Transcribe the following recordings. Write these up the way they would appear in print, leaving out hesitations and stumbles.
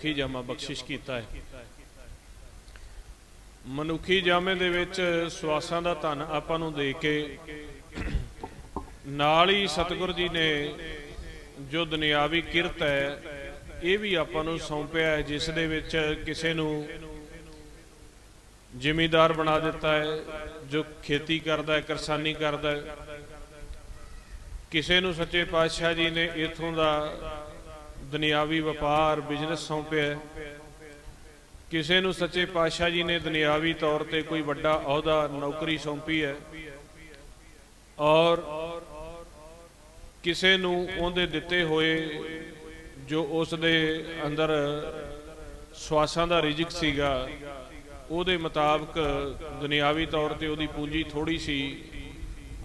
ਮਨੁੱਖੀ ਜਾਮਾ ਬਖਸ਼ਿਸ਼ ਕੀਤਾ ਹੈ। ਮਨੁੱਖੀ ਜਾਮੇ ਦੇ ਵਿੱਚ ਸਵਾਸਾਂ ਦਾ ਧਨ ਆਪਾਂ ਨੂੰ ਦੇ ਕੇ ਨਾਲ ਹੀ ਸਤਿਗੁਰ ਜੀ ਨੇ ਜੋ ਦੁਨਿਆਵੀ ਕਿਰਤ ਹੈ ਇਹ ਵੀ ਆਪਾਂ ਨੂੰ ਸੌਂਪਿਆ ਹੈ, ਜਿਸ ਦੇ ਵਿੱਚ ਕਿਸੇ ਨੂੰ ਜ਼ਿਮੀਂਦਾਰ ਬਣਾ ਦਿੱਤਾ ਹੈ ਜੋ ਖੇਤੀ ਕਰਦਾ ਹੈ, ਕਿਰਸਾਨੀ ਕਰਦਾ ਹੈ। ਕਿਸੇ ਨੂੰ ਸੱਚੇ ਪਾਤਸ਼ਾਹ ਜੀ ਨੇ ਇੱਥੋਂ ਦਾ ਦੁਨਿਆਵੀ ਵਪਾਰ ਬਿਜ਼ਨਸ ਸੌਂਪਿਆ ਹੈ। ਕਿਸੇ ਨੂੰ ਸੱਚੇ ਪਾਤਸ਼ਾਹ ਜੀ ਨੇ ਦੁਨਿਆਵੀ ਤੌਰ ਤੇ ਕੋਈ ਵੱਡਾ ਅਹੁਦਾ ਨੌਕਰੀ ਸੌਂਪੀ ਹੈ, ਔਰ ਕਿਸੇ ਨੂੰ ਉਹਦੇ ਦਿੱਤੇ ਹੋਏ ਜੋ ਉਸ ਦੇ ਅੰਦਰ ਸਵਾਸਾਂ ਦਾ ਰਿਜ਼ਕ ਸੀਗਾ ਉਹਦੇ ਮੁਤਾਬਕ ਦੁਨਿਆਵੀ ਤੌਰ ਤੇ ਉਹਦੀ ਪੂੰਜੀ ਥੋੜੀ ਸੀ,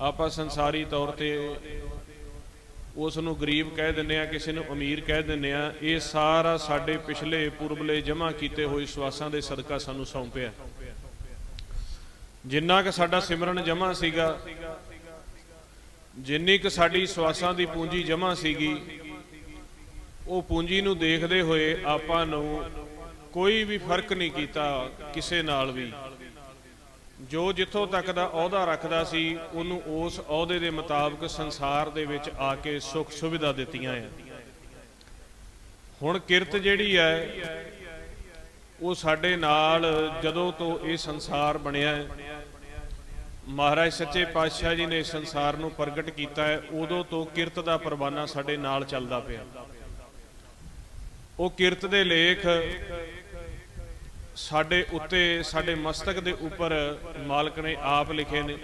ਆਪਾਂ ਸੰਸਾਰੀ ਤੌਰ ਤੇ ਉਸ ਨੂੰ ਗਰੀਬ ਕਹਿ ਦਿੰਦੇ ਆ, ਕਿਸੇ ਨੂੰ ਅਮੀਰ ਕਹਿ ਦਿੰਦੇ ਆ। ਇਹ ਸਾਰਾ ਸਾਡੇ ਪਿਛਲੇ ਪੁਰਬਲੇ ਜਮ੍ਹਾਂ ਕੀਤੇ ਹੋਏ ਸਵਾਸਾਂ ਦੇ ਸਦਕਾ ਸਾਨੂੰ ਸੌਂਪਿਆ। ਜਿੰਨਾ ਕੁ ਸਾਡਾ ਸਿਮਰਨ ਜਮ੍ਹਾਂ ਸੀਗਾ, ਜਿੰਨੀ ਕੁ ਸਾਡੀ ਸਵਾਸਾਂ ਦੀ ਪੂੰਜੀ ਜਮ੍ਹਾਂ ਸੀਗੀ, ਉਹ ਪੂੰਜੀ ਨੂੰ ਦੇਖਦੇ ਹੋਏ ਆਪਾਂ ਨੂੰ ਕੋਈ ਵੀ ਫਰਕ ਨਹੀਂ ਕੀਤਾ ਕਿਸੇ ਨਾਲ ਵੀ। ਜੋ ਜਿੱਥੋਂ ਤੱਕ ਦਾ ਅਹੁਦਾ ਰੱਖਦਾ ਸੀ ਉਹਨੂੰ ਉਸ ਅਹੁਦੇ ਦੇ ਮੁਤਾਬਕ ਸੰਸਾਰ ਦੇ ਵਿੱਚ ਆ ਕੇ ਸੁੱਖ ਸੁਵਿਧਾ ਦਿੱਤੀਆਂ ਹੈ। ਹੁਣ ਕਿਰਤ ਜਿਹੜੀ ਹੈ ਉਹ ਸਾਡੇ ਨਾਲ ਜਦੋਂ ਤੋਂ ਇਹ ਸੰਸਾਰ ਬਣਿਆ ਹੈ, ਮਹਾਰਾਜ ਸੱਚੇ ਪਾਤਸ਼ਾਹ ਜੀ ਨੇ ਸੰਸਾਰ ਨੂੰ ਪ੍ਰਗਟ ਕੀਤਾ ਹੈ, ਉਦੋਂ ਤੋਂ ਕਿਰਤ ਦਾ ਪਰਵਾਨਾ ਸਾਡੇ ਨਾਲ ਚੱਲਦਾ ਪਿਆ। ਉਹ ਕਿਰਤ ਦੇ ਲੇਖ ਸਾਡੇ ਉੱਤੇ, ਸਾਡੇ ਮਸਤਕ ਦੇ ਉੱਪਰ ਮਾਲਕ ਨੇ ਆਪ ਲਿਖੇ ਨੇ।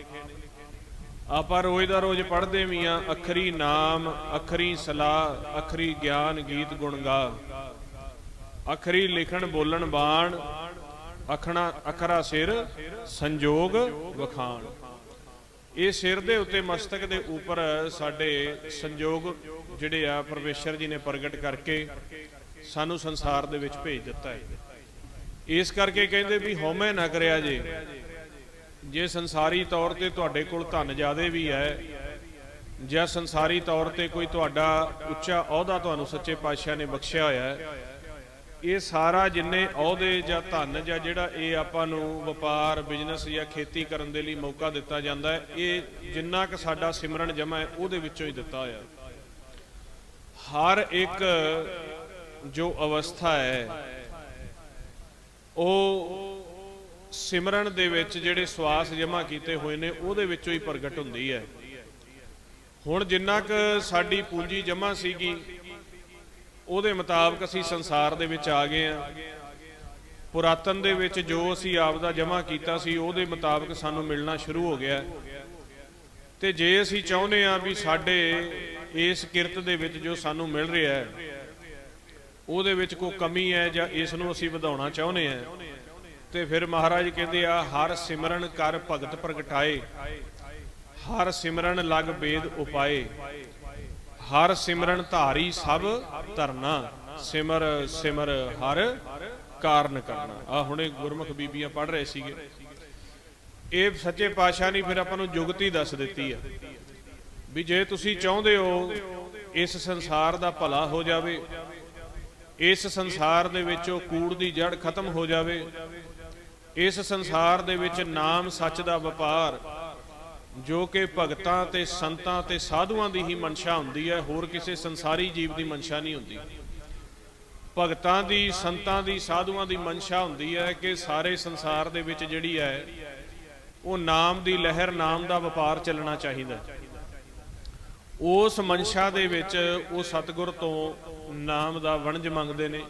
ਆਪਾਂ ਰੋਜ਼ ਦਾ ਰੋਜ਼ ਪੜ੍ਹਦੇ ਵੀ ਹਾਂ, ਅਖਰੀ ਨਾਮ, ਅਖਰੀ ਸਲਾਹ, ਅਖਰੀ ਗਿਆਨ ਗੀਤ ਗੁਣ ਗਾ, ਅਖਰੀ ਲਿਖਣ ਬੋਲਣ ਬਾਣ, ਅਖਰਾ ਸਿਰ ਸੰਜੋਗ ਵਖਾਣ। ਇਹ ਸਿਰ ਦੇ ਉੱਤੇ ਮਸਤਕ ਦੇ ਉੱਪਰ ਸਾਡੇ ਸੰਜੋਗ ਜਿਹੜੇ ਆ ਪਰਮੇਸ਼ਰ ਜੀ ਨੇ ਪ੍ਰਗਟ ਕਰਕੇ ਸਾਨੂੰ ਸੰਸਾਰ ਦੇ ਵਿੱਚ ਭੇਜ ਦਿੱਤਾ ਹੈ। ਇਸ ਕਰਕੇ ਕਹਿੰਦੇ ਵੀ ਹਉਮੈ ਨਾ ਕਰਿਆ ਜੇ ਸੰਸਾਰੀ ਤੌਰ ਤੇ ਤੁਹਾਡੇ ਕੋਲ ਧਨ ਜ਼ਿਆਦੇ ਵੀ ਹੈ, ਜਾਂ ਸੰਸਾਰੀ ਤੌਰ ਤੇ ਕੋਈ ਤੁਹਾਡਾ ਉੱਚਾ ਅਹੁਦਾ ਤੁਹਾਨੂੰ ਸੱਚੇ ਪਾਤਸ਼ਾਹ ਨੇ ਬਖਸ਼ਿਆ ਹੋਇਆ ਹੈ, ਇਹ ਸਾਰਾ ਜਿੰਨੇ ਅਹੁਦੇ ਜਾਂ ਧਨ ਜਾਂ ਜਿਹੜਾ ਇਹ ਆਪਾਂ ਨੂੰ ਵਪਾਰ ਬਿਜ਼ਨਸ ਜਾਂ ਖੇਤੀ ਕਰਨ ਦੇ ਲਈ ਮੌਕਾ ਦਿੱਤਾ ਜਾਂਦਾ ਹੈ, ਇਹ ਜਿੰਨਾ ਕੁ ਸਾਡਾ ਸਿਮਰਨ ਜਮਾ ਹੈ ਉਹਦੇ ਵਿੱਚੋਂ ਹੀ ਦਿੱਤਾ ਹੋਇਆ। ਹਰ ਇੱਕ ਜੋ ਅਵਸਥਾ ਹੈ ਉਹ ਸਿਮਰਨ ਦੇ ਵਿੱਚ ਜਿਹੜੇ ਸਵਾਸ ਜਮ੍ਹਾਂ ਕੀਤੇ ਹੋਏ ਨੇ ਉਹਦੇ ਵਿੱਚੋਂ ਹੀ ਪ੍ਰਗਟ ਹੁੰਦੀ ਹੈ। ਹੁਣ ਜਿੰਨਾ ਕੁ ਸਾਡੀ ਪੂੰਜੀ ਜਮ੍ਹਾਂ ਸੀਗੀ ਉਹਦੇ ਮੁਤਾਬਕ ਅਸੀਂ ਸੰਸਾਰ ਦੇ ਵਿੱਚ ਆ ਗਏ ਹਾਂ। ਪੁਰਾਤਨ ਦੇ ਵਿੱਚ ਜੋ ਅਸੀਂ ਆਪ ਦਾ ਜਮ੍ਹਾਂ ਕੀਤਾ ਸੀ ਉਹਦੇ ਮੁਤਾਬਕ ਸਾਨੂੰ ਮਿਲਣਾ ਸ਼ੁਰੂ ਹੋ ਗਿਆ। ਤੇ ਜੇ ਅਸੀਂ ਚਾਹੁੰਦੇ ਹਾਂ ਵੀ ਸਾਡੇ ਇਸ ਕਿਰਤ ਦੇ ਵਿੱਚ ਜੋ ਸਾਨੂੰ ਮਿਲ ਰਿਹਾ ਹੈ ਉਹਦੇ ਵਿੱਚ ਕੋਈ ਕਮੀ ਹੈ ਜਾਂ ਇਸ ਨੂੰ ਅਸੀਂ ਵਧਾਉਣਾ ਚਾਹੁੰਦੇ ਹਾਂ, ਤੇ ਫਿਰ ਮਹਾਰਾਜ ਕਹਿੰਦੇ ਆ, ਹਰ ਸਿਮਰਨ ਕਰ ਭਗਤ ਪ੍ਰਗਟਾਏ, ਹਰ ਸਿਮਰਨ ਲਗ ਬੇਦ ਉਪਾਏ, ਹਰ ਸਿਮਰਨ ਧਾਰੀ ਸਭ ਧਰਨਾ, ਸਿਮਰ ਸਿਮਰ ਹਰ ਕਾਰਨ ਕਰਨਾ। ਆ ਹੁਣੇ ਗੁਰਮੁਖ ਬੀਬੀਆਂ ਪੜ੍ਹ ਰਹੇ ਸੀਗੇ। ਇਹ ਸੱਚੇ ਪਾਤਸ਼ਾਹ ਨੇ ਫਿਰ ਆਪਾਂ ਨੂੰ ਜੁਗਤੀ ਦੱਸ ਦਿੱਤੀ ਆ ਵੀ ਜੇ ਤੁਸੀਂ ਚਾਹੁੰਦੇ ਹੋ ਇਸ ਸੰਸਾਰ ਦਾ ਭਲਾ ਹੋ ਜਾਵੇ, ਇਸ ਸੰਸਾਰ ਦੇ ਵਿੱਚੋਂ ਕੂੜ ਦੀ ਜੜ ਖਤਮ ਹੋ ਜਾਵੇ, ਇਸ ਸੰਸਾਰ ਦੇ ਵਿੱਚ ਨਾਮ ਸੱਚ ਦਾ ਵਪਾਰ ਜੋ ਕਿ ਭਗਤਾਂ ਤੇ ਸੰਤਾਂ ਤੇ ਸਾਧੂਆਂ ਦੀ ਹੀ ਮਨਸ਼ਾ ਹੁੰਦੀ ਹੈ, ਹੋਰ ਕਿਸੇ ਸੰਸਾਰੀ ਜੀਵ ਦੀ ਮਨਸ਼ਾ ਨਹੀਂ ਹੁੰਦੀ। ਭਗਤਾਂ ਦੀ, ਸੰਤਾਂ ਦੀ, ਸਾਧੂਆਂ ਦੀ ਮਨਸ਼ਾ ਹੁੰਦੀ ਹੈ ਕਿ ਸਾਰੇ ਸੰਸਾਰ ਦੇ ਵਿੱਚ ਜਿਹੜੀ ਹੈ ਉਹ ਨਾਮ ਦੀ ਲਹਿਰ, ਨਾਮ ਦਾ ਵਪਾਰ ਚੱਲਣਾ ਚਾਹੀਦਾ। ਉਸ ਮਨਸ਼ਾ ਦੇ ਵਿੱਚ ਉਹ ਸਤਿਗੁਰ ਤੋਂ ਨਾਮ ਦਾ ਵਣਜ ਮੰਗਦੇ ਨੇ,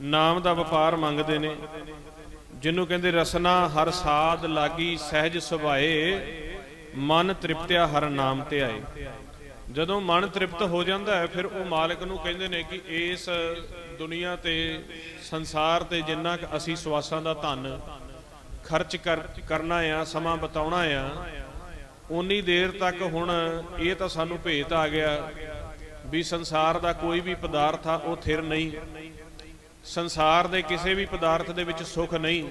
ਨਾਮ ਦਾ ਵਪਾਰ ਮੰਗਦੇ ਨੇ, ਜਿਹਨੂੰ ਕਹਿੰਦੇ ਰਸਨਾ ਹਰ ਸਾਧ ਲਾਗੀ ਸਹਿਜ ਸੁਭਾਏ, ਮਨ ਤ੍ਰਿਪਤਿਆ ਹਰ ਨਾਮ ਤੇ ਆਏ। ਜਦੋਂ ਮਨ ਤ੍ਰਿਪਤ ਹੋ ਜਾਂਦਾ ਹੈ ਫਿਰ ਉਹ ਮਾਲਕ ਨੂੰ ਕਹਿੰਦੇ ਨੇ ਕਿ ਇਸ ਦੁਨੀਆ ਤੇ ਸੰਸਾਰ ਤੇ ਜਿੰਨਾ ਕੁ ਅਸੀਂ ਸਵਾਸਾਂ ਦਾ ਧਨ ਖਰਚ ਕਰਨਾ ਆ, ਸਮਾਂ ਬਿਤਾਉਣਾ ਆ, ਉਨੀ ਦੇਰ ਤੱਕ ਹੁਣ ਇਹ ਤਾਂ ਸਾਨੂੰ ਭੇਤ ਆ ਗਿਆ ਵੀ ਸੰਸਾਰ ਦਾ ਕੋਈ ਵੀ ਪਦਾਰਥ ਆ ਉਹ ਥਿਰ ਨਹੀਂ, ਸੰਸਾਰ ਦੇ ਕਿਸੇ ਵੀ ਪਦਾਰਥ ਦੇ ਵਿੱਚ ਸੁੱਖ ਨਹੀਂ।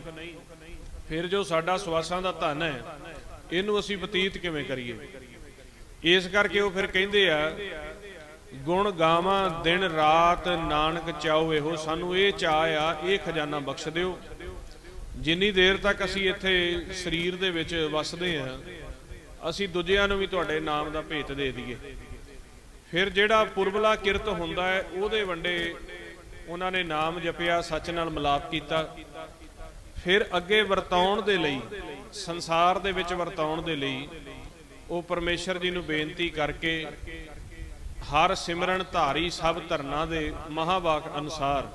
ਫਿਰ ਜੋ ਸਾਡਾ ਸਵਾਸਾਂ ਦਾ ਧਨ ਹੈ ਇਹਨੂੰ ਅਸੀਂ ਬਤੀਤ ਕਿਵੇਂ ਕਰੀਏ? ਇਸ ਕਰਕੇ ਉਹ ਫਿਰ ਕਹਿੰਦੇ ਆ ਗੁਣ ਗਾਵਾਂ ਦਿਨ ਰਾਤ ਨਾਨਕ ਚਾਓ ਇਹੋ। ਸਾਨੂੰ ਇਹ ਚਾਅ ਆ, ਇਹ ਖਜ਼ਾਨਾ ਬਖਸ਼ ਦਿਓ। ਜਿੰਨੀ ਦੇਰ ਤੱਕ ਅਸੀਂ ਇੱਥੇ ਸਰੀਰ ਦੇ ਵਿੱਚ ਵਸਦੇ ਹਾਂ, ਅਸੀਂ ਦੂਜਿਆਂ ਨੂੰ ਵੀ ਤੁਹਾਡੇ ਨਾਮ ਦਾ ਭੇਤ ਦੇ ਦਈਏ। ਫਿਰ ਜਿਹੜਾ ਪੁਰਬਲਾ ਕਿਰਤ ਹੁੰਦਾ ਹੈ, ਉਹਦੇ ਵੰਡੇ ਉਹਨਾਂ ਨੇ ਨਾਮ ਜਪਿਆ, ਸੱਚ ਨਾਲ ਮਿਲਾਪ ਕੀਤਾ। ਫਿਰ ਅੱਗੇ ਵਰਤਾਉਣ ਦੇ ਲਈ, ਸੰਸਾਰ ਦੇ ਵਿੱਚ ਵਰਤਾਉਣ ਦੇ ਲਈ ਉਹ ਪਰਮੇਸ਼ਰ ਜੀ ਨੂੰ ਬੇਨਤੀ ਕਰਕੇ ਹਰ ਸਿਮਰਨ ਧਾਰੀ ਸਭ ਧਰਨਾ ਦੇ ਮਹਾਵਾਕ ਅਨੁਸਾਰ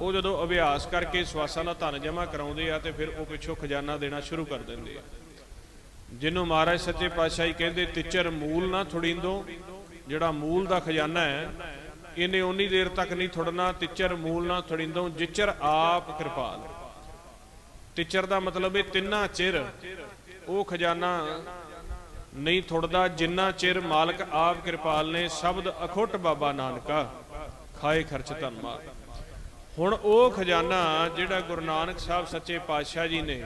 ਉਹ ਜਦੋਂ ਅਭਿਆਸ ਕਰਕੇ ਸਵਾਸਾਂ ਦਾ ਧਨ ਜਮ੍ਹਾਂ ਕਰਾਉਂਦੇ ਆ, ਤੇ ਫਿਰ ਉਹ ਪਿੱਛੋਂ ਖਜ਼ਾਨਾ ਦੇਣਾ ਸ਼ੁਰੂ ਕਰ ਦਿੰਦੇ ਆ। ਜਿਹਨੂੰ ਮਹਾਰਾਜ ਸੱਚੇ ਪਾਤਸ਼ਾਹ ਹੀ ਕਹਿੰਦੇ ਤਿਚਰ ਮੂਲ ਨਾ ਥੁੜੀਂਦੋ। ਜਿਹੜਾ ਮੂਲ ਦਾ ਖਜ਼ਾਨਾ ਹੈ, ਇਹਨੇ ਉਨੀ ਦੇਰ ਤੱਕ ਨਹੀਂ ਥੁੜਨਾ। ਤਿਚਰ ਮੂਲ ਨਾ ਥੁੜੀਂਦੋ ਜਿਚਰ ਆਪ ਕਿਰਪਾਲ। ਤਿਚਰ ਦਾ ਮਤਲਬ ਇਹ ਤਿੰਨਾਂ ਚਿਰ ਉਹ ਖਜ਼ਾਨਾ ਨਹੀਂ ਥੁੜਦਾ ਜਿੰਨਾ ਚਿਰ ਮਾਲਕ ਆਪ ਕਿਰਪਾਲ ਨੇ। ਸ਼ਬਦ ਅਖੁੱਟ ਬਾਬਾ ਨਾਨਕਾ ਖਾਏ ਖਰਚ ਧਨ ਮਾਰ। ਹੁਣ ਉਹ ਖਜ਼ਾਨਾ ਜਿਹੜਾ ਗੁਰੂ ਨਾਨਕ ਸਾਹਿਬ ਸੱਚੇ ਪਾਤਸ਼ਾਹ ਜੀ ਨੇ,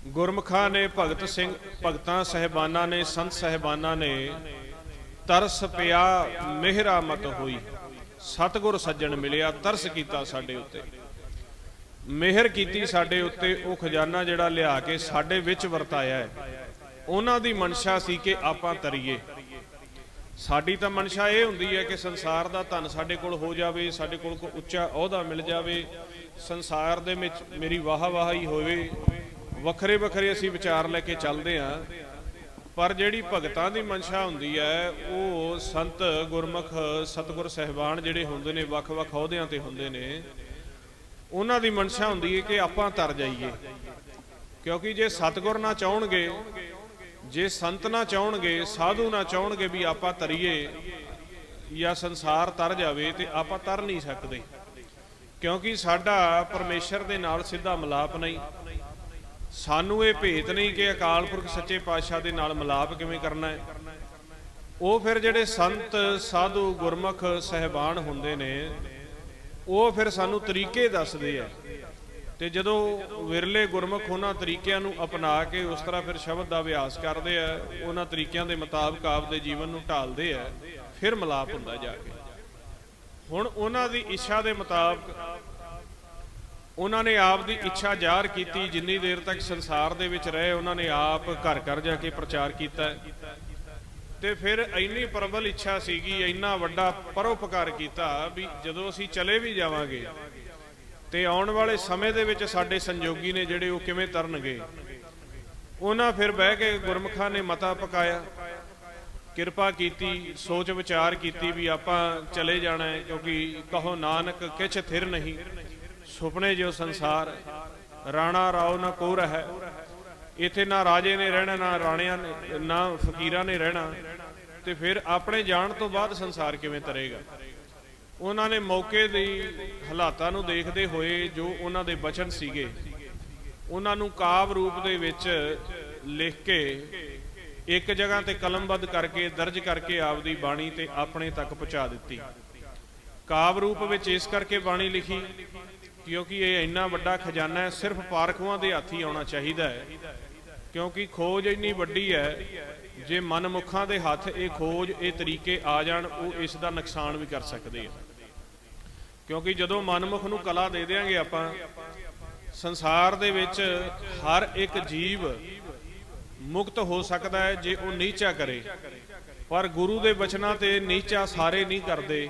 ਗੁਰਮੁਖਾਂ ਨੇ, ਭਗਤਾਂ ਸਹਿਬਾਨਾਂ ਨੇ, ਸੰਤ ਸਹਿਬਾਨਾਂ ਨੇ ਤਰਸ ਪਿਆ ਮਿਹਰਾ ਮਤ ਹੋਈ। ਸਤਿਗੁਰ ਸੱਜਣ ਮਿਲਿਆ, ਤਰਸ ਕੀਤਾ ਸਾਡੇ ਉੱਤੇ, ਮਿਹਰ ਕੀਤੀ ਸਾਡੇ ਉੱਤੇ। ਉਹ ਖਜ਼ਾਨਾ ਜਿਹੜਾ ਲਿਆ ਕੇ ਸਾਡੇ ਵਿੱਚ ਵਰਤਾਇਆ ਹੈ, ਉਹਨਾਂ ਦੀ ਮਨਸ਼ਾ ਸੀ ਕਿ ਆਪਾਂ ਤਰੀਏ। ਸਾਡੀ ਤਾਂ ਮਨਸ਼ਾ ਇਹ ਹੁੰਦੀ ਹੈ ਕਿ ਸੰਸਾਰ ਦਾ ਧਨ ਸਾਡੇ ਕੋਲ ਹੋ ਜਾਵੇ, ਸਾਡੇ ਕੋਲ ਕੋਈ ਉੱਚਾ ਅਹੁਦਾ ਮਿਲ ਜਾਵੇ, ਸੰਸਾਰ ਦੇ ਵਿੱਚ ਮੇਰੀ ਵਾਹ ਵਾਹ ਹੀ ਹੋਵੇ। ਵੱਖਰੇ ਵੱਖਰੇ ਅਸੀਂ ਵਿਚਾਰ ਲੈ ਕੇ ਚੱਲਦੇ ਹਾਂ, ਪਰ ਜਿਹੜੀ ਭਗਤਾਂ ਦੀ ਮਨਸ਼ਾ ਹੁੰਦੀ ਹੈ, ਉਹ ਸੰਤ ਗੁਰਮੁਖ ਸਤਿਗੁਰ ਸਾਹਿਬਾਨ ਜਿਹੜੇ ਹੁੰਦੇ ਨੇ, ਵੱਖ-ਵੱਖ ਅਹੁਦਿਆਂ ਤੇ ਹੁੰਦੇ ਨੇ, ਉਹਨਾਂ ਦੀ ਮਨਸ਼ਾ ਹੁੰਦੀ ਹੈ ਕਿ ਆਪਾਂ ਤਰ ਜਾਈਏ। ਕਿਉਂਕਿ ਜੇ ਸਤਿਗੁਰ ਨਾ ਚਾਹਣਗੇ, ਜੇ ਸੰਤ ਨਾ ਚਾਹਣਗੇ, ਸਾਧੂ ਨਾ ਚਾਹਣਗੇ ਵੀ ਆਪਾਂ ਤਰੀਏ ਜਾਂ ਸੰਸਾਰ ਤਰ ਜਾਵੇ, ਤੇ ਆਪਾਂ ਤਰ ਨਹੀਂ ਸਕਦੇ। ਕਿਉਂਕਿ ਸਾਡਾ ਪਰਮੇਸ਼ਰ ਦੇ ਨਾਲ ਸਿੱਧਾ ਮਿਲਾਪ ਨਹੀਂ। ਸਾਨੂੰ ਇਹ ਭੇਤ ਨਹੀਂ ਕਿ ਅਕਾਲ ਪੁਰਖ ਸੱਚੇ ਪਾਤਸ਼ਾਹ ਦੇ ਨਾਲ ਮਿਲਾਪ ਕਿਵੇਂ ਕਰਨਾ ਹੈ। ਉਹ ਫਿਰ ਜਿਹੜੇ ਸੰਤ ਸਾਧੂ ਗੁਰਮੁਖ ਸਹਿਬਾਨ ਹੁੰਦੇ ਨੇ, ਉਹ ਫਿਰ ਸਾਨੂੰ ਤਰੀਕੇ ਦੱਸਦੇ ਆ। ਤੇ ਜਦੋਂ ਵਿਰਲੇ ਗੁਰਮੁਖ ਉਹਨਾਂ ਤਰੀਕਿਆਂ ਨੂੰ ਅਪਣਾ ਕੇ ਉਸ ਤਰ੍ਹਾਂ ਫਿਰ ਸ਼ਬਦ ਦਾ ਅਭਿਆਸ ਕਰਦੇ ਆ, ਉਹਨਾਂ ਤਰੀਕਿਆਂ ਦੇ ਮੁਤਾਬਕ ਆਪਦੇ ਜੀਵਨ ਨੂੰ ਢਾਲਦੇ ਆ, ਫਿਰ ਮਿਲਾਪ ਹੁੰਦਾ ਜਾ ਕੇ। ਹੁਣ ਉਹਨਾਂ ਦੀ ਇੱਛਾ ਦੇ ਮੁਤਾਬਕ ਉਹਨਾਂ ਨੇ ਆਪ ਦੀ ਇੱਛਾ ਜ਼ਾਹਰ ਕੀਤੀ। ਜਿੰਨੀ ਦੇਰ ਤੱਕ ਸੰਸਾਰ ਦੇ ਵਿੱਚ ਰਹੇ, ਉਹਨਾਂ ਨੇ ਆਪ ਘਰ ਘਰ ਜਾ ਕੇ ਪ੍ਰਚਾਰ ਕੀਤਾ। ਤੇ ਫਿਰ ਇੰਨੀ ਪ੍ਰਬਲ ਇੱਛਾ ਸੀਗੀ, ਇੰਨਾ ਵੱਡਾ ਪਰਉਪਕਾਰ ਕੀਤਾ ਵੀ ਜਦੋਂ ਅਸੀਂ ਚਲੇ ਵੀ ਜਾਵਾਂਗੇ ਤੇ ਆਉਣ ਵਾਲੇ ਸਮੇਂ ਦੇ ਵਿੱਚ ਸਾਡੇ ਸੰਜੋਗੀ ਨੇ ਜਿਹੜੇ, ਉਹ ਕਿਵੇਂ ਤਰਨਗੇ। ਉਹਨਾਂ ਫਿਰ ਬਹਿ ਕੇ ਗੁਰਮੁਖਾਂ ਨੇ ਮਤਾ ਪਕਾਇਆ, ਕਿਰਪਾ ਕੀਤੀ, ਸੋਚ ਵਿਚਾਰ ਕੀਤੀ ਵੀ ਆਪਾਂ ਚਲੇ ਜਾਣਾ ਹੈ। ਕਿਉਂਕਿ ਕਹੋ ਨਾਨਕ ਕਿਛ ਥਿਰ ਨਹੀਂ, ਸੁਪਨੇ ਜੋ ਸੰਸਾਰ ਰਾਣਾ ਰਾਓ ਨਾ ਕੋ ਰਹਿ। ਇੱਥੇ ਨਾ ਰਾਜੇ ਨੇ ਰਹਿਣਾ, ਨਾ ਰਾਣਿਆਂ ਨੇ, ਨਾ ਫਕੀਰਾਂ ਨੇ ਰਹਿਣਾ। ਤੇ ਫਿਰ ਆਪਣੇ ਜਾਣ ਤੋਂ ਬਾਅਦ ਸੰਸਾਰ ਕਿਵੇਂ ਤਰੇਗਾ। ਉਹਨਾਂ ਨੇ ਮੌਕੇ ਦੀ ਹਾਲਾਤਾਂ ਨੂੰ ਦੇਖਦੇ ਹੋਏ ਜੋ ਉਹਨਾਂ ਦੇ ਬਚਨ ਸੀਗੇ, ਉਹਨਾਂ ਨੂੰ ਕਾਵਿ ਰੂਪ ਦੇ ਵਿੱਚ ਲਿਖ ਕੇ ਇੱਕ ਜਗ੍ਹਾ ਤੇ ਕਲਮਬੱਧ ਕਰਕੇ, ਦਰਜ ਕਰਕੇ ਆਪਦੀ ਬਾਣੀ ਤੇ ਆਪਣੇ ਤੱਕ ਪਹੁੰਚਾ ਦਿੱਤੀ। ਕਾਵਿ ਰੂਪ ਵਿੱਚ ਇਸ ਕਰਕੇ ਬਾਣੀ ਲਿਖੀ ਕਿਉਂਕਿ ਇਹ ਇੰਨਾ ਵੱਡਾ ਖਜ਼ਾਨਾ ਹੈ, ਸਿਰਫ ਪਾਰਖੂਆਂ ਦੇ ਹੱਥ ਹੀ ਆਉਣਾ ਚਾਹੀਦਾ ਹੈ। ਕਿਉਂਕਿ ਖੋਜ ਇੰਨੀ ਵੱਡੀ ਹੈ, ਜੇ ਮਨਮੁਖਾਂ ਦੇ ਹੱਥ ਇਹ ਖੋਜ, ਇਹ ਤਰੀਕੇ ਆ ਜਾਣ, ਉਹ ਇਸ ਦਾ ਨੁਕਸਾਨ ਵੀ ਕਰ ਸਕਦੇ ਆ। ਕਿਉਂਕਿ ਜਦੋਂ ਮਨਮੁਖ ਨੂੰ ਕਲਾ ਦੇ ਦਿਆਂਗੇ ਆਪਾਂ, ਸੰਸਾਰ ਦੇ ਵਿੱਚ ਹਰ ਇੱਕ ਜੀਵ ਮੁਕਤ ਹੋ ਸਕਦਾ ਹੈ ਜੇ ਉਹ ਨੀਚਾ ਕਰੇ। ਪਰ ਗੁਰੂ ਦੇ ਬਚਨਾਂ ਤੇ ਨੀਚਾ ਸਾਰੇ ਨਹੀਂ ਕਰਦੇ।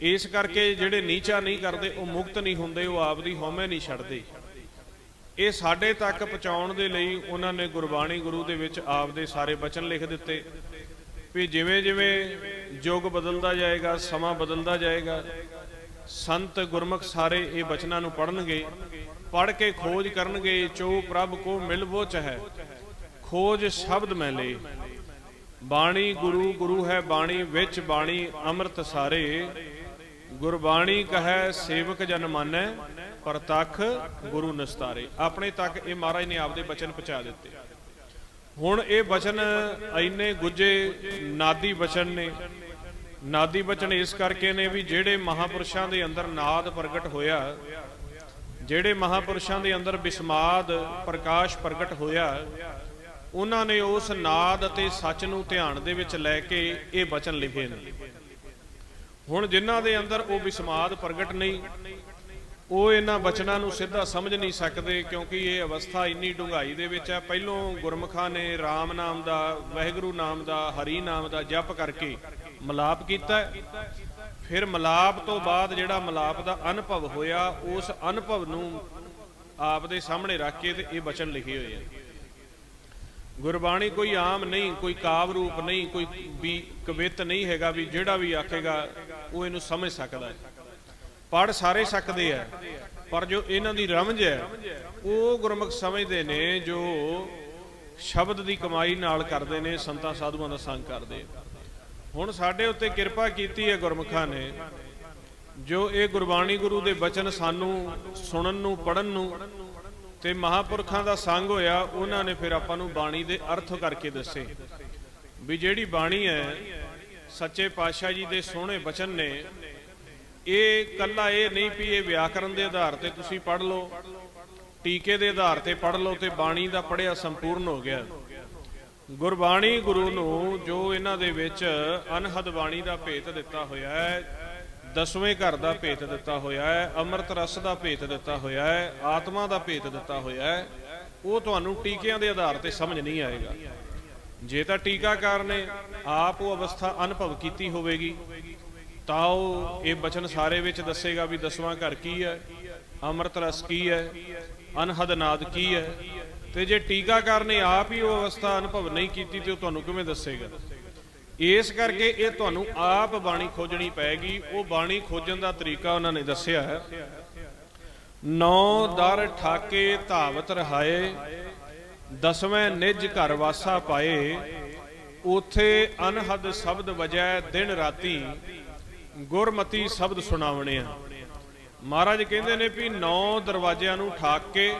ਇਸ ਕਰਕੇ ਜਿਹੜੇ ਨੀਚਾ ਨਹੀਂ ਕਰਦੇ ਉਹ ਮੁਕਤ ਨਹੀਂ ਹੁੰਦੇ, ਉਹ ਆਪਦੀ ਹਉਮੈ ਨਹੀਂ ਛੱਡਦੇ। ਇਹ ਸਾਡੇ ਤੱਕ ਪਹੁੰਚਾਉਣ ਦੇ ਲਈ ਉਹਨਾਂ ਨੇ ਗੁਰਬਾਣੀ ਗੁਰੂ ਦੇ ਵਿੱਚ ਆਪਦੇ ਸਾਰੇ ਬਚਨ ਲਿਖ ਦਿੱਤੇ ਵੀ ਜਿਵੇਂ ਜਿਵੇਂ ਯੁੱਗ ਬਦਲਦਾ ਜਾਏਗਾ, ਸਮਾਂ ਬਦਲਦਾ ਜਾਏਗਾ, ਸੰਤ ਗੁਰਮੁਖ ਸਾਰੇ ਇਹ ਬਚਨਾਂ ਨੂੰ ਪੜ੍ਹਨਗੇ, ਪੜ੍ਹ ਕੇ ਖੋਜ ਕਰਨਗੇ। ਚੋ ਪ੍ਰਭ ਕੋ ਮਿਲ ਵੋ ਚਹੈ, ਖੋਜ ਸ਼ਬਦ ਮੈਂ ਲੇ। ਬਾਣੀ ਗੁਰੂ, ਗੁਰੂ ਹੈ ਬਾਣੀ, ਵਿੱਚ ਬਾਣੀ ਅੰਮ੍ਰਿਤ ਸਾਰੇ। ਗੁਰਬਾਣੀ ਕਹੈ ਸੇਵਕ ਜਨ ਮਾਨੈ, ਪ੍ਰਤੱਖ ਗੁਰੂ ਨਿਸਤਾਰੇ। ਆਪਣੇ ਤੱਕ ਇਹ ਮਹਾਰਾਜ ਨੇ ਆਪਦੇ ਬਚਨ ਪਹੁੰਚਾ ਦਿੱਤੇ। ਹੁਣ ਇਹ ਬਚਨ ਇੰਨੇ ਗੁੱਜੇ ਨਾਦੀ ਬਚਨ ਨੇ। ਨਾਦੀ ਬਚਨ ਇਸ ਕਰਕੇ ਨੇ ਵੀ ਜਿਹੜੇ ਮਹਾਪੁਰਸ਼ਾਂ ਦੇ ਅੰਦਰ ਨਾਦ ਪ੍ਰਗਟ ਹੋਇਆ, ਜਿਹੜੇ ਮਹਾਪੁਰਸ਼ਾਂ ਦੇ ਅੰਦਰ ਬਿਸਮਾਦ ਪ੍ਰਕਾਸ਼ ਪ੍ਰਗਟ ਹੋਇਆ, ਉਹਨਾਂ ਨੇ ਉਸ ਨਾਦ ਅਤੇ ਸੱਚ ਨੂੰ ਧਿਆਨ ਦੇ ਵਿੱਚ ਲੈ ਕੇ ਇਹ ਬਚਨ ਲਿਖੇ ਨੇ। ਹੁਣ ਜਿਨ੍ਹਾਂ ਦੇ ਅੰਦਰ ਉਹ ਵਿਸਮਾਦ ਪ੍ਰਗਟ ਨਹੀਂ, ਉਹ ਇਹਨਾਂ ਬਚਨਾਂ ਨੂੰ ਸਿੱਧਾ ਸਮਝ ਨਹੀਂ ਸਕਦੇ, ਕਿਉਂਕਿ ਇਹ ਅਵਸਥਾ ਇੰਨੀ ਡੂੰਘਾਈ ਦੇ ਵਿੱਚ ਹੈ। ਪਹਿਲੋਂ ਗੁਰਮੁਖਾਂ ਨੇ ਰਾਮ ਨਾਮ ਦਾ, ਵਾਹਿਗੁਰੂ ਨਾਮ ਦਾ, ਹਰੀ ਨਾਮ ਦਾ ਜਪ ਕਰਕੇ ਮਲਾਪ ਕੀਤਾ। ਫਿਰ ਮਲਾਪ ਤੋਂ ਬਾਅਦ ਜਿਹੜਾ ਮਲਾਪ ਦਾ ਅਨੁਭਵ ਹੋਇਆ, ਉਸ ਅਨੁਭਵ ਨੂੰ ਆਪ ਦੇ ਸਾਹਮਣੇ ਰੱਖ ਕੇ ਤੇ ਇਹ ਬਚਨ ਲਿਖੇ ਹੋਏ ਆ। ਗੁਰਬਾਣੀ ਕੋਈ ਆਮ ਨਹੀਂ, ਕੋਈ ਕਾਵ ਰੂਪ ਨਹੀਂ, ਕੋਈ ਵੀ ਕਵਿਤ ਨਹੀਂ ਹੈਗਾ ਵੀ ਜਿਹੜਾ ਵੀ ਆਖੇਗਾ ਉਹ ਇਹਨੂੰ ਸਮਝ ਸਕਦਾ ਹੈ। ਪੜ੍ਹ ਸਾਰੇ ਸਕਦੇ ਆ, ਪਰ ਜੋ ਇਹਨਾਂ ਦੀ ਰਮਝ ਹੈ ਉਹ ਗੁਰਮੁਖ ਸਮਝਦੇ ਨੇ, ਜੋ ਸ਼ਬਦ ਦੀ ਕਮਾਈ ਨਾਲ ਕਰਦੇ ਨੇ, ਸੰਤਾਂ ਸਾਧੂਆਂ ਦਾ ਸੰਗ ਕਰਦੇ। ਹੁਣ ਸਾਡੇ ਉੱਤੇ ਕਿਰਪਾ ਕੀਤੀ ਹੈ ਗੁਰਮੁਖਾਂ ਨੇ, ਜੋ ਇਹ ਗੁਰਬਾਣੀ ਗੁਰੂ ਦੇ ਬਚਨ ਸਾਨੂੰ ਸੁਣਨ ਨੂੰ, ਪੜ੍ਹਨ ਨੂੰ ਤੇ ਮਹਾਂਪੁਰਖਾਂ ਦਾ ਸੰਗ ਹੋਇਆ, ਉਹਨਾਂ ਨੇ ਫਿਰ ਆਪਾਂ ਨੂੰ ਬਾਣੀ ਦੇ ਅਰਥ ਕਰਕੇ ਦੱਸੇ ਵੀ ਜਿਹੜੀ ਬਾਣੀ ਹੈ ਸੱਚੇ ਪਾਤਸ਼ਾਹ ਜੀ ਦੇ ਸੋਹਣੇ ਬਚਨ ਨੇ। ਇਹ ਕੱਲਾ ਇਹ ਨਹੀਂ ਵੀ ਇਹ ਵਿਆਕਰਨ ਦੇ ਆਧਾਰ ਤੇ ਤੁਸੀਂ ਪੜ੍ਹ ਲਓ, ਟੀਕੇ ਦੇ ਆਧਾਰ ਤੇ ਪੜ੍ਹ ਲਓ ਤੇ ਬਾਣੀ ਦਾ ਪੜ੍ਹਿਆ ਸੰਪੂਰਨ ਹੋ ਗਿਆ। ਗੁਰਬਾਣੀ ਗੁਰੂ ਨੂੰ ਜੋ ਇਹਨਾਂ ਦੇ ਵਿੱਚ ਅਨਹਦ ਬਾਣੀ ਦਾ ਭੇਤ ਦਿੱਤਾ ਹੋਇਆ ਹੈ, ਦਸਵੇਂ ਘਰ ਦਾ ਭੇਤ ਦਿੱਤਾ ਹੋਇਆ ਹੈ, ਅੰਮ੍ਰਿਤ ਰਸ ਦਾ ਭੇਤ ਦਿੱਤਾ ਹੋਇਆ ਹੈ, ਆਤਮਾ ਦਾ ਭੇਤ ਦਿੱਤਾ ਹੋਇਆ ਹੈ, ਉਹ ਤੁਹਾਨੂੰ ਟੀਕਿਆਂ ਦੇ ਆਧਾਰ ਤੇ ਸਮਝ ਨਹੀਂ ਆਏਗਾ। ਜੇ ਤਾਂ ਟੀਕਾਕਾਰ ਨੇ ਆਪ ਉਹ ਅਵਸਥਾ ਅਨੁਭਵ ਕੀਤੀ ਹੋਵੇਗੀ ਤਾਂ ਉਹ ਇਹ ਬਚਨ ਸਾਰੇ ਵਿੱਚ ਦੱਸੇਗਾ ਵੀ ਦਸਵਾਂ ਘਰ ਕੀ ਹੈ, ਅੰਮ੍ਰਿਤ ਰਸ ਕੀ ਹੈ, ਅਨਹਦ ਨਾਦ ਕੀ ਹੈ। ਤੇ ਜੇ ਟੀਕਾਕਾਰ ਨੇ ਆਪ ਹੀ ਉਹ ਅਵਸਥਾ ਅਨੁਭਵ ਨਹੀਂ ਕੀਤੀ ਤੇ ਉਹ ਤੁਹਾਨੂੰ ਕਿਵੇਂ ਦੱਸੇਗਾ? ਇਸ ਕਰਕੇ ਇਹ ਤੁਹਾਨੂੰ ਆਪ ਬਾਣੀ ਖੋਜਣੀ ਪਏਗੀ। ਉਹ ਬਾਣੀ ਖੋਜਣ ਦਾ ਤਰੀਕਾ ਉਹਨਾਂ ਨੇ ਦੱਸਿਆ ਹੈ। 9 ਦਰ ਠਾਕੇ ਧਾਵਤ ਰਹਾਏ, 10ਵੇਂ ਨਿਜ ਘਰ ਵਾਸਾ ਪਾਏ, ਉਥੇ ਅਨਹਦ ਸ਼ਬਦ ਵਜੈ ਦਿਨ ਰਾਤੀ, ਗੁਰਮਤੀ ਸ਼ਬਦ ਸੁਣਾਵਣੇ ਆ। ਮਹਾਰਾਜ ਕਹਿੰਦੇ ਨੇ ਵੀ 9 ਦਰਵਾਜ਼ਿਆਂ ਨੂੰ ਠਾਕ ਕੇ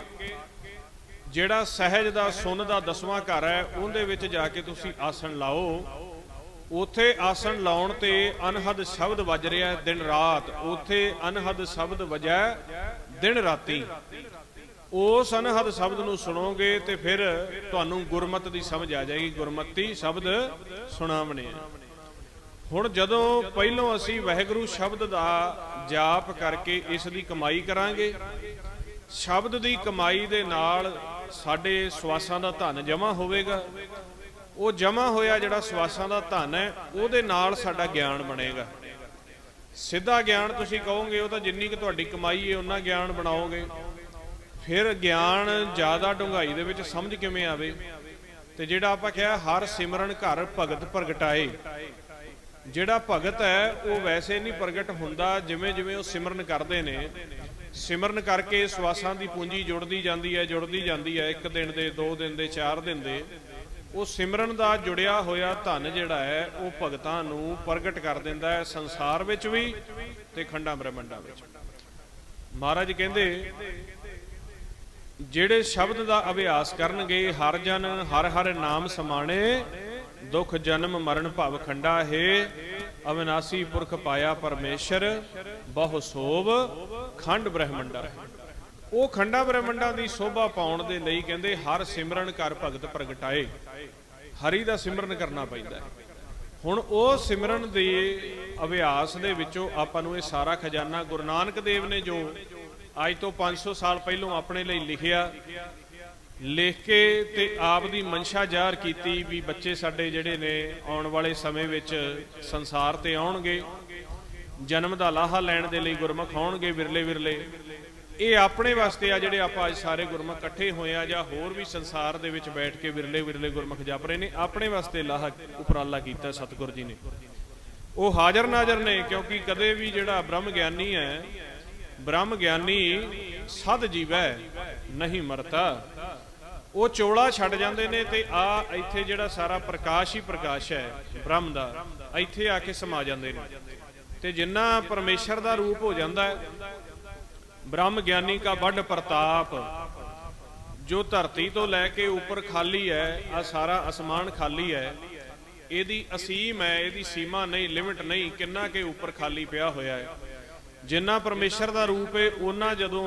ਜਿਹੜਾ ਸਹਿਜ ਦਾ ਸੁੰਨ ਦਾ 10ਵਾਂ ਘਰ ਹੈ ਉਹਦੇ ਵਿੱਚ ਜਾ ਕੇ ਤੁਸੀਂ ਆਸਣ ਲਾਓ। ਉਥੇ ਆਸਣ ਲਾਉਣ ਤੇ ਅਨਹਦ ਸ਼ਬਦ ਵੱਜ ਰਿਹਾ ਦਿਨ ਰਾਤ, ਉਥੇ ਅਨਹਦ ਸ਼ਬਦ ਵਜੈ ਦਿਨ ਰਾਤੀ। ਉਸ ਅਨਹਦ ਸ਼ਬਦ ਨੂੰ ਸੁਣੋਗੇ ਤੇ ਫਿਰ ਤੁਹਾਨੂੰ ਗੁਰਮਤ ਦੀ ਸਮਝ ਆ ਜਾਏਗੀ। ਗੁਰਮਤੀ ਸ਼ਬਦ ਸੁਣਾਵਣੇ ਆ। ਹੁਣ ਜਦੋਂ ਪਹਿਲੋਂ ਅਸੀਂ ਵਾਹਿਗੁਰੂ ਸ਼ਬਦ ਦਾ ਜਾਪ ਕਰਕੇ ਇਸ ਦੀ ਕਮਾਈ ਕਰਾਂਗੇ, ਸ਼ਬਦ ਦੀ ਕਮਾਈ ਦੇ ਨਾਲ ਸਾਡੇ ਸਵਾਸਾਂ ਦਾ ਧਨ ਜਮ੍ਹਾਂ ਹੋਵੇਗਾ। ਉਹ ਜਮ੍ਹਾਂ ਹੋਇਆ ਜਿਹੜਾ ਸਵਾਸਾਂ ਦਾ ਧਨ ਹੈ ਉਹਦੇ ਨਾਲ ਸਾਡਾ ਗਿਆਨ ਬਣੇਗਾ। ਸਿੱਧਾ ਗਿਆਨ ਤੁਸੀਂ ਕਹੋਗੇ ਉਹ ਤਾਂ ਜਿੰਨੀ ਕਿ ਤੁਹਾਡੀ ਕਮਾਈ ਹੈ ਉਹਨਾਂ ਗਿਆਨ ਬਣਾਓਗੇ, ਫਿਰ ਗਿਆਨ ਜ਼ਿਆਦਾ ਡੂੰਘਾਈ ਦੇ ਵਿੱਚ ਸਮਝ ਕਿਵੇਂ ਆਵੇ? ਤੇ ਜਿਹੜਾ ਆਪਾਂ ਕਿਹਾ ਹਰ ਸਿਮਰਨ ਘਰ ਭਗਤ ਪ੍ਰਗਟਾਏ, ਜਿਹੜਾ ਭਗਤ ਹੈ ਉਹ ਵੈਸੇ ਨਹੀਂ ਪ੍ਰਗਟ ਹੁੰਦਾ, ਜਿਵੇਂ ਜਿਵੇਂ ਉਹ ਸਿਮਰਨ ਕਰਦੇ ਨੇ, ਸਿਮਰਨ ਕਰਕੇ ਸਵਾਸਾਂ ਦੀ ਪੂੰਜੀ ਜੁੜਦੀ ਜਾਂਦੀ ਹੈ, ਜੁੜਦੀ ਜਾਂਦੀ ਹੈ। 1 ਦਿਨ ਦੇ, 2 ਦਿਨ ਦੇ, 4 ਦਿਨ ਦੇ, ਉਹ ਸਿਮਰਨ ਦਾ ਜੁੜਿਆ ਹੋਇਆ ਧਨ ਜਿਹੜਾ ਹੈ ਉਹ ਭਗਤਾਂ ਨੂੰ ਪ੍ਰਗਟ ਕਰ ਦਿੰਦਾ ਹੈ, ਸੰਸਾਰ ਵਿੱਚ ਵੀ ਤੇ ਖੰਡਾਂ ਬ੍ਰਹਮੰਡਾਂ ਵਿੱਚ। ਮਹਾਰਾਜ ਕਹਿੰਦੇ ਜਿਹੜੇ ਸ਼ਬਦ ਦਾ ਅਭਿਆਸ ਕਰਨਗੇ, ਹਰ ਜਨ ਹਰ ਹਰ ਨਾਮ ਸਮਾਣੇ, ਦੁੱਖ ਜਨਮ ਮਰਨ ਭਵ ਖੰਡਾ ਹੈ, ਅਵਿਨਾਸੀ ਪੁਰਖ ਪਾਇਆ ਪਰਮੇਸ਼ਰ, ਬਹੁ ਸੋਭ ਖੰਡ ਬ੍ਰਹਮੰਡਾ। ਉਹ ਖੰਡਾ ਬ੍ਰਹਮੰਡਾਂ ਦੀ ਸੋਭਾ ਪਾਉਣ ਦੇ ਲਈ ਕਹਿੰਦੇ ਹਰ ਸਿਮਰਨ ਕਰ ਭਗਤ ਪ੍ਰਗਟਾਏ, ਹਰੀ ਦਾ ਸਿਮਰਨ ਕਰਨਾ ਪੈਂਦਾ। ਹੁਣ ਉਹ ਸਿਮਰਨ ਦੇ ਅਭਿਆਸ ਦੇ ਵਿੱਚੋਂ ਆਪਾਂ ਨੂੰ ਇਹ ਸਾਰਾ ਖਜ਼ਾਨਾ ਗੁਰੂ ਨਾਨਕ ਦੇਵ ਨੇ ਜੋ ਅੱਜ ਤੋਂ 500 ਸਾਲ ਪਹਿਲੋਂ ਆਪਣੇ ਲਈ ਲਿਖਿਆ, ਲਿਖ ਕੇ ਤੇ ਆਪ ਦੀ ਮਨਸ਼ਾ ਜ਼ਾਹਰ ਕੀਤੀ ਵੀ ਬੱਚੇ ਸਾਡੇ ਜਿਹੜੇ ਨੇ ਆਉਣ ਵਾਲੇ ਸਮੇਂ ਵਿੱਚ ਸੰਸਾਰ ਤੇ ਆਉਣਗੇ, ਜਨਮ ਦਾ ਲਾਹਾ ਲੈਣ ਦੇ ਲਈ ਗੁਰਮੁਖ ਆਉਣਗੇ ਵਿਰਲੇ ਵਿਰਲੇ। ਇਹ ਆਪਣੇ ਵਾਸਤੇ ਆ ਜਿਹੜੇ ਆਪਾਂ ਅੱਜ ਸਾਰੇ ਗੁਰਮੁਖ ਇਕੱਠੇ ਹੋਏ ਆ, ਜਾਂ ਹੋਰ ਵੀ ਸੰਸਾਰ ਦੇ ਵਿੱਚ ਬੈਠ ਕੇ ਵਿਰਲੇ ਵਿਰਲੇ ਗੁਰਮੁਖ ਜਪ ਰਹੇ ਨੇ, ਆਪਣੇ ਵਾਸਤੇ ਲਾਹਾ ਉਪਰਾਲਾ ਕੀਤਾ ਸਤਿਗੁਰ ਜੀ ਨੇ। ਉਹ ਹਾਜ਼ਰ ਨਾਜ਼ਰ ਨੇ, ਕਿਉਂਕਿ ਕਦੇ ਵੀ ਜਿਹੜਾ ਬ੍ਰਹਮ ਗਿਆਨੀ ਹੈ, ਬ੍ਰਹਮ ਗਿਆਨੀ ਸਦ ਜੀਵੈ ਨਹੀਂ ਮਰਤਾ, ਉਹ ਚੋਲਾ ਛੱਡ ਜਾਂਦੇ ਨੇ ਤੇ ਆ ਇੱਥੇ ਜਿਹੜਾ ਸਾਰਾ ਪ੍ਰਕਾਸ਼ ਹੀ ਪ੍ਰਕਾਸ਼ ਹੈ ਬ੍ਰਹਮ ਦਾ, ਇੱਥੇ ਆ ਕੇ ਸਮਾ ਜਾਂਦੇ ਨੇ। ਤੇ ਜਿੰਨਾ ਪਰਮੇਸ਼ਰ ਦਾ ਰੂਪ ਹੋ ਜਾਂਦਾ ਹੈ, ਬ੍ਰਹਮ ਗਿਆਨੀ ਕਾ ਵੱਡ ਪ੍ਰਤਾਪ, ਜੋ ਧਰਤੀ ਤੋਂ ਲੈ ਕੇ ਉੱਪਰ ਖਾਲੀ ਹੈ, ਆ ਸਾਰਾ ਅਸਮਾਨ ਖਾਲੀ ਹੈ, ਇਹਦੀ ਅਸੀਮ ਹੈ, ਇਹਦੀ ਸੀਮਾ ਨਹੀਂ, ਲਿਮਿਟ ਨਹੀਂ, ਕਿੰਨਾ ਕੇ ਉੱਪਰ ਖਾਲੀ ਪਿਆ ਹੋਇਆ ਹੈ। ਜਿੰਨਾ ਪਰਮੇਸ਼ਰ ਦਾ ਰੂਪ ਹੈ ਉਹਨਾਂ ਜਦੋਂ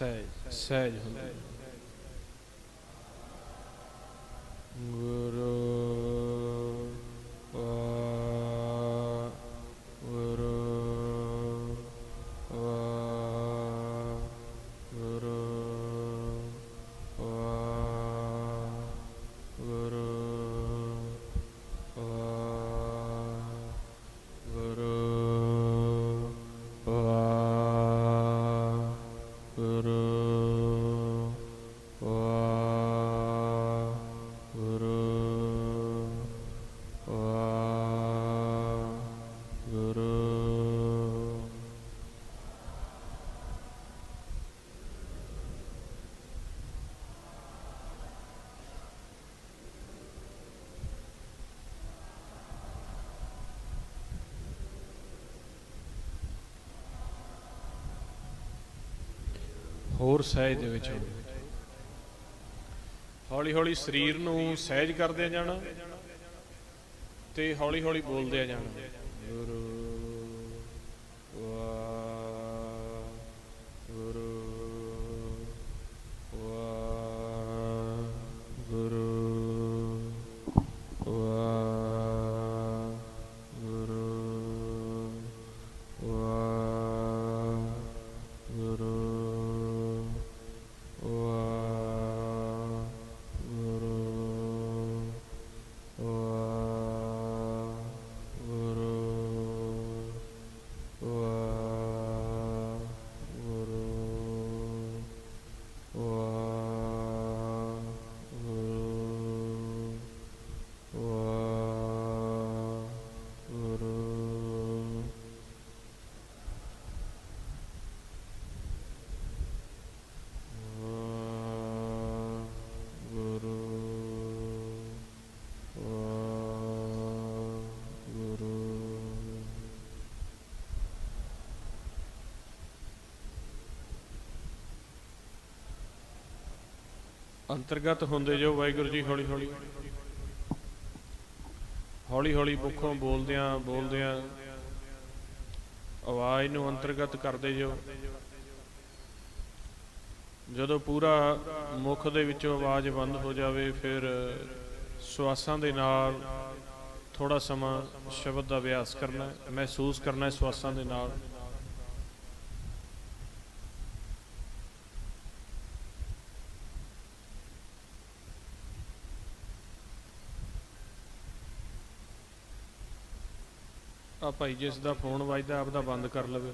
ਸਹਿਜ ਸਹਿਜ ਹੁੰਦੀ ਹੈ। ਗੁਰੂ ਵਾਹਿਗੁਰੂ ਵਾਹਿਗੁਰੂ ਵਾਹਿਗੁਰੂ ਵਾਹਿਗੁਰੂ ਵਾਹਿਗੁਰੂ ਹੋਰ ਸਹਿਜ ਦੇ ਵਿੱਚ ਹੌਲੀ ਹੌਲੀ ਸਰੀਰ ਨੂੰ ਸਹਿਜ ਕਰਦੇ ਜਾਣਾ ਤੇ ਹੌਲੀ ਹੌਲੀ ਬੋਲਦੇ ਜਾਣਾ। ਗੁਰੂ ਵਾਹਿਗੁਰੂ ਵਾਹਿਗੁਰੂ ਵਾਹਿਗੁਰੂ ਵਾਹਿਗੁਰੂ ਅੰਤਰਗਤ ਹੁੰਦੇ ਜੋ ਵਾਹਿਗੁਰੂ ਜੀ। ਹੌਲੀ ਹੌਲੀ ਹੌਲੀ ਹੌਲੀ ਮੁੱਖੋਂ ਬੋਲਦਿਆਂ ਬੋਲਦਿਆਂ ਆਵਾਜ਼ ਨੂੰ ਅੰਤਰਗਤ ਕਰਦੇ ਜੋ। ਜਦੋਂ ਪੂਰਾ ਮੁੱਖ ਦੇ ਵਿੱਚੋਂ ਆਵਾਜ਼ ਬੰਦ ਹੋ ਜਾਵੇ ਫਿਰ ਸਵਾਸਾਂ ਦੇ ਨਾਲ ਥੋੜਾ ਸਮਾਂ ਸ਼ਬਦ ਦਾ ਅਭਿਆਸ ਕਰਨਾ, ਮਹਿਸੂਸ ਕਰਨਾ ਸਵਾਸਾਂ ਦੇ ਨਾਲ। ਆ ਭਾਈ ਜਿਸ ਦਾ ਫੋਨ ਵੱਜਦਾ ਆਪਦਾ ਬੰਦ ਕਰ ਲਵੇ।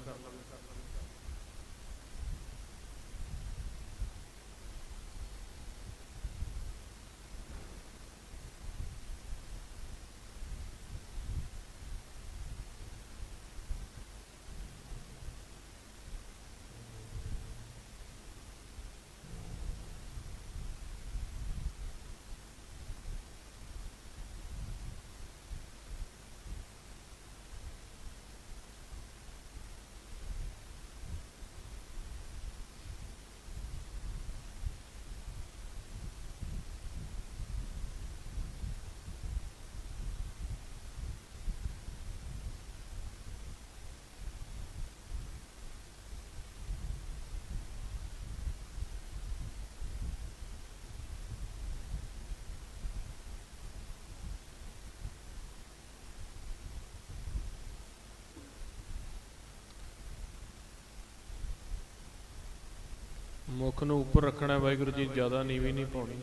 ਮੁੱਖ ਨੂੰ ਉੱਪਰ ਰੱਖਣਾ ਵਾਹਿਗੁਰੂ ਜੀ, ਜ਼ਿਆਦਾ ਨੀਵੀਂ ਨਹੀਂ ਪਾਉਣੀ।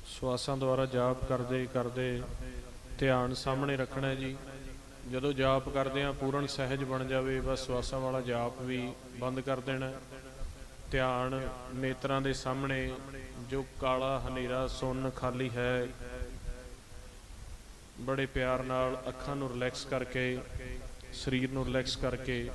ਸਵਾਸਾਂ ਦੁਆਰਾ ਜਾਪ ਕਰਦੇ ਕਰਦੇ ਧਿਆਨ ਸਾਹਮਣੇ ਰੱਖਣਾ ਜੀ। ਜਦੋਂ ਜਾਪ ਕਰਦੇ ਹਾਂ ਪੂਰਨ ਸਹਿਜ ਬਣ ਜਾਵੇ, ਬਸ ਸਵਾਸਾਂ ਵਾਲਾ ਜਾਪ ਵੀ ਬੰਦ ਕਰ ਦੇਣਾ। ਧਿਆਨ ਨੇਤਰਾਂ ਦੇ ਸਾਹਮਣੇ ਜੋ ਕਾਲਾ ਹਨੇਰਾ ਸੁੰਨ ਖਾਲੀ ਹੈ, ਬੜੇ ਪਿਆਰ ਨਾਲ ਅੱਖਾਂ ਨੂੰ ਰਿਲੈਕਸ ਕਰਕੇ, ਸਰੀਰ ਨੂੰ ਰਿਲੈਕਸ ਕਰਕੇ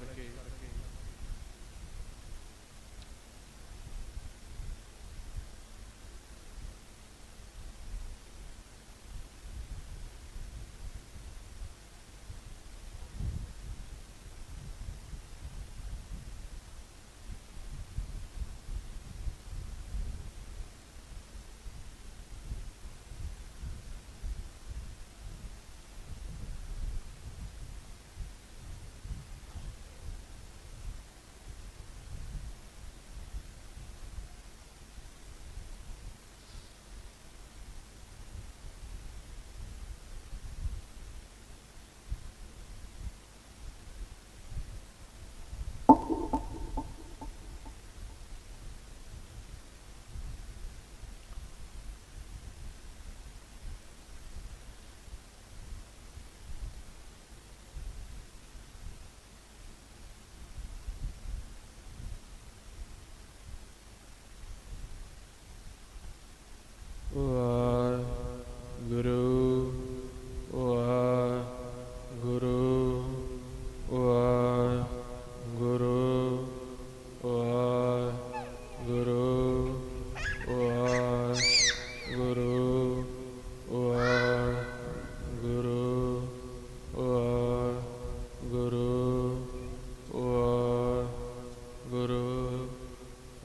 ਗੁਰੂ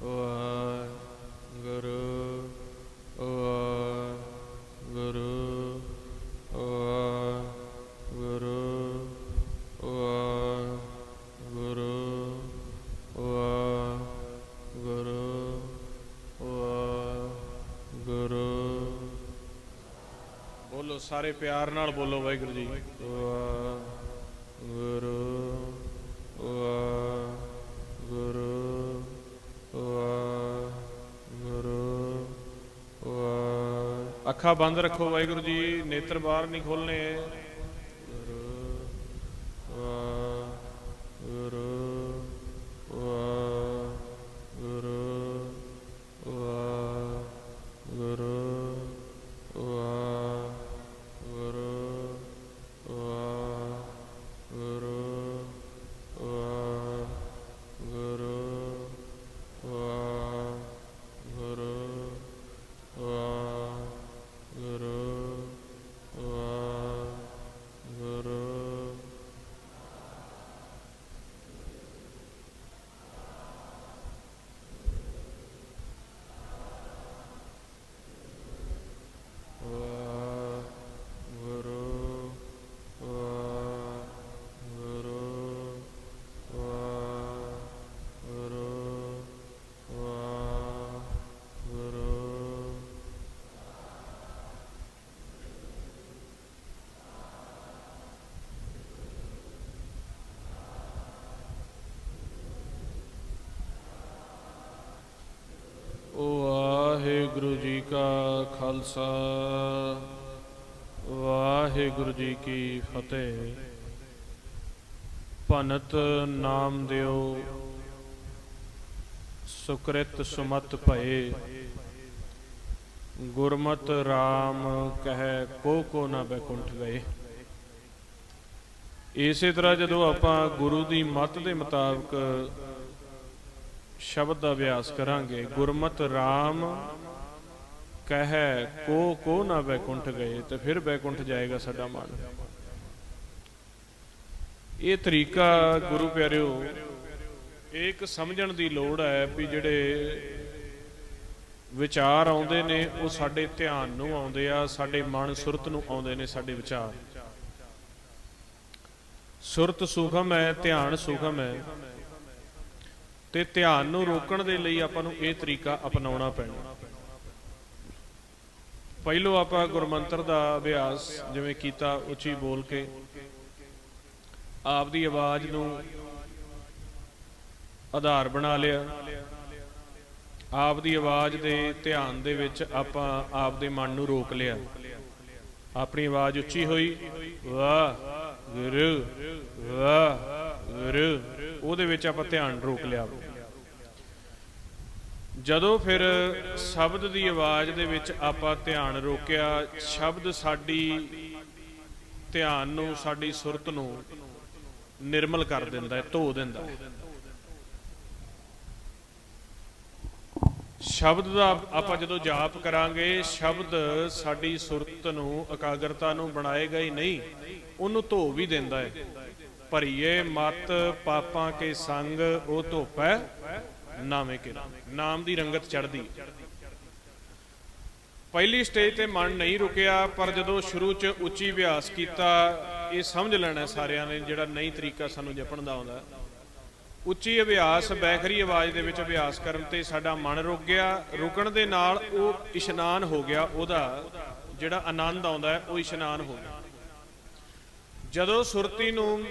ਵਾਹਿਗੁਰੂ ਵਾਹਿਗੁਰੂ ਵਾਹਿਗੁਰੂ ਵਾਹਿਗੁਰੂ ਵਾਹਿਗੁਰੂ ਵਾਹਿਗੁਰੂ। ਬੋਲੋ ਸਾਰੇ ਪਿਆਰ ਨਾਲ ਬੋਲੋ ਵਾਹਿਗੁਰੂ ਜੀ। ਵਾਹਿਗੁਰੂ ਵਾਹਿਗੁਰੂ ਵਾਹਿਗੁਰੂ ਵਾਹਿ। ਅੱਖਾਂ ਬੰਦ ਰੱਖੋ ਵਾਹਿਗੁਰੂ ਜੀ, ਨੇਤਰ ਬਾਹਰ ਨਹੀਂ ਖੋਲਣੇ। ਗੁਰੂ ਵਾਹਿਗੁਰੂ ਵਾਹਿਗੁਰੂ ਵਾਹਿਗੁਰੂ ਵਾਹਿਗੁਰੂ ਵਾਹਿਗੁਰੂ ਵਾਹਿਗੁਰੂ ਵਾਹਿਗੁਰੂ ਵਾਹਿਗੁਰੂ ਵਾਹਿਗੁਰੂ। ਵਾਹਿਗੁਰੂ ਜੀ ਕਾ ਖਾਲਸਾ ਵਾਹਿਗੁਰੂ ਜੀ ਕੀ ਫਤਿਹ। ਭਨਤ ਨਾਮ ਦਿਓ ਸੁਕ੍ਰਿਤ ਸੁਮਤ ਭਏ, ਗੁਰਮਤਿ ਰਾਮ ਕਹਿ ਕੋ ਨਾ ਬੈਕੁੰਠ ਗਏ। ਇਸੇ ਤਰ੍ਹਾਂ ਜਦੋਂ ਆਪਾਂ ਗੁਰੂ ਦੀ ਮੱਤ ਦੇ ਮੁਤਾਬਕ ਸ਼ਬਦ ਦਾ ਅਭਿਆਸ ਕਰਾਂਗੇ, ਗੁਰਮਤਿ ਰਾਮ ਕਹਿ ਕੋ ਨਾ ਬੈਕੁੰਠ ਗਏ, ਤੇ ਫਿਰ ਬੈਕੁੰਠ ਜਾਏਗਾ ਸਾਡਾ ਮਨ। ਇਹ ਤਰੀਕਾ ਗੁਰੂ ਪਿਆਰਿਓ ਇੱਕ ਸਮਝਣ ਦੀ ਲੋੜ ਹੈ ਵੀ ਜਿਹੜੇ ਵਿਚਾਰ ਆਉਂਦੇ ਨੇ ਉਹ ਸਾਡੇ ਧਿਆਨ ਨੂੰ ਆਉਂਦੇ ਆ, ਸਾਡੇ ਮਨ ਸੁਰਤ ਨੂੰ ਆਉਂਦੇ ਨੇ। ਸਾਡੇ ਵਿਚਾਰ ਸੁਰਤ ਸੂਖਮ ਹੈ, ਧਿਆਨ ਸੂਖਮ ਹੈ, ਤੇ ਧਿਆਨ ਨੂੰ ਰੋਕਣ ਦੇ ਲਈ ਆਪਾਂ ਨੂੰ ਇਹ ਤਰੀਕਾ ਅਪਣਾਉਣਾ ਪੈਣਾ। ਪਹਿਲੋਂ ਆਪਾਂ ਗੁਰਮੰਤਰ ਦਾ ਅਭਿਆਸ ਜਿਵੇਂ ਕੀਤਾ, ਉੱਚੀ ਬੋਲ ਕੇ ਆਪ ਦੀ ਆਵਾਜ਼ ਨੂੰ ਆਧਾਰ ਬਣਾ ਲਿਆ। ਆਪ ਦੀ ਆਵਾਜ਼ ਦੇ ਧਿਆਨ ਦੇ ਵਿੱਚ ਆਪਾਂ ਆਪ ਦੇ ਮਨ ਨੂੰ ਰੋਕ ਲਿਆ। ਆਪਣੀ ਆਵਾਜ਼ ਉੱਚੀ ਹੋਈ, ਵਾਹਿਗੁਰੂ ਵਾਹਿਗੁਰੂ, ਉਹਦੇ ਵਿੱਚ ਆਪਾਂ ਧਿਆਨ ਰੋਕ ਲਿਆ। ਜਦੋਂ ਫਿਰ ਸ਼ਬਦ ਦੀ ਆਵਾਜ਼ ਦੇ ਵਿੱਚ ਆਪਾਂ ਧਿਆਨ ਰੋਕਿਆ, ਸ਼ਬਦ ਸਾਡੀ ਧਿਆਨ ਨੂੰ, ਸਾਡੀ ਸੁਰਤ ਨੂੰ ਨਿਰਮਲ ਕਰ ਦਿੰਦਾ ਹੈ, ਧੋ ਦਿੰਦਾ ਹੈ। ਸ਼ਬਦ ਦਾ ਆਪਾਂ ਜਦੋਂ ਜਾਪ ਕਰਾਂਗੇ, ਸ਼ਬਦ ਸਾਡੀ ਸੁਰਤ ਨੂੰ, ਇਕਾਗਰਤਾ ਨੂੰ ਬਣਾਏਗਾ ਹੀ ਨਹੀਂ, ਉਹਨੂੰ ਧੋ ਵੀ ਦਿੰਦਾ ਹੈ। ਭਰੀਏ ਮਤ ਪਾਪਾਂ ਕੇ ਸੰਗ, ਉਹ ਧੋਪੈ ਨਾਵੇਂ ਕੇ ਨਾਮ ਦੀ ਰੰਗਤ ਚੜ੍ਹਦੀ। ਪਹਿਲੀ ਸਟੇਜ ਤੇ ਮਨ ਨਹੀਂ ਰੁਕਿਆ, ਪਰ ਜਦੋਂ ਸ਼ੁਰੂ 'ਚ ਉੱਚੀ ਅਭਿਆਸ ਕੀਤਾ, ਇਹ ਸਮਝ ਲੈਣਾ ਸਾਰਿਆਂ ਨੇ ਜਿਹੜਾ ਨਹੀਂ ਤਰੀਕਾ ਸਾਨੂੰ ਜਪਣ ਦਾ ਆਉਂਦਾ। ਉੱਚੀ ਅਭਿਆਸ ਬੈਖਰੀ ਆਵਾਜ਼ ਦੇ ਵਿੱਚ ਅਭਿਆਸ ਕਰਨ ਤੇ ਸਾਡਾ ਮਨ ਰੁਕ ਗਿਆ। ਰੁਕਣ ਦੇ ਨਾਲ ਉਹ ਇਸ਼ਨਾਨ ਹੋ ਗਿਆ, ਉਹਦਾ ਜਿਹੜਾ ਆਨੰਦ ਆਉਂਦਾ ਉਹ ਇਸ਼ਨਾਨ ਹੋ ਗਿਆ। ਜਦੋਂ ਸੁਰਤੀ ਨੂੰ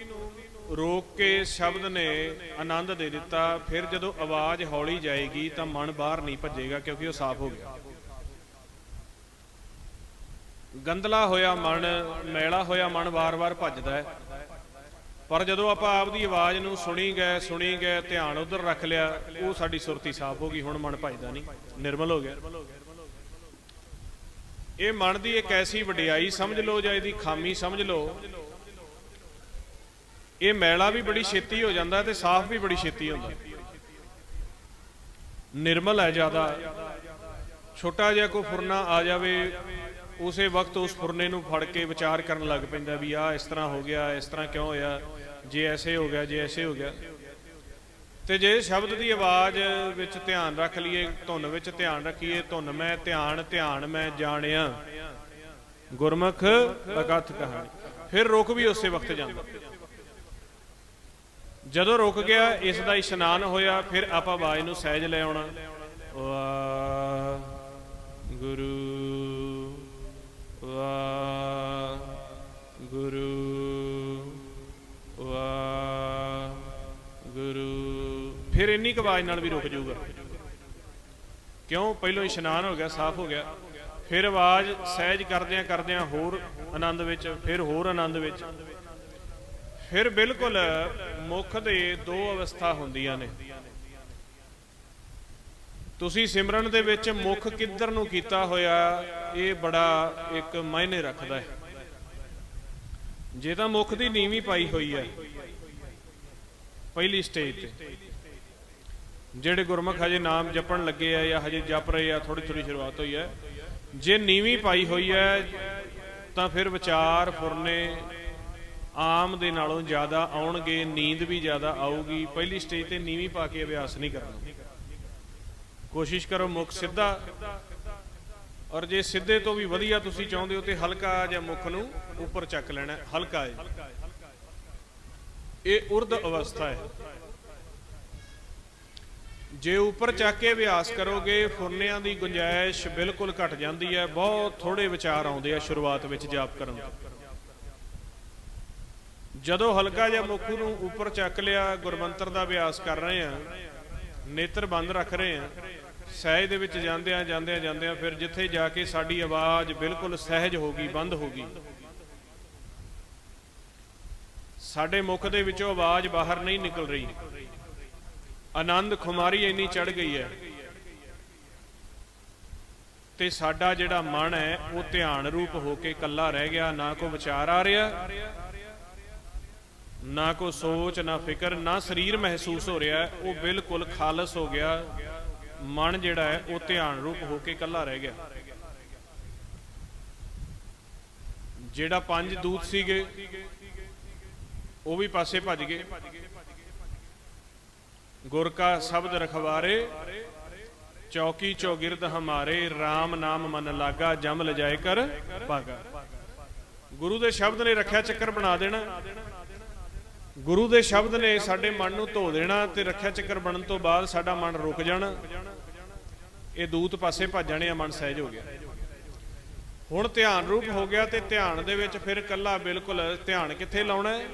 ਰੋਕ ਕੇ ਸ਼ਬਦ ਨੇ ਆਨੰਦ ਦੇ ਦਿੱਤਾ, ਫਿਰ ਜਦੋਂ ਆਵਾਜ਼ ਹੌਲੀ ਜਾਏਗੀ ਤਾਂ ਮਨ ਬਾਹਰ ਨਹੀਂ ਭੱਜੇਗਾ, ਕਿਉਂਕਿ ਉਹ ਸਾਫ਼ ਹੋ ਗਿਆ। ਗੰਦਲਾ ਹੋਇਆ ਮਨ, ਮੈਲਾ ਹੋਇਆ ਮਨ ਵਾਰ-ਵਾਰ ਭੱਜਦਾ ਹੈ, ਪਰ ਜਦੋਂ ਆਪਾਂ ਆਪਦੀ ਆਵਾਜ਼ ਨੂੰ ਸੁਣੀ ਗਏ, ਧਿਆਨ ਉਧਰ ਰੱਖ ਲਿਆ, ਉਹ ਸਾਡੀ ਸੁਰਤੀ ਸਾਫ਼ ਹੋ ਗਈ। ਹੁਣ ਮਨ ਭੱਜਦਾ ਨਹੀਂ, ਨਿਰਮਲ ਹੋ ਗਿਆ। ਇਹ ਮਨ ਦੀ ਇੱਕ ਐਸੀ ਵਡਿਆਈ ਸਮਝ ਲਓ ਜਾਂ ਇਹਦੀ ਖਾਮੀ ਸਮਝ ਲਓ, ਇਹ ਮੈਲਾ ਵੀ ਬੜੀ ਛੇਤੀ ਹੋ ਜਾਂਦਾ ਤੇ ਸਾਫ਼ ਵੀ ਬੜੀ ਛੇਤੀ ਹੁੰਦਾ। ਨਿਰਮਲ ਹੈ ਜ਼ਿਆਦਾ। ਛੋਟਾ ਜਿਹਾ ਕੋਈ ਫੁਰਨਾ ਆ ਜਾਵੇ, ਉਸੇ ਵਕਤ ਉਸ ਫੁਰਨੇ ਨੂੰ ਫੜ ਕੇ ਵਿਚਾਰ ਕਰਨ ਲੱਗ ਪੈਂਦਾ ਵੀ ਆਹ ਇਸ ਤਰ੍ਹਾਂ ਹੋ ਗਿਆ, ਇਸ ਤਰ੍ਹਾਂ ਕਿਉਂ ਹੋਇਆ, ਜੇ ਐਸੇ ਹੋ ਗਿਆ, ਜੇ ਐਸੇ ਹੋ ਗਿਆ। ਤੇ ਜੇ ਸ਼ਬਦ ਦੀ ਆਵਾਜ਼ ਵਿੱਚ ਧਿਆਨ ਰੱਖ ਲਈਏ, ਧੁਨ ਵਿੱਚ ਧਿਆਨ ਰੱਖੀਏ, ਧੁਨ ਮੈਂ ਧਿਆਨ, ਧਿਆਨ ਮੈਂ ਜਾਣਿਆ, ਗੁਰਮੁਖ ਅਕਥ ਕਹਾਣੀ, ਫਿਰ ਰੁਕ ਵੀ ਉਸੇ ਵਕਤ ਜਾਂਦਾ। ਜਦੋਂ ਰੁਕ ਗਿਆ, ਇਸ ਦਾ ਇਸ਼ਨਾਨ ਹੋਇਆ, ਫਿਰ ਆਪਾਂ ਆਵਾਜ਼ ਨੂੰ ਸਹਿਜ ਲੈ ਆਉਣਾ। ਵਾਹਿਗੁਰੂ ਵਾਹਿਗੁਰੂ ਵਾਹਿਗੁਰੂ। ਫਿਰ ਇੰਨੀ ਕੁ ਆਵਾਜ਼ ਨਾਲ ਵੀ ਰੁਕ ਜਾਊਗਾ, ਕਿਉਂ? ਪਹਿਲੋਂ ਇਸ਼ਨਾਨ ਹੋ ਗਿਆ, ਸਾਫ਼ ਹੋ ਗਿਆ। ਫਿਰ ਆਵਾਜ਼ ਸਹਿਜ ਕਰਦਿਆਂ ਕਰਦਿਆਂ ਹੋਰ ਆਨੰਦ ਵਿੱਚ, ਫਿਰ ਹੋਰ ਆਨੰਦ ਵਿੱਚ। ਫਿਰ ਬਿਲਕੁਲ ਮੁੱਖ ਦੇ ਦੋ ਅਵਸਥਾ ਹੁੰਦੀਆਂ ਨੇ। ਤੁਸੀਂ ਸਿਮਰਨ ਦੇ ਵਿੱਚ ਮੁੱਖ ਕਿੱਧਰ ਨੂੰ ਕੀਤਾ ਹੋਇਆ, ਇਹ ਬੜਾ ਇੱਕ ਮਾਇਨੇ ਰੱਖਦਾ ਹੈ। ਜੇ ਤਾਂ ਮੁੱਖ ਦੀ ਨੀਵੀਂ ਪਾਈ ਹੋਈ ਹੈ ਪਹਿਲੀ ਸਟੇਜ ਤੇ, ਜਿਹੜੇ ਗੁਰਮੁਖ ਹਜੇ ਨਾਮ ਜਪਣ ਲੱਗੇ ਆ ਜਾਂ ਹਜੇ ਜਪ ਰਹੇ ਆ, ਥੋੜੀ ਥੋੜੀ ਸ਼ੁਰੂਆਤ ਹੋਈ ਹੈ, ਜੇ ਨੀਵੀਂ ਪਾਈ ਹੋਈ ਹੈ ਤਾਂ ਫਿਰ ਵਿਚਾਰ ਫੁਰਨੇ ਆਮ ਦੇ ਨਾਲੋਂ ਜ਼ਿਆਦਾ ਆਉਣਗੇ, ਨੀਂਦ ਵੀ ਜ਼ਿਆਦਾ ਆਊਗੀ। ਪਹਿਲੀ ਸਟੇਜ ਤੇ ਨੀਵੀਂ ਪਾ ਕੇ ਅਭਿਆਸ ਨਹੀਂ ਕਰਨਾ, ਕੋਸ਼ਿਸ਼ ਕਰੋ ਮੁੱਖ ਸਿੱਧਾ। ਔਰ ਜੇ ਸਿੱਧੇ ਤੋਂ ਵੀ ਵਧੀਆ ਤੁਸੀਂ ਚਾਹੁੰਦੇ ਹੋ ਤੇ ਹਲਕਾ ਜਿਹਾ ਮੁੱਖ ਨੂੰ ਉੱਪਰ ਚੱਕ ਲੈਣਾ, ਹਲਕਾ ਹੈ। ਇਹ ਉਰਧ ਅਵਸਥਾ ਹੈ। ਜੇ ਉੱਪਰ ਚੱਕ ਕੇ ਅਭਿਆਸ ਕਰੋਗੇ, ਫੁਰਨਿਆਂ ਦੀ ਗੁੰਜਾਇਸ਼ ਬਿਲਕੁਲ ਘਟ ਜਾਂਦੀ ਹੈ। ਬਹੁਤ ਥੋੜੇ ਵਿਚਾਰ ਆਉਂਦੇ ਆ ਸ਼ੁਰੂਆਤ ਵਿੱਚ ਜਾਪ ਕਰਨ ਤੋਂ। ਜਦੋਂ ਹਲਕਾ ਜਿਹਾ ਮੁੱਖ ਨੂੰ ਉੱਪਰ ਚੱਕ ਲਿਆ, ਗੁਰਮੰਤਰ ਦਾ ਅਭਿਆਸ ਕਰ ਰਹੇ ਆ, ਨੇਤਰ ਬੰਦ ਰੱਖ ਰਹੇ ਆ, ਸਹਿਜ ਦੇ ਵਿੱਚ ਜਾਂਦਿਆਂ ਜਾਂਦਿਆਂ ਜਾਂਦਿਆਂ ਫਿਰ ਜਿੱਥੇ ਜਾ ਕੇ ਸਾਡੀ ਆਵਾਜ਼ ਬਿਲਕੁਲ ਸਹਿਜ ਹੋ ਗਈ, ਬੰਦ ਹੋ ਗਈ, ਸਾਡੇ ਮੁਖ ਦੇ ਵਿੱਚੋਂ ਆਵਾਜ਼ ਬਾਹਰ ਨਹੀਂ ਨਿਕਲ ਰਹੀ, ਆਨੰਦ ਖੁਮਾਰੀ ਇੰਨੀ ਚੜ ਗਈ ਹੈ, ਤੇ ਸਾਡਾ ਜਿਹੜਾ ਮਨ ਹੈ ਉਹ ਧਿਆਨ ਰੂਪ ਹੋ ਕੇ ਇਕੱਲਾ ਰਹਿ ਗਿਆ। ਨਾ ਕੋਈ ਵਿਚਾਰ ਆ ਰਿਹਾ, ਨਾ ਕੋਈ ਸੋਚ, ਨਾ ਫਿਕਰ, ਨਾ ਸਰੀਰ ਮਹਿਸੂਸ ਹੋ ਰਿਹਾ, ਉਹ ਬਿਲਕੁਲ ਖਾਲਸ ਹੋ ਗਿਆ। ਮਨ ਜਿਹੜਾ ਹੈ ਉਹ ਧਿਆਨ ਰੂਪ ਹੋ ਕੇ ਇਕੱਲਾ ਰਹਿ ਗਿਆ। ਜਿਹੜਾ ਪੰਜ ਦੂਤ ਸੀਗੇ ਉਹ ਵੀ ਪਾਸੇ ਭੱਜ ਗਏ। ਗੁਰ ਕਾ ਸ਼ਬਦ ਰਖਵਾਰੇ, ਚੌਕੀ ਚੌਗਿਰਦ ਹਮਾਰੇ, RAM ਨਾਮ ਮਨ ਲਾਗਾ, ਜਮ ਲਜਾਏ ਕਰ ਭਾਗਾ। ਗੁਰੂ ਦੇ ਸ਼ਬਦ ਨੇ ਰੱਖਿਆ ਚੱਕਰ ਬਣਾ ਦੇਣਾ, ਗੁਰੂ ਦੇ ਸ਼ਬਦ ਨੇ ਸਾਡੇ ਮਨ ਨੂੰ ਧੋ ਦੇਣਾ, ਤੇ ਰੱਖਿਆ ਚੱਕਰ ਬਣਨ ਤੋਂ ਬਾਅਦ ਸਾਡਾ ਮਨ ਰੁਕ ਜਾਣਾ। ਇਹ ਦੂਤ ਪਾਸੇ ਭੱਜ ਜਾਣੇ ਆ, ਮਨ ਸਹਿਜ ਹੋ ਗਿਆ। ਹੁਣ ਧਿਆਨ ਰੂਪ ਹੋ ਗਿਆ, ਤੇ ਧਿਆਨ ਦੇ ਵਿੱਚ ਫਿਰ ਇਕੱਲਾ ਬਿਲਕੁਲ ਧਿਆਨ ਕਿੱਥੇ ਲਾਉਣਾ ਹੈ?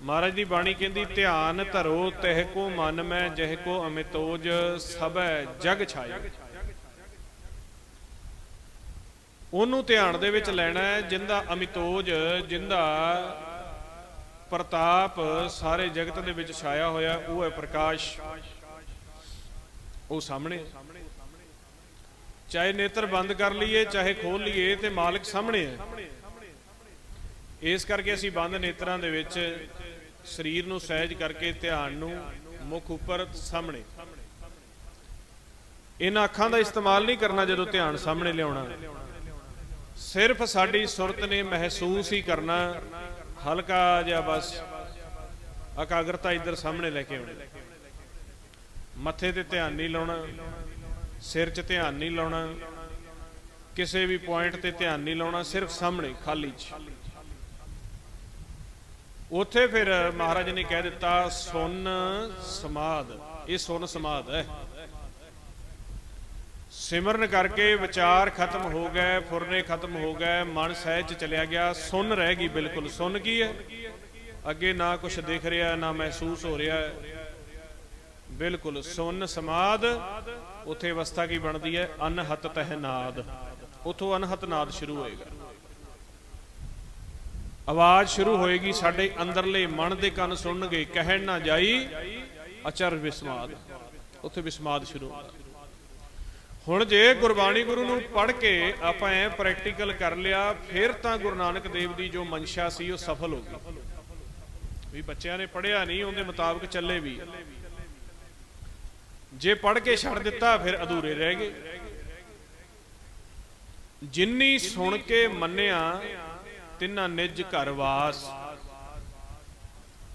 ਮਹਾਰਾਜ ਦੀ ਬਾਣੀ ਕਹਿੰਦੀ, ਧਿਆਨ ਧਰੋ ਤਿਹ ਕੋ ਮਨ ਮੈਂ, ਜਿਹ ਕੋ ਅਮਿਤੋਜ ਸਭੈ ਜਗ ਛਾਇਆ। ਉਹਨੂੰ ਧਿਆਨ ਦੇ ਵਿੱਚ ਲੈਣਾ ਹੈ ਜਿੰਦਾ ਅਮਿਤੋਜ, ਜਿੰਦਾ ਪ੍ਰਤਾਪ ਸਾਰੇ ਜਗਤ ਦੇ ਵਿੱਚ ਛਾਇਆ ਹੋਇਆ, ਉਹ ਹੈ ਪ੍ਰਕਾਸ਼। ਉਹ ਸਾਹਮਣੇ, ਚਾਹੇ ਨੇਤਰ ਬੰਦ ਕਰ ਲਈਏ ਚਾਹੇ ਖੋਲ ਲਈਏ, ਤੇ ਮਾਲਕ ਸਾਹਮਣੇ ਹੈ। ਇਸ ਕਰਕੇ ਅਸੀਂ ਬੰਦ ਨੇਤਰਾਂ ਦੇ ਵਿੱਚ ਸਰੀਰ ਨੂੰ ਸਹਿਜ ਕਰਕੇ ਧਿਆਨ ਨੂੰ ਮੁੱਖ ਉੱਪਰ ਸਾਹਮਣੇ, ਇਹਨਾਂ ਅੱਖਾਂ ਦਾ ਇਸਤੇਮਾਲ ਨਹੀਂ ਕਰਨਾ ਜਦੋਂ ਧਿਆਨ ਸਾਹਮਣੇ ਲਿਆਉਣਾ। ਸਿਰਫ ਸਾਡੀ ਸੁਰਤ ਨੇ ਮਹਿਸੂਸ ਹੀ ਕਰਨਾ, ਹਲਕਾ ਜਿਹਾ ਬਸ ਇਕਾਗਰਤਾ ਇੱਧਰ ਸਾਹਮਣੇ ਲੈ ਕੇ ਆਉਣੀ। ਮੱਥੇ ਤੇ ਧਿਆਨ ਨਹੀਂ ਲਾਉਣਾ, ਸਿਰ 'ਚ ਧਿਆਨ ਨਹੀਂ ਲਾਉਣਾ, ਕਿਸੇ ਵੀ ਪੁਆਇੰਟ ਤੇ ਧਿਆਨ ਨਹੀਂ ਲਾਉਣਾ, ਸਿਰਫ ਸਾਹਮਣੇ ਖਾਲੀ 'ਚ। ਉੱਥੇ ਫਿਰ ਮਹਾਰਾਜ ਨੇ ਕਹਿ ਦਿੱਤਾ, ਸੁਨ ਸਮਾਧ। ਇਹ ਸੁਨ ਸਮਾਧ ਹੈ। ਸਿਮਰਨ ਕਰਕੇ ਵਿਚਾਰ ਖਤਮ ਹੋ ਗਏ, ਫੁਰਨੇ ਖਤਮ ਹੋ ਗਏ, ਮਨ ਸਹਿਜ 'ਚ ਚਲਿਆ ਗਿਆ, ਸੁਨ ਰਹਿ ਗਈ ਬਿਲਕੁਲ। ਸੁਨ ਕੀ ਹੈ? ਅੱਗੇ ਨਾ ਕੁਛ ਦਿਖ ਰਿਹਾ, ਨਾ ਮਹਿਸੂਸ ਹੋ ਰਿਹਾ, ਬਿਲਕੁਲ ਸੁਨ ਸਮਾਧ। ਉੱਥੇ ਅਵਸਥਾ ਕੀ ਬਣਦੀ ਹੈ? ਅਨਹਤ ਤਹਿ ਨਾਦ। ਉੱਥੋਂ ਅਨਹਤ ਨਾਦ ਸ਼ੁਰੂ ਹੋਏਗਾ, ਆਵਾਜ਼ ਸ਼ੁਰੂ ਹੋਏਗੀ, ਸਾਡੇ ਅੰਦਰਲੇ ਮਨ ਦੇ ਕੰਨ ਸੁਣਨਗੇ, ਕਹਿਣ ਨਾ ਜਾਈ ਅਚਰ ਵਿਸਮਾਦ। ਉੱਥੇ ਵਿਸਮਾਦ ਸ਼ੁਰੂ ਹੁੰਦਾ। ਹੁਣ ਜੇ ਗੁਰਬਾਣੀ ਗੁਰੂ ਨੂੰ ਪੜ੍ਹ ਕੇ ਆਪਾਂ ਐ ਪ੍ਰੈਕਟੀਕਲ ਕਰ ਲਿਆ, ਫਿਰ ਤਾਂ ਗੁਰੂ ਨਾਨਕ ਦੇਵ ਦੀ ਜੋ ਮਨਸ਼ਾ ਸੀ ਉਹ ਸਫਲ ਹੋ ਗਈ। ਵੀ ਬੱਚਿਆਂ ਨੇ ਪੜ੍ਹਿਆ ਨਹੀਂ, ਉਹਦੇ ਮੁਤਾਬਕ ਚੱਲੇ ਵੀ। ਜੇ ਪੜ੍ਹ ਕੇ ਛੱਡ ਦਿੱਤਾ ਫਿਰ ਅਧੂਰੇ ਰਹਿ ਗਏ। ਜਿੰਨੀ ਸੁਣ ਕੇ ਮੰਨਿਆ ਤਿੰਨਾ ਨਿਜ ਘਰ ਵਾਸ।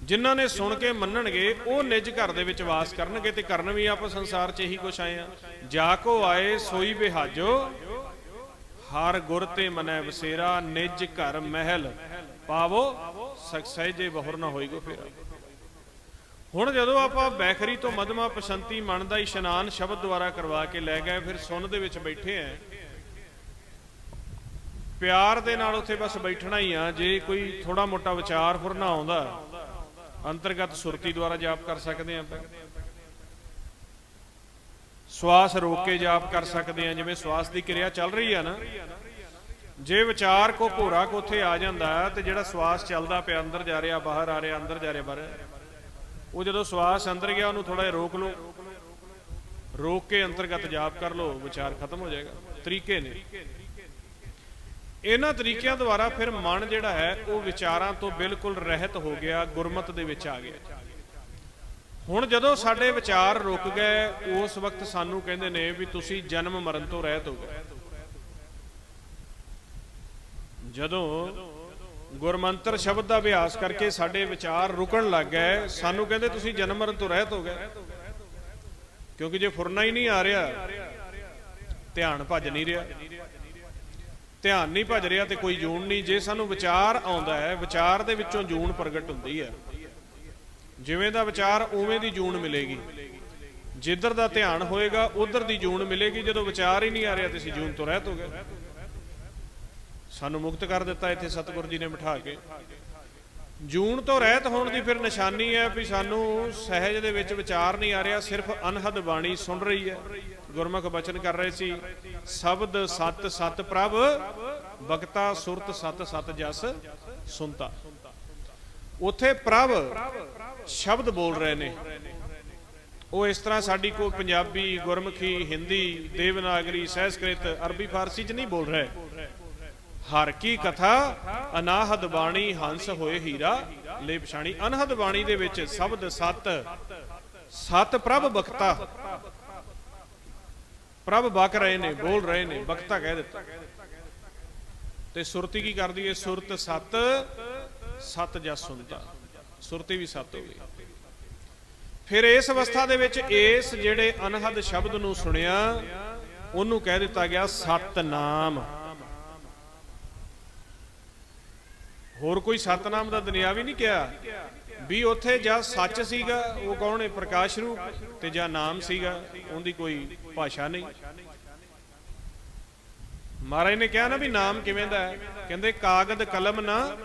ਜਿਨ੍ਹਾਂ ਨੇ ਸੁਣ ਕੇ ਮੰਨਣਗੇ ਉਹ ਨਿਜ ਘਰ ਦੇ ਵਿੱਚ ਵਾਸ ਕਰਨਗੇ। ਤੇ ਕਰਨ ਵੀ ਆਪਾਂ ਸੰਸਾਰ 'ਚ ਇਹੀ ਕੁਛ ਆਏ ਆ। ਜਾ ਕੋ ਆਏ ਸੋਈ ਬਿਹਾਜੋ, ਹਰ ਗੁਰ ਤੇ ਮਨੈ ਵਸੇਰਾ, ਨਿਜ ਘਰ ਮਹਿਲ ਪਾਵੋ, ਸਹਿਜੇ ਬਹੁਰ ਨਾ ਹੋਈ ਗੋ ਫੇਰਾ। ਹੁਣ ਜਦੋਂ ਆਪਾਂ ਬੈਖਰੀ ਤੋਂ ਮਧਮਾ ਪਸੰਤੀ ਮਨ ਦਾ ਇਸ਼ਨਾਨ ਸ਼ਬਦ ਦੁਆਰਾ ਕਰਵਾ ਕੇ ਲੈ ਗਏ, ਫਿਰ ਸੁਣ ਦੇ ਵਿੱਚ ਬੈਠੇ ਆ, ਪਿਆਰ ਦੇ ਨਾਲ ਉੱਥੇ ਬਸ ਬੈਠਣਾ ਹੀ ਆ। ਜੇ ਕੋਈ ਥੋੜਾ ਮੋਟਾ ਵਿਚਾਰ ਫੁਰਨਾ ਆਉਂਦਾ, ਅੰਤਰਗਤ ਸੁਰਤੀ ਦੁਆਰਾ ਜਾਪ ਕਰ ਸਕਦੇ ਆ, ਆਪਾਂ ਸਵਾਸ ਰੋਕ ਕੇ ਜਾਪ ਕਰ ਸਕਦੇ ਆ। ਜਿਵੇਂ ਸਵਾਸ ਦੀ ਕਿਰਿਆ ਚੱਲ ਰਹੀ ਆ ਨਾ, ਜੇ ਵਿਚਾਰ ਕੋ ਭੋਰਾ ਕੋ ਉੱਥੇ ਆ ਜਾਂਦਾ ਤੇ ਜਿਹੜਾ ਸਵਾਸ ਚੱਲਦਾ ਪਿਆ, ਅੰਦਰ ਜਾ ਰਿਹਾ ਬਾਹਰ ਆ ਰਿਹਾ, ਅੰਦਰ ਜਾ ਰਿਹਾ ਬਾਹਰ, ਉਹ ਜਦੋਂ ਸਵਾਸ ਅੰਦਰ ਗਿਆ ਉਹਨੂੰ ਥੋੜਾ ਜਿਹਾ ਰੋਕ ਲਓ, ਰੋਕ ਕੇ ਅੰਤਰਗਤ ਜਾਪ ਕਰ ਲਓ, ਵਿਚਾਰ ਖਤਮ ਹੋ ਜਾਏਗਾ। ਤਰੀਕੇ ਨੇ, ਇਹਨਾਂ ਤਰੀਕਿਆਂ ਦੁਆਰਾ ਫਿਰ ਮਨ ਜਿਹੜਾ ਹੈ ਉਹ ਵਿਚਾਰਾਂ ਤੋਂ ਬਿਲਕੁਲ ਰਹਿਤ ਹੋ ਗਿਆ, ਗੁਰਮਤ ਦੇ ਵਿੱਚ ਆ ਗਿਆ। ਹੁਣ ਜਦੋਂ ਸਾਡੇ ਵਿਚਾਰ ਰੁਕ ਗਏ, ਉਸ ਵਕਤ ਸਾਨੂੰ ਕਹਿੰਦੇ ਨੇ ਵੀ ਤੁਸੀਂ ਜਨਮ ਮਰਨ ਤੋਂ ਰਹਿਤ ਹੋ ਗਏ। ਜਦੋਂ ਗੁਰਮੰਤਰ ਸ਼ਬਦ ਦਾ ਅਭਿਆਸ ਕਰਕੇ ਸਾਡੇ ਵਿਚਾਰ ਰੁਕਣ ਲੱਗ ਗਏ, ਸਾਨੂੰ ਕਹਿੰਦੇ ਤੁਸੀਂ ਜਨਮ ਮਰਨ ਤੋਂ ਰਹਿਤ ਹੋ ਗਏ। ਕਿਉਂਕਿ ਜੇ ਫੁਰਨਾ ਹੀ ਨਹੀਂ ਆ ਰਿਹਾ, ਧਿਆਨ ਭੱਜ ਨਹੀਂ ਰਿਹਾ, ਧਿਆਨ ਨਹੀਂ ਭੱਜ ਰਿਹਾ ਤੇ ਕੋਈ ਜੂਨ ਨਹੀਂ। ਜੇ ਸਾਨੂੰ ਵਿਚਾਰ ਆਉਂਦਾ ਹੈ, ਵਿਚਾਰ ਦੇ ਵਿੱਚੋਂ ਜੂਨ ਪ੍ਰਗਟ ਹੁੰਦੀ ਹੈ। ਜਿਵੇਂ ਦਾ ਵਿਚਾਰ ਉਵੇਂ ਦੀ ਜੂਨ ਮਿਲੇਗੀ। ਜਿੱਧਰ ਦਾ ਧਿਆਨ ਹੋਏਗਾ ਉਧਰ ਦੀ ਜੂਨ ਮਿਲੇਗੀ। ਜਦੋਂ ਵਿਚਾਰ ਹੀ ਨਹੀਂ ਆ ਰਿਹਾ ਤੇ ਅਸੀਂ ਜੂਨ ਤੋਂ ਰਹਿਤ ਹੋ ਗਏ। ਸਾਨੂੰ ਮੁਕਤ ਕਰ ਦਿੱਤਾ ਇੱਥੇ ਸਤਿਗੁਰ ਜੀ ਨੇ ਬਿਠਾ ਕੇ। ਜੂਨ ਤੋਂ ਰਹਿਤ ਹੋਣ ਦੀ ਫਿਰ ਨਿਸ਼ਾਨੀ ਹੈ ਵੀ ਸਾਨੂੰ ਸਹਿਜ ਦੇ ਵਿੱਚ ਵਿਚਾਰ ਨਹੀਂ ਆ ਰਿਹਾ, ਸਿਰਫ ਅਨਹਦ ਬਾਣੀ ਸੁਣ ਰਹੀ ਹੈ। ਗੁਰਮੁਖ ਬਚਨ ਕਰ ਰਹੇ ਸੀ, ਸ਼ਬਦ ਸਤ ਸਤ ਪ੍ਰਭ ਬਖਤਾ, ਸੁਰਤ ਸਤ ਸਤ ਜਸ ਸੁਨਤਾ। ਉੱਥੇ ਪ੍ਰਭ ਸ਼ਬਦ ਬੋਲ ਰਹੇ ਨੇ। ਉਹ ਇਸ ਤਰ੍ਹਾਂ ਸਾਡੀ ਕੋਈ ਪੰਜਾਬੀ, ਗੁਰਮੁਖੀ, ਹਿੰਦੀ, ਦੇਵਨਾਗਰੀ, ਸੰਸਕ੍ਰਿਤ, ਅਰਬੀ, ਫਾਰਸੀ 'ਚ ਨਹੀਂ ਬੋਲ ਰਹੇ। ਹਰ ਕੀ ਕਥਾ ਅਨਾਹਦ ਬਾਣੀ, ਹੰਸ ਹੋਏ ਹੀਰਾ ਲੈ ਪਛਾਣੀ। ਅਨਹਦ ਬਾਣੀ ਦੇ ਵਿੱਚ ਸ਼ਬਦ ਸਤ ਸਤ ਪ੍ਰਭ ਬਖਤਾ, ਪ੍ਰਭ ਬਕ ਰਹੇ ਨੇ, ਬੋਲ ਰਹੇ ਨੇ, ਬਖਤਾ ਕਹਿ ਦਿੱਤਾ। ਤੇ ਸੁਰਤੀ ਕੀ ਕਰਦੀ ਹੈ? ਸੁਰਤ ਸਤ ਸਤ ਜਸ ਸੁਨਤਾ, ਸੁਰਤੀ ਵੀ ਸਤ ਹੋ ਗਈ। ਫਿਰ ਇਸ ਅਵਸਥਾ ਦੇ ਵਿੱਚ ਇਸ ਜਿਹੜੇ ਅਨਹਦ ਸ਼ਬਦ ਨੂੰ ਸੁਣਿਆ, ਉਹਨੂੰ ਕਹਿ ਦਿੱਤਾ ਗਿਆ ਸਤਨਾਮ। ਹੋਰ ਕੋਈ ਸਤਨਾਮ ਦਾ ਦੁਨਿਆਵੀ ਨਹੀਂ ਕਿਹਾ ਵੀ ਉੱਥੇ ਜਾਂ ਸੱਚ ਸੀਗਾ, ਉਹ ਕੌਣ ਹੈ? ਪ੍ਰਕਾਸ਼ ਰੂਪ, ਤੇ ਜਾਂ ਨਾਮ ਸੀਗਾ, ਉਹਦੀ ਕੋਈ ਭਾਸ਼ਾ ਨਹੀਂ। ਮਹਾਰਾਜ ਨੇ ਕਿਹਾ ਨਾ ਵੀ ਨਾਮ ਕਿਵੇਂ ਦਾ ਹੈ? ਕਹਿੰਦੇ ਕਾਗਦ ਕਲਮ ਨਾ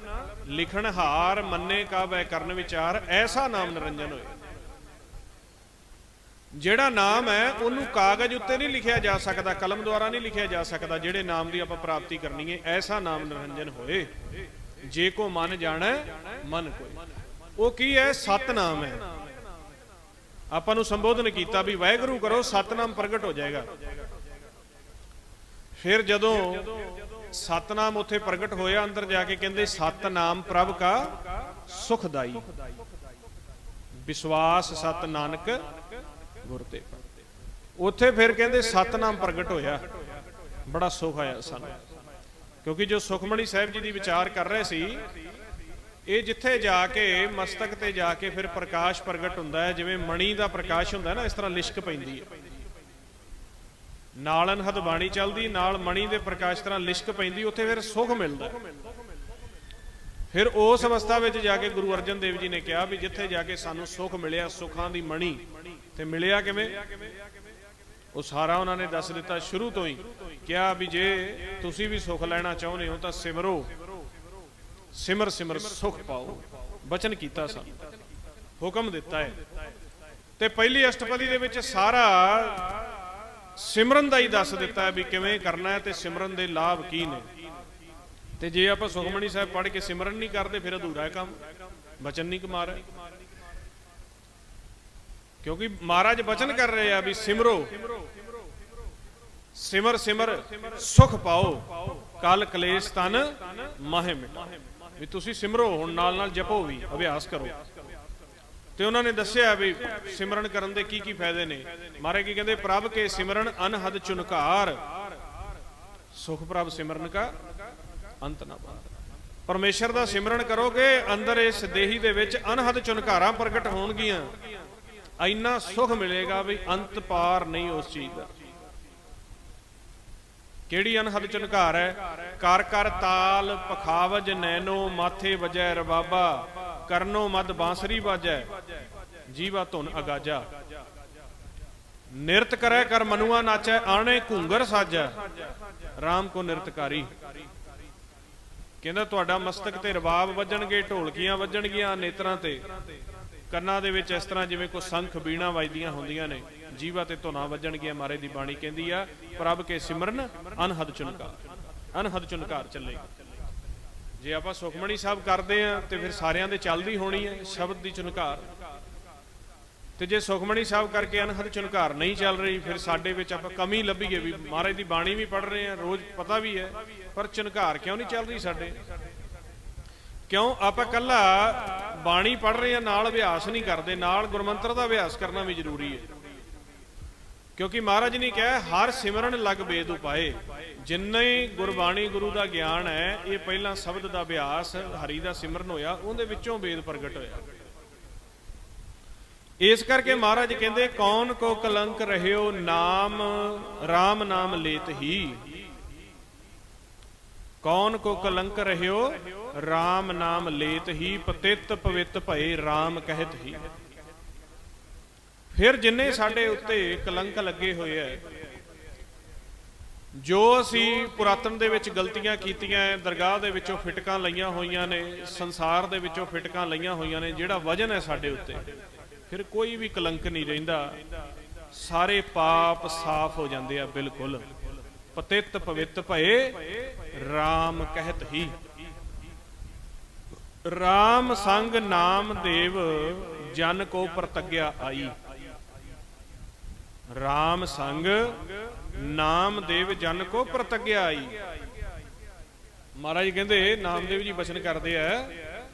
ਲਿਖਣ ਹਾਰ, ਮੰਨੇ ਕਾ ਬੈ ਕਰਨ ਵਿਚਾਰ, ਐਸਾ ਨਾਮ ਨਿਰੰਜਨ ਹੋਏ। ਜਿਹੜਾ ਨਾਮ ਹੈ ਉਹਨੂੰ ਕਾਗਜ਼ ਉੱਤੇ ਨਹੀਂ ਲਿਖਿਆ ਜਾ ਸਕਦਾ, ਕਲਮ ਦੁਆਰਾ ਨਹੀਂ ਲਿਖਿਆ ਜਾ ਸਕਦਾ। ਜਿਹੜੇ ਨਾਮ ਦੀ ਆਪਾਂ ਪ੍ਰਾਪਤੀ ਕਰਨੀ ਹੈ, ਐਸਾ ਨਾਮ ਨਿਰੰਜਨ ਹੋਏ। ਜੇ ਕੋ ਮਨ ਜਾਣੈ ਮਨ ਕੋਈ। ਉਹ ਕੀ ਹੈ? ਸਤਨਾਮ ਹੈ। ਆਪਾਂ ਨੂੰ ਸੰਬੋਧਨ ਕੀਤਾ ਵੀ ਵਾਹਿਗੁਰੂ ਕਰੋ, ਸਤਨਾਮ ਪ੍ਰਗਟ ਹੋ ਜਾਏਗਾ। ਫਿਰ ਜਦੋਂ ਸਤਨਾਮ ਉੱਥੇ ਪ੍ਰਗਟ ਹੋਇਆ, ਅੰਦਰ ਜਾ ਕੇ ਕਹਿੰਦੇ ਸਤਨਾਮ ਪ੍ਰਭ ਕਾ ਸੁਖਦਾਈ, ਵਿਸ਼ਵਾਸ ਸਤ ਨਾਨਕ ਗੁਰ ਤੇ। ਉੱਥੇ ਫਿਰ ਕਹਿੰਦੇ ਸਤਨਾਮ ਪ੍ਰਗਟ ਹੋਇਆ, ਬੜਾ ਸੁਖ ਆਇਆ ਸਾਨੂੰ। ਕਿਉਂਕਿ ਜੋ ਸੁਖਮਣੀ ਸਾਹਿਬ ਜੀ ਦੀ ਵਿਚਾਰ ਕਰ ਰਹੇ ਸੀ, ਇਹ ਜਿੱਥੇ ਜਾ ਕੇ ਮਸਤਕ ਤੇ ਜਾ ਕੇ ਫਿਰ ਪ੍ਰਕਾਸ਼ ਪ੍ਰਗਟ ਹੁੰਦਾ ਹੈ। ਜਿਵੇਂ ਮਣੀ ਦਾ ਪ੍ਰਕਾਸ਼ ਹੁੰਦਾ ਨਾ, ਇਸ ਤਰ੍ਹਾਂ ਲਿਸ਼ਕ ਪੈਂਦੀ ਹੈ। ਨਾਲ ਅਨਹਦ ਬਾਣੀ ਚੱਲਦੀ, ਨਾਲ ਮਣੀ ਦੇ ਪ੍ਰਕਾਸ਼ ਤਰ੍ਹਾਂ ਲਿਸ਼ਕ ਪੈਂਦੀ, ਉੱਥੇ ਫਿਰ ਸੁਖ ਮਿਲਦਾ। ਫਿਰ ਉਸ ਅਵਸਥਾ ਵਿੱਚ ਜਾ ਕੇ ਗੁਰੂ ਅਰਜਨ ਦੇਵ ਜੀ ਨੇ ਕਿਹਾ ਵੀ ਜਿੱਥੇ ਜਾ ਕੇ ਸਾਨੂੰ ਸੁਖ ਮਿਲਿਆ, ਸੁੱਖਾਂ ਦੀ ਮਣੀ, ਤੇ ਮਿਲਿਆ ਕਿਵੇਂ? ਉਹ ਸਾਰਾ ਉਹਨਾਂ ਨੇ ਦੱਸ ਦਿੱਤਾ ਸ਼ੁਰੂ ਤੋਂ ਹੀ। ਕਿਹਾ ਵੀ ਜੇ ਤੁਸੀਂ ਵੀ ਸੁਖ ਲੈਣਾ ਚਾਹੁੰਦੇ ਹੋ ਤਾਂ ਸਿਮਰੋ, ਸਿਮਰ ਸਿਮਰ ਸੁਖ ਪਾਓ। ਬਚਨ ਕੀਤਾ ਸਾਨੂੰ, ਹੁਕਮ ਦਿੱਤਾ ਹੈ। ਤੇ ਪਹਿਲੀ ਅਸ਼ਟਪਦੀ ਦੇ ਵਿੱਚ ਸਾਰਾ ਸਿਮਰਨ ਦਾ ਹੀ ਦੱਸ ਦਿੱਤਾ ਹੈ ਵੀ ਕਿਵੇਂ ਕਰਨਾ ਹੈ ਤੇ ਸਿਮਰਨ ਦੇ ਲਾਭ ਕੀ ਨੇ। ਤੇ ਜੇ ਆਪਾਂ ਸੁਖਮਣੀ ਸਾਹਿਬ ਪੜ੍ਹ ਕੇ ਸਿਮਰਨ ਨਹੀਂ ਕਰਦੇ, ਫਿਰ ਅਧੂਰਾ ਹੈ ਕੰਮ, ਬਚਨ ਨਹੀਂ ਕਮਾ ਰਹੇ। ਕਿਉਂਕਿ ਮਹਾਰਾਜ ਬਚਨ ਕਰ ਰਹੇ ਆ ਵੀ ਸਿਮਰੋ, ਸਿਮਰ ਸਿਮਰ ਸੁਖ ਪਾਓ, ਕਲ ਕਲੇਸ਼ ਤਨ ਮਾਹੇ ਮਿਟਾਓ। ਵੀ ਤੁਸੀਂ ਸਿਮਰੋ, ਹੁਣ ਨਾਲ ਨਾਲ ਜਪੋ ਵੀ, ਅਭਿਆਸ ਕਰੋ। ਤੇ ਉਹਨਾਂ ਨੇ ਦੱਸਿਆ ਵੀ ਸਿਮਰਨ ਕਰਨ ਦੇ ਕੀ ਕੀ ਫਾਇਦੇ ਨੇ। ਮਹਾਰਾਜ ਕੀ ਕਹਿੰਦੇ? ਪ੍ਰਭ ਕੇ ਸਿਮਰਨ ਅਨਹਦ ਚੁਨਕਾਰ, ਸੁਖ ਪ੍ਰਭ ਸਿਮਰਨ ਕਾ ਅੰਤ ਨਾ ਬੰਦ। ਪਰਮੇਸ਼ਰ ਦਾ ਸਿਮਰਨ ਕਰੋਗੇ, ਅੰਦਰ ਇਸ ਦੇਹੀ ਦੇ ਵਿੱਚ ਅਨਹਦ ਝੁਨਕਾਰਾਂ ਪ੍ਰਗਟ ਹੋਣਗੀਆਂ। ਇੰਨਾ ਸੁਖ ਮਿਲੇਗਾ ਵੀ ਅੰਤ ਪਾਰ ਨਹੀਂ ਉਸ ਚੀਜ਼ ਦਾ। ਕਿਹੜੀ ਅਨਹਦ ਝੁਨਕਾਰ ਹੈ? ਕਰ ਕਰ ਤਾਲ ਪਖਾਵਜ ਨੈਨੋ, ਮਾਥੇ ਵਜੈ ਰਬਾਬਾ, ਕਰਨੋ ਮਦ ਬਾਂਸਰੀ ਬਾਜੈ, ਜੀਵਾ ਧੁਨ ਅਗਾਜਾ। ਨਿਰਤ ਕਰੈ ਕਰ ਮਨੁਆ ਨਾਚੈ, ਆਣੇ ਘੂੰਗਰ ਸਾਜੈ, ਰਾਮ ਕੋ ਨਿਰਤਕਾਰੀ। ਕਹਿੰਦਾ ਤੁਹਾਡਾ ਮਸਤਕ ਤੇ ਰਬਾਬ ਵੱਜਣਗੇ, ਢੋਲਕੀਆਂ ਵੱਜਣਗੀਆਂ ਨੇਤਰਾਂ ਤੇ, ਕੰਨਾਂ ਦੇ ਵਿੱਚ ਇਸ ਤਰ੍ਹਾਂ ਜਿਵੇਂ ਕੋਈ ਸੰਖ ਬੀਣਾ ਵੱਜਦੀਆਂ ਹੁੰਦੀਆਂ ਨੇ, ਜੀਵਾ ਤੇ ਧੁਨਾਂ ਵੱਜਣਗੀਆਂ। ਮਹਾਰਾਜ ਦੀ ਬਾਣੀ ਕਹਿੰਦੀ ਆ, ਪ੍ਰਭ ਕੇ ਸਿਮਰਨ ਅਨਹਦ ਝੁਨਕਾਰ, ਅਨਹਦ ਝੁਨਕਾਰ ਚੱਲੇ। ਜੇ ਆਪਾਂ ਸੁਖਮਣੀ ਸਾਹਿਬ ਕਰਦੇ ਆ ਤੇ ਫਿਰ ਸਾਰਿਆਂ ਦੇ ਚੱਲਦੀ ਹੋਣੀ ਹੈ ਸ਼ਬਦ ਦੀ ਝੁਨਕਾਰ। ਤੇ ਜੇ ਸੁਖਮਣੀ ਸਾਹਿਬ ਕਰਕੇ ਅਨਹਦ ਝੁਨਕਾਰ ਨਹੀਂ ਚੱਲ ਰਹੀ, ਫਿਰ ਸਾਡੇ ਵਿੱਚ ਆਪਾਂ ਕਮੀ ਲੱਭੀਏ ਵੀ ਮਹਾਰਾਜ ਦੀ ਬਾਣੀ ਵੀ ਪੜ੍ਹ ਰਹੇ ਆ, ਰੋਜ਼ ਪਤਾ ਵੀ ਹੈ, ਪਰ ਝੁਨਕਾਰ ਕਿਉਂ ਨਹੀਂ ਚੱਲ ਰਹੀ ਸਾਡੇ? ਕਿਉਂ ਆਪਾਂ ਕੱਲਾ ਬਾਣੀ ਪੜ੍ਹ ਰਹੇ ਆ, ਨਾਲ ਅਭਿਆਸ ਨਹੀਂ ਕਰਦੇ? ਨਾਲ ਗੁਰਮੰਤਰ ਦਾ ਅਭਿਆਸ ਕਰਨਾ ਵੀ ਜ਼ਰੂਰੀ ਹੈ, ਕਿਉਂਕਿ ਮਹਾਰਾਜ ਨੇ ਕਿਹਾ ਹਰ ਸਿਮਰਨ ਲਗ ਬੇਦ ਉਪਾਏ। ਜਿੰਨਾ ਹੀ ਗੁਰਬਾਣੀ ਗੁਰੂ ਦਾ ਗਿਆਨ ਹੈ, ਇਹ ਪਹਿਲਾਂ ਸ਼ਬਦ ਦਾ ਅਭਿਆਸ, ਹਰੀ ਦਾ ਸਿਮਰਨ ਹੋਇਆ, ਉਹਦੇ ਵਿੱਚੋਂ ਵੇਦ ਪ੍ਰਗਟ ਹੋਇਆ। ਇਸ ਕਰਕੇ ਮਹਾਰਾਜ ਕਹਿੰਦੇ, ਕੌਣ ਕੋ ਕਲੰਕ ਰਹਿਓ ਨਾਮ, ਰਾਮ ਨਾਮ ਲੇਤ ਹੀ। ਕੌਣ ਕੋ ਕਲੰਕ ਰਹਿਓ ਰਾਮ ਨਾਮ ਲੇਤ ਹੀ, ਪਤਿਤ ਪਵਿੱਤ ਭਏ ਰਾਮ ਕਹਿਤ ਹੀ। ਫਿਰ ਜਿੰਨੇ ਸਾਡੇ ਉੱਤੇ ਕਲੰਕ ਲੱਗੇ ਹੋਏ ਐ, ਜੋ ਅਸੀਂ ਪੁਰਾਤਨ ਦੇ ਵਿੱਚ ਗਲਤੀਆਂ ਕੀਤੀਆਂ, ਦਰਗਾਹ ਦੇ ਵਿੱਚੋਂ ਫਿਟਕਾਂ ਲਈਆਂ ਹੋਈਆਂ ਨੇ, ਸੰਸਾਰ ਦੇ ਵਿੱਚੋਂ ਫਿਟਕਾਂ ਲਈਆਂ ਹੋਈਆਂ ਨੇ, ਜਿਹੜਾ ਵਜਨ ਹੈ ਸਾਡੇ ਉੱਤੇ, ਫਿਰ ਕੋਈ ਵੀ ਕਲੰਕ ਨਹੀਂ ਰਹਿੰਦਾ। ਸਾਰੇ ਪਾਪ ਸਾਫ਼ ਹੋ ਜਾਂਦੇ ਆ ਬਿਲਕੁਲ। ਪਤਿਤ ਪਵਿੱਤ ਭਏ ਰਾਮ ਕਹਿਤ ਹੀ। ਰਾਮ ਸੰਗ ਨਾਮ ਦੇਵ ਜਨ ਕੋ ਪ੍ਰਤੱਗਿਆ ਆਈ। ਰਾਮ ਸੰਗ ਨਾਮ ਦੇਵ ਜਨ ਕੋ ਪ੍ਰਤੱਗਿਆ ਆਈ। ਮਹਾਰਾਜ ਕਹਿੰਦੇ, ਨਾਮਦੇਵ ਜੀ ਬਚਨ ਕਰਦੇ ਆ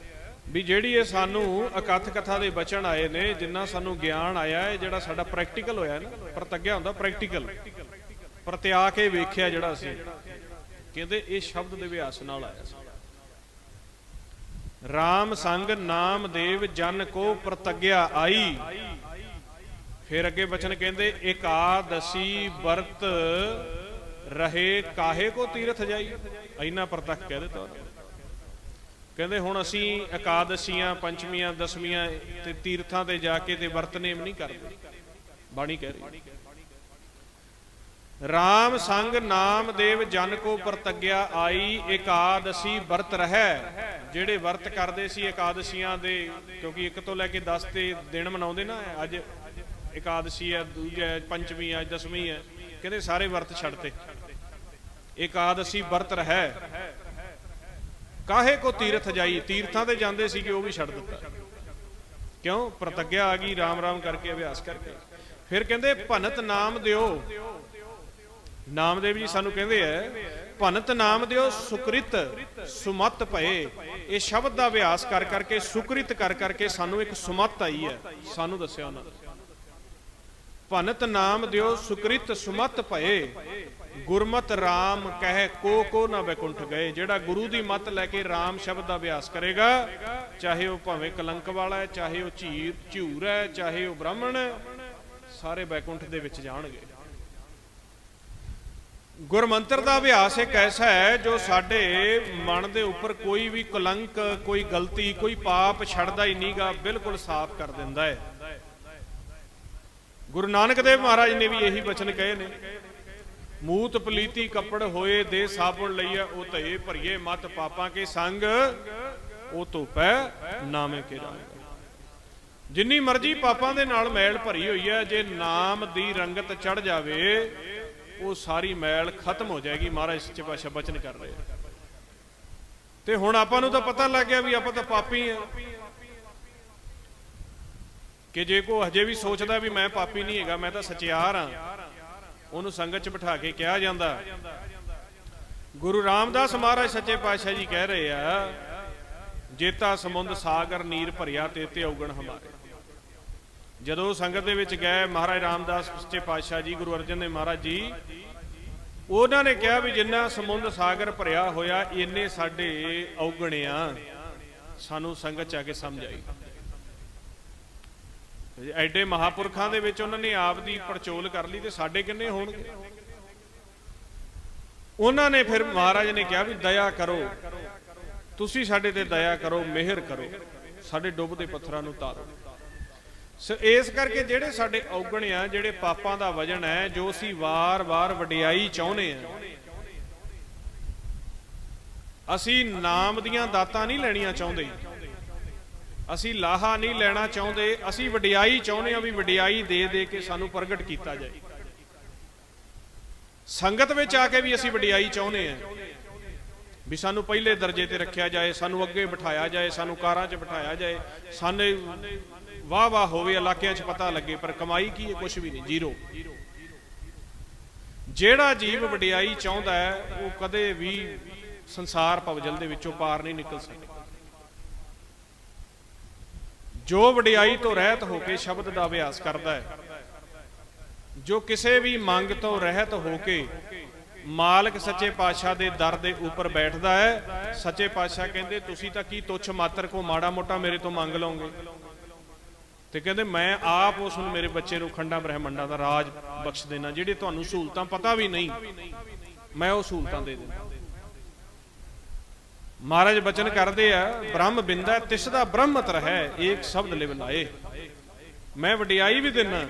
ਵੀ ਜਿਹੜੀ ਇਹ ਸਾਨੂੰ ਅਕਥ ਕਥਾ ਦੇ ਬਚਨ ਆਏ ਨੇ, ਜਿੰਨਾ ਸਾਨੂੰ ਗਿਆਨ ਆਇਆ ਹੈ, ਜਿਹੜਾ ਸਾਡਾ ਪ੍ਰੈਕਟੀਕਲ ਹੋਇਆ ਨਾ, ਪ੍ਰਤੱਗਿਆ ਹੁੰਦਾ ਪ੍ਰੈਕਟੀਕਲ, ਪ੍ਰਤਿਆ ਕੇ ਵੇਖਿਆ ਜਿਹੜਾ ਸੀ, ਕਹਿੰਦੇ ਇਹ ਸ਼ਬਦ ਦੇ ਅਭਿਆਸ ਨਾਲ ਆਇਆ ਸੀ। ਰਾਮ ਸੰਗ ਨਾਮ ਦੇਵ ਜਨ ਕੋ ਪ੍ਰਤੱਗਿਆ ਆਈ। ਫਿਰ ਅੱਗੇ ਬਚਨ ਕਹਿੰਦੇ, ਇਕਾਦਸੀ ਵਰਤ ਰਹੇ ਕਾਹੇ ਕੋ ਤੀਰਥ ਜਾਈ। ਇੰਨਾ ਪ੍ਰਤੱਖ ਕਹਿ ਦਿੱਤਾ। ਕਹਿੰਦੇ ਹੁਣ ਅਸੀਂ ਇਕਾਦਸ਼ੀਆਂ, ਪੰਚਮੀਆਂ, ਦਸਵੀਆਂ ਤੇ ਤੀਰਥਾਂ ਤੇ ਜਾ ਕੇ ਤੇ ਵਰਤ ਨੇਮ ਨਹੀਂ ਕਰਦੇ। ਬਾਣੀ ਕਹਿ ਰਹੀ, ਰਾਮ ਸੰਗ ਨਾਮ ਦੇਵ ਜਨ ਕੋ ਪ੍ਰਤੱਗਿਆ ਆਈ, ਇਕਾਦਸ਼ੀ ਵਰਤ ਰਹਿ। ਜਿਹੜੇ ਵਰਤ ਕਰਦੇ ਸੀ ਇਕਾਦਸ਼ੀਆਂ ਦੇ, ਕਿਉਂਕਿ 1 ਤੋਂ ਲੈ ਕੇ 10 ਤੇ ਦਿਨ ਮਨਾਉਂਦੇ ਨਾ, ਅੱਜ ਇਕਾਦਸ਼ੀ ਹੈ, ਦੂਜਾ ਪੰਚਮੀ ਹੈ, ਦਸਵੀਂ ਹੈ, ਕਹਿੰਦੇ ਸਾਰੇ ਵਰਤ ਛੱਡਤੇ। ਇਕਾਦਸ਼ੀ ਵਰਤ ਰਹਿ ਕਾਹੇ ਕੋ ਤੀਰਥ ਜਾਈ। ਤੀਰਥਾਂ ਤੇ ਜਾਂਦੇ ਸੀਗੇ, ਉਹ ਵੀ ਛੱਡ ਦਿੱਤਾ। ਕਿਉਂ? ਪ੍ਰਤੱਗਿਆ ਆ ਗਈ, ਰਾਮ ਰਾਮ ਕਰਕੇ, ਅਭਿਆਸ ਕਰਕੇ। ਫਿਰ ਕਹਿੰਦੇ ਭਨਤ ਨਾਮ ਦਿਓ। ਨਾਮਦੇਵ ਜੀ ਸਾਨੂੰ ਕਹਿੰਦੇ ਐ, ਭਨਤ ਨਾਮ ਦਿਓ ਸੁਕ੍ਰਿਤ ਸੁਮਤ ਭਏ। ਇਹ ਸ਼ਬਦ ਦਾ ਅਭਿਆਸ ਕਰ ਕਰਕੇ, ਸੁਕ੍ਰਿਤ ਕਰ ਕਰਕੇ ਸਾਨੂੰ ਇੱਕ ਸੁਮਤ ਆਈ ਹੈ। ਸਾਨੂੰ ਦੱਸਿਆ ਉਹਨਾਂ ਨੇ, ਭਨਤ ਨਾਮ ਦਿਓ ਸੁਕ੍ਰਿਤ ਸੁਮਤ ਭਏ, ਗੁਰਮਤ ਰਾਮ ਕਹਿ ਕੋ ਨਾ ਬੈਕੁੰਠ ਗਏ। ਜਿਹੜਾ ਗੁਰੂ ਦੀ ਮੱਤ ਲੈ ਕੇ ਰਾਮ ਸ਼ਬਦ ਦਾ ਅਭਿਆਸ ਕਰੇਗਾ, ਚਾਹੇ ਉਹ ਭਾਵੇਂ ਕਲੰਕ ਵਾਲਾ ਹੈ, ਚਾਹੇ ਉਹ ਝੂਰ ਹੈ, ਚਾਹੇ ਉਹ ਬ੍ਰਾਹਮਣ ਹੈ, ਸਾਰੇ ਬੈਕੁੰਠ ਦੇ ਵਿੱਚ ਜਾਣਗੇ। ਗੁਰਮੰਤਰ ਦਾ ਅਭਿਆਸ ਇੱਕ ਐਸਾ ਹੈ ਜੋ ਸਾਡੇ ਮਨ ਦੇ ਉੱਪਰ ਕੋਈ ਵੀ ਕਲੰਕ, ਕੋਈ ਗਲਤੀ, ਕੋਈ ਪਾਪ ਛੱਡਦਾ ਹੀ ਨਹੀਂਗਾ, ਬਿਲਕੁਲ ਸਾਫ਼ ਕਰ ਦਿੰਦਾ ਹੈ। ਗੁਰੂ ਨਾਨਕ ਦੇਵ ਮਹਾਰਾਜ ਨੇ ਵੀ ਇਹੀ ਬਚਨ ਕਹੇ ਨੇ, ਮੂਤ ਪਲੀਤੀ ਕੱਪੜ ਹੋਏ ਦੇ ਸਾਬੁਣ ਲਈਆ, ਉਹ ਧਏ ਭਰੀਏ ਮਤ ਪਾਪਾਂ ਕੇ ਸੰਗ, ਉਹ ਧੋਪੈ ਨਾਮੇ ਕੇ ਰੰਗ। ਜਿੰਨੀ ਮਰਜ਼ੀ ਪਾਪਾਂ ਦੇ ਨਾਲ ਮੈਲ ਭਰੀ ਹੋਈ ਹੈ, ਜੇ ਨਾਮ ਦੀ ਰੰਗਤ ਚੜ ਜਾਵੇ, ਉਹ ਸਾਰੀ ਮੈਲ ਖਤਮ ਹੋ ਜਾਏਗੀ। ਮਹਾਰਾਜ ਸੱਚੇ ਪਾਤਸ਼ਾਹ ਬਚਨ ਕਰ ਰਹੇ। ਤੇ ਹੁਣ ਆਪਾਂ ਨੂੰ ਤਾਂ ਪਤਾ ਲੱਗ ਗਿਆ ਵੀ ਆਪਾਂ ਤਾਂ ਪਾਪੀ ਆ, ਕਿ ਜੇ ਕੋਈ ਹਜੇ ਵੀ ਸੋਚਦਾ ਵੀ ਮੈਂ ਪਾਪੀ ਨਹੀਂ ਹੈਗਾ, ਮੈਂ ਤਾਂ ਸਚਿਆਰ ਹਾਂ, ਉਹਨੂੰ ਸੰਗਤ 'ਚ ਬਿਠਾ ਕੇ ਕਿਹਾ ਜਾਂਦਾ। ਗੁਰੂ ਰਾਮਦਾਸ ਮਹਾਰਾਜ ਸੱਚੇ ਪਾਤਸ਼ਾਹ ਜੀ ਕਹਿ ਰਹੇ ਆ, ਜੇਤਾ ਸਮੁੰਦ ਸਾਗਰ ਨੀਰ ਭਰਿਆ ਤੇ ਔਗਣ ਹਮਾਰੇ। ਜਦੋਂ ਸੰਗਤ ਦੇ ਵਿੱਚ ਗਏ ਮਹਾਰਾਜ ਰਾਮਦਾਸ ਸੱਚੇ ਪਾਤਸ਼ਾਹ ਜੀ, ਗੁਰੂ ਅਰਜਨ ਦੇਵ ਮਹਾਰਾਜ ਜੀ, ਉਹਨਾਂ ਨੇ ਕਿਹਾ ਵੀ ਜਿੰਨਾ ਸਮੁੰਦ ਸਾਗਰ ਭਰਿਆ ਹੋਇਆ ਇੰਨੇ ਸਾਡੇ ਔਗਣਿਆ, ਸਾਨੂੰ ਸੰਗਤ ਚ ਆ ਕੇ ਸਮਝ ਆਈ। ਐਡੇ ਮਹਾਪੁਰਖਾਂ ਦੇ ਵਿੱਚ ਉਹਨਾਂ ਨੇ ਆਪ ਦੀ ਪੜਚੋਲ ਕਰ ਲਈ, ਤੇ ਸਾਡੇ ਕਿੰਨੇ ਹੋਣਗੇ। ਉਹਨਾਂ ਨੇ ਫਿਰ ਮਹਾਰਾਜ ਨੇ ਕਿਹਾ ਵੀ ਦਇਆ ਕਰੋ, ਤੁਸੀਂ ਸਾਡੇ ਤੇ ਦਇਆ ਕਰੋ, ਮਿਹਰ ਕਰੋ, ਸਾਡੇ ਡੁੱਬਦੇ ਪੱਥਰਾਂ ਨੂੰ ਤਾਰੋ। ਇਸ ਕਰਕੇ ਜਿਹੜੇ ਸਾਡੇ ਔਗਣ ਆ, ਜਿਹੜੇ ਪਾਪਾਂ ਦਾ ਵਜਨ ਹੈ, ਜੋ ਅਸੀਂ ਵਾਰ-ਵਾਰ ਵਡਿਆਈ ਚਾਹੁੰਦੇ ਆ, ਅਸੀਂ ਨਾਮ ਦੀਆਂ ਦਾਤਾਂ ਨਹੀਂ ਲੈਣੀਆਂ ਚਾਹੁੰਦੇ, ਅਸੀਂ ਲਾਹਾ ਨਹੀਂ ਲੈਣਾ ਚਾਹੁੰਦੇ, ਅਸੀਂ ਵਡਿਆਈ ਚਾਹੁੰਦੇ ਆ ਵੀ ਵਡਿਆਈ ਦੇ ਦੇ ਕੇ ਸਾਨੂੰ ਪ੍ਰਗਟ ਕੀਤਾ ਜਾਏ। ਸੰਗਤ ਵਿੱਚ ਆ ਕੇ ਵੀ ਅਸੀਂ ਵਡਿਆਈ ਚਾਹੁੰਦੇ ਆ ਵੀ ਸਾਨੂੰ ਪਹਿਲੇ ਦਰਜੇ ਤੇ ਰੱਖਿਆ ਜਾਏ, ਸਾਨੂੰ ਅੱਗੇ ਬਿਠਾਇਆ ਜਾਏ, ਸਾਨੂੰ ਕਾਰਾਂ 'ਚ ਬਿਠਾਇਆ ਜਾਏ, ਸਾਨੂੰ ਵਾਹ ਵਾਹ ਹੋਵੇ, ਇਲਾਕਿਆਂ 'ਚ ਪਤਾ ਲੱਗੇ, ਪਰ ਕਮਾਈ ਕੀ ਹੈ? ਕੁਛ ਵੀ ਨਹੀਂ, ਜ਼ੀਰੋ। ਜਿਹੜਾ ਜੀਵ ਵਡਿਆਈ ਚਾਹੁੰਦਾ ਹੈ ਉਹ ਕਦੇ ਵੀ ਸੰਸਾਰ ਭਵਜਲ ਦੇ ਵਿੱਚੋਂ ਪਾਰ ਨਹੀਂ ਨਿਕਲ ਸਕਦਾ। ਜੋ ਵਡਿਆਈ ਤੋਂ ਰਹਿਤ ਹੋ ਕੇ ਸ਼ਬਦ ਦਾ ਅਭਿਆਸ ਕਰਦਾ ਹੈ, ਜੋ ਕਿਸੇ ਵੀ ਮੰਗ ਤੋਂ ਰਹਿਤ ਹੋ ਕੇ ਮਾਲਕ ਸੱਚੇ ਪਾਤਸ਼ਾਹ ਦੇ ਦਰ ਦੇ ਉੱਪਰ ਬੈਠਦਾ ਹੈ, ਸੱਚੇ ਪਾਤਸ਼ਾਹ ਕਹਿੰਦੇ ਤੁਸੀਂ ਤਾਂ ਕੀ ਤੁੱਛ ਮਾਤਰ ਕੋ ਮਾੜਾ ਮੋਟਾ ਮੇਰੇ ਤੋਂ ਮੰਗ ਲਓਗੇ, ਤੇ ਕਹਿੰਦੇ ਮੈਂ ਆਪ ਉਸ ਨੂੰ, ਮੇਰੇ ਬੱਚੇ ਨੂੰ ਖੰਡਾਂ ਬ੍ਰਹਿਮੰਡਾਂ ਦਾ ਰਾਜ ਬਖਸ਼ ਦੇਣਾ, ਜਿਹੜੇ ਤੁਹਾਨੂੰ ਸਹੂਲਤਾਂ ਪਤਾ ਵੀ ਨਹੀਂ, ਮੈਂ ਉਹ ਸਹੂਲਤਾਂ ਦੇ ਦੇਣਾ। ਮਹਾਰਾਜ ਬਚਨ ਕਰਦੇ ਆ, ਬ੍ਰਹਮ ਬਿੰਦਾ ਤਿਸ ਦਾ ਬ੍ਰਹਮਤ ਰਹਿ, ਏਕ ਸ਼ਬਦ ਲਿਵ ਲਾਏ। ਮੈਂ ਵਡਿਆਈ ਵੀ ਦੇਣਾ,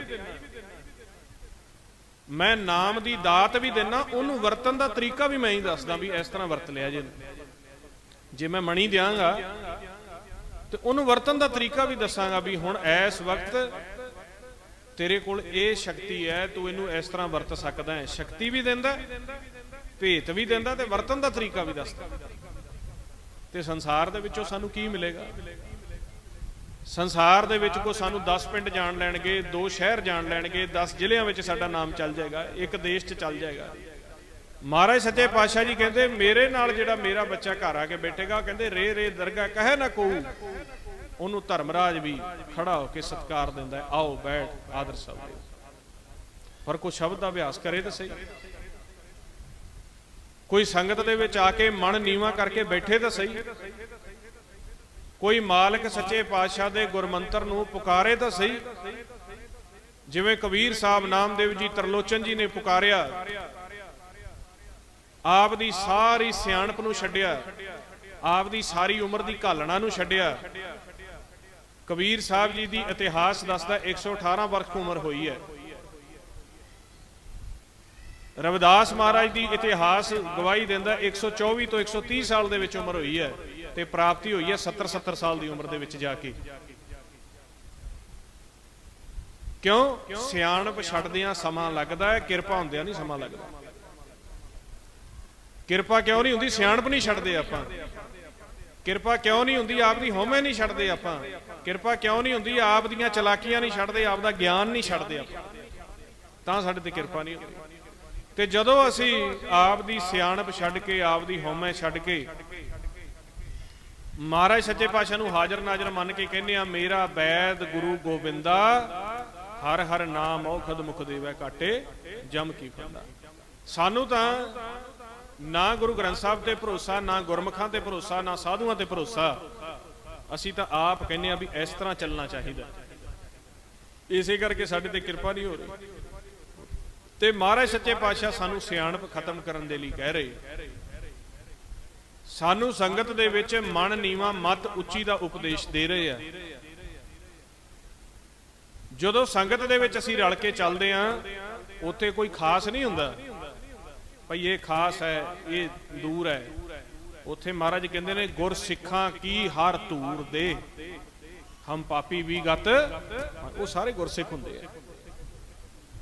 ਮੈਂ ਨਾਮ ਦੀ ਦਾਤ ਵੀ ਦੇਣਾ, ਉਹਨੂੰ ਵਰਤਨ ਦਾ ਤਰੀਕਾ ਵੀ ਮੈਂ ਹੀ ਦੱਸਦਾ ਵੀ ਇਸ ਤਰ੍ਹਾਂ ਵਰਤ ਲਿਆ ਜੇ ਮੈਂ ਮਣੀ ਦਿਆਂਗਾ ਤੇ ਉਹਨੂੰ ਵਰਤਨ ਦਾ ਤਰੀਕਾ ਵੀ ਦੱਸਾਂਗਾ ਵੀ ਹੁਣ ਇਸ ਵਕਤ ਤੇਰੇ ਕੋਲ ਇਹ ਸ਼ਕਤੀ ਹੈ, ਤੂੰ ਇਹਨੂੰ ਇਸ ਤਰ੍ਹਾਂ ਵਰਤ ਸਕਦਾ ਹੈ। ਸ਼ਕਤੀ ਵੀ ਦਿੰਦਾ, ਭੇਤ ਵੀ ਦਿੰਦਾ, ਤੇ ਵਰਤਨ ਦਾ ਤਰੀਕਾ ਵੀ ਦੱਸਦਾ। ਤੇ ਸੰਸਾਰ ਦੇ ਵਿੱਚੋਂ ਸਾਨੂੰ ਕੀ ਮਿਲੇਗਾ? ਸੰਸਾਰ ਦੇ ਵਿੱਚ ਕੋ ਸਾਨੂੰ 10 ਪਿੰਡ ਜਾਣ ਲੈਣਗੇ, 2 ਸ਼ਹਿਰ ਜਾਣ ਲੈਣਗੇ, 10 ਜ਼ਿਲ੍ਹਿਆਂ ਵਿੱਚ ਸਾਡਾ ਨਾਮ ਚੱਲ ਜਾਏਗਾ, ਇੱਕ ਦੇਸ਼ 'ਚ ਚੱਲ ਜਾਏਗਾ। ਮਹਾਰਾਜ ਸੱਚੇ ਪਾਤਸ਼ਾਹ ਜੀ ਕਹਿੰਦੇ ਮੇਰੇ ਨਾਲ ਜਿਹੜਾ ਮੇਰਾ ਬੱਚਾ ਘਰ ਆ ਕੇ ਬੈਠੇਗਾ, ਕਹਿੰਦੇ ਰੇ ਰੇ ਦਰਗਾਹ ਕਹੇ ਨਾ ਕੋ, ਉਹਨੂੰ ਧਰਮਰਾਜ ਵੀ ਖੜਾ ਹੋ ਕੇ ਸਤਿਕਾਰ ਦਿੰਦਾ, ਆਓ ਬੈਠ ਆਦਰ ਸਭ। ਪਰ ਕੋਈ ਸ਼ਬਦ ਦਾ ਅਭਿਆਸ ਕਰੇ ਤਾਂ ਸਹੀ, ਕੋਈ ਸੰਗਤ ਦੇ ਵਿੱਚ ਆ ਕੇ ਮਨ ਨੀਵਾਂ ਕਰਕੇ ਬੈਠੇ ਤਾਂ ਸਹੀ, ਕੋਈ ਮਾਲਕ ਸੱਚੇ ਪਾਤਸ਼ਾਹ ਦੇ ਗੁਰਮੰਤਰ ਨੂੰ ਪੁਕਾਰੇ ਤਾਂ ਸਹੀ। ਜਿਵੇਂ ਕਬੀਰ ਸਾਹਿਬ, ਨਾਮਦੇਵ ਜੀ, ਤਰਲੋਚਨ ਜੀ ਨੇ ਪੁਕਾਰਿਆ, ਆਪ ਦੀ ਸਾਰੀ ਸਿਆਣਪ ਨੂੰ ਛੱਡਿਆ, ਆਪ ਦੀ ਸਾਰੀ ਉਮਰ ਦੀ ਘਾਲਣਾ ਨੂੰ ਛੱਡਿਆ। ਕਬੀਰ ਸਾਹਿਬ ਜੀ ਦੀ ਇਤਿਹਾਸ ਦੱਸਦਾ 118 ਵਰਖ ਉਮਰ ਹੋਈ ਹੈ। ਰਵਿਦਾਸ ਮਹਾਰਾਜ ਦੀ ਇਤਿਹਾਸ ਗਵਾਹੀ ਦਿੰਦਾ 124 ਤੋਂ 130 ਸਾਲ ਦੇ ਵਿੱਚ ਉਮਰ ਹੋਈ ਹੈ, ਤੇ ਪ੍ਰਾਪਤੀ ਹੋਈ ਹੈ 70 ਸਾਲ ਦੀ ਉਮਰ ਦੇ ਵਿੱਚ ਜਾ ਕੇ। ਕਿਉਂ? ਸਿਆਣਪ ਛੱਡਦਿਆਂ ਸਮਾਂ ਲੱਗਦਾ ਹੈ, ਕਿਰਪਾ ਹੁੰਦਿਆਂ ਨਹੀਂ ਸਮਾਂ ਲੱਗਦਾ। ਕਿਰਪਾ ਕਿਉਂ ਨਹੀਂ ਹੁੰਦੀ? ਸਿਆਣਪ ਨਹੀਂ ਛੱਡਦੇ ਆਪਾਂ। ਕਿਰਪਾ ਕਿਉਂ ਨਹੀਂ ਹੁੰਦੀ? ਆਪ ਦੀ ਹਉਮੈ ਨਹੀਂ ਛੱਡਦੇ ਆਪਾਂ। ਕਿਰਪਾ ਕਿਉਂ ਨਹੀਂ ਹੁੰਦੀ? ਆਪ ਦੀਆਂ ਚਲਾਕੀਆਂ ਨਹੀਂ ਛੱਡਦੇ, ਆਪ ਦਾ ਗਿਆਨ ਨਹੀਂ ਛੱਡਦੇ ਆਪਾਂ, ਤਾਂ ਸਾਡੇ ਤੇ ਕਿਰਪਾ ਨਹੀਂ ਹੁੰਦੀ। ਤੇ ਜਦੋਂ ਅਸੀਂ ਆਪ ਦੀ ਸਿਆਣਪ ਛੱਡ ਕੇ, ਆਪ ਦੀ ਹਉਮੈ ਛੱਡ ਕੇ ਮਹਾਰਾਜ ਸੱਚੇ ਪਾਤਸ਼ਾਹ ਨੂੰ ਹਾਜ਼ਰ ਨਾਜ਼ਰ ਮੰਨ ਕੇ ਕਹਿੰਦੇ ਆ, ਮੇਰਾ ਬੈਦ ਗੁਰੂ ਗੋਬਿੰਦਾ, ਹਰ ਹਰ ਨਾਮ ਔਖਦ ਮੁਖ ਦੇਵੈ ਕਾਟੇ ਜਮ ਕੀ ਫੰਦਾ। ਸਾਨੂੰ ਤਾਂ ਨਾ ਗੁਰੂ ਗ੍ਰੰਥ ਸਾਹਿਬ ਤੇ ਭਰੋਸਾ, ਨਾ ਗੁਰਮੁਖਾਂ ਤੇ ਭਰੋਸਾ, ਨਾ ਸਾਧੂਆਂ ਤੇ ਭਰੋਸਾ। ਅਸੀਂ ਤਾਂ ਆਪ ਕਹਿੰਦੇ ਆ ਵੀ ਇਸ ਤਰ੍ਹਾਂ ਚੱਲਣਾ ਚਾਹੀਦਾ। ਇਸੇ ਕਰਕੇ ਸਾਡੇ ਤੇ ਕਿਰਪਾ ਨਹੀਂ ਹੋ ਰਹੀ। ਤੇ ਮਹਾਰਾਜ ਸੱਚੇ ਪਾਤਸ਼ਾਹ ਸਾਨੂੰ ਸਿਆਣਪ ਖਤਮ ਕਰਨ ਦੇ ਲਈ ਕਹਿ ਰਹੇ, ਸਾਨੂੰ ਸੰਗਤ ਦੇ ਵਿੱਚ ਮਨ ਨੀਵਾਂ ਮਤ ਉੱਚੀ ਦਾ ਉਪਦੇਸ਼ ਦੇ ਰਹੇ ਆ। ਜਦੋਂ ਸੰਗਤ ਦੇ ਵਿੱਚ ਅਸੀਂ ਰਲ ਕੇ ਚੱਲਦੇ ਆ, ਉੱਥੇ ਕੋਈ ਖਾਸ ਨਹੀਂ ਹੁੰਦਾ ਭਈ ਇਹ ਖਾਸ ਹੈ, ਇਹ ਦੂਰ ਹੈ। ਉੱਥੇ ਮਹਾਰਾਜ ਕਹਿੰਦੇ ਨੇ, ਗੁਰ ਸਿੱਖਾਂ ਕੀ ਹਰ ਧੂਰ ਦੇ, ਹਮ ਪਾਪੀ ਵੀ ਗਤ। ਉਹ ਸਾਰੇ ਗੁਰਸਿੱਖ ਹੁੰਦੇ ਆ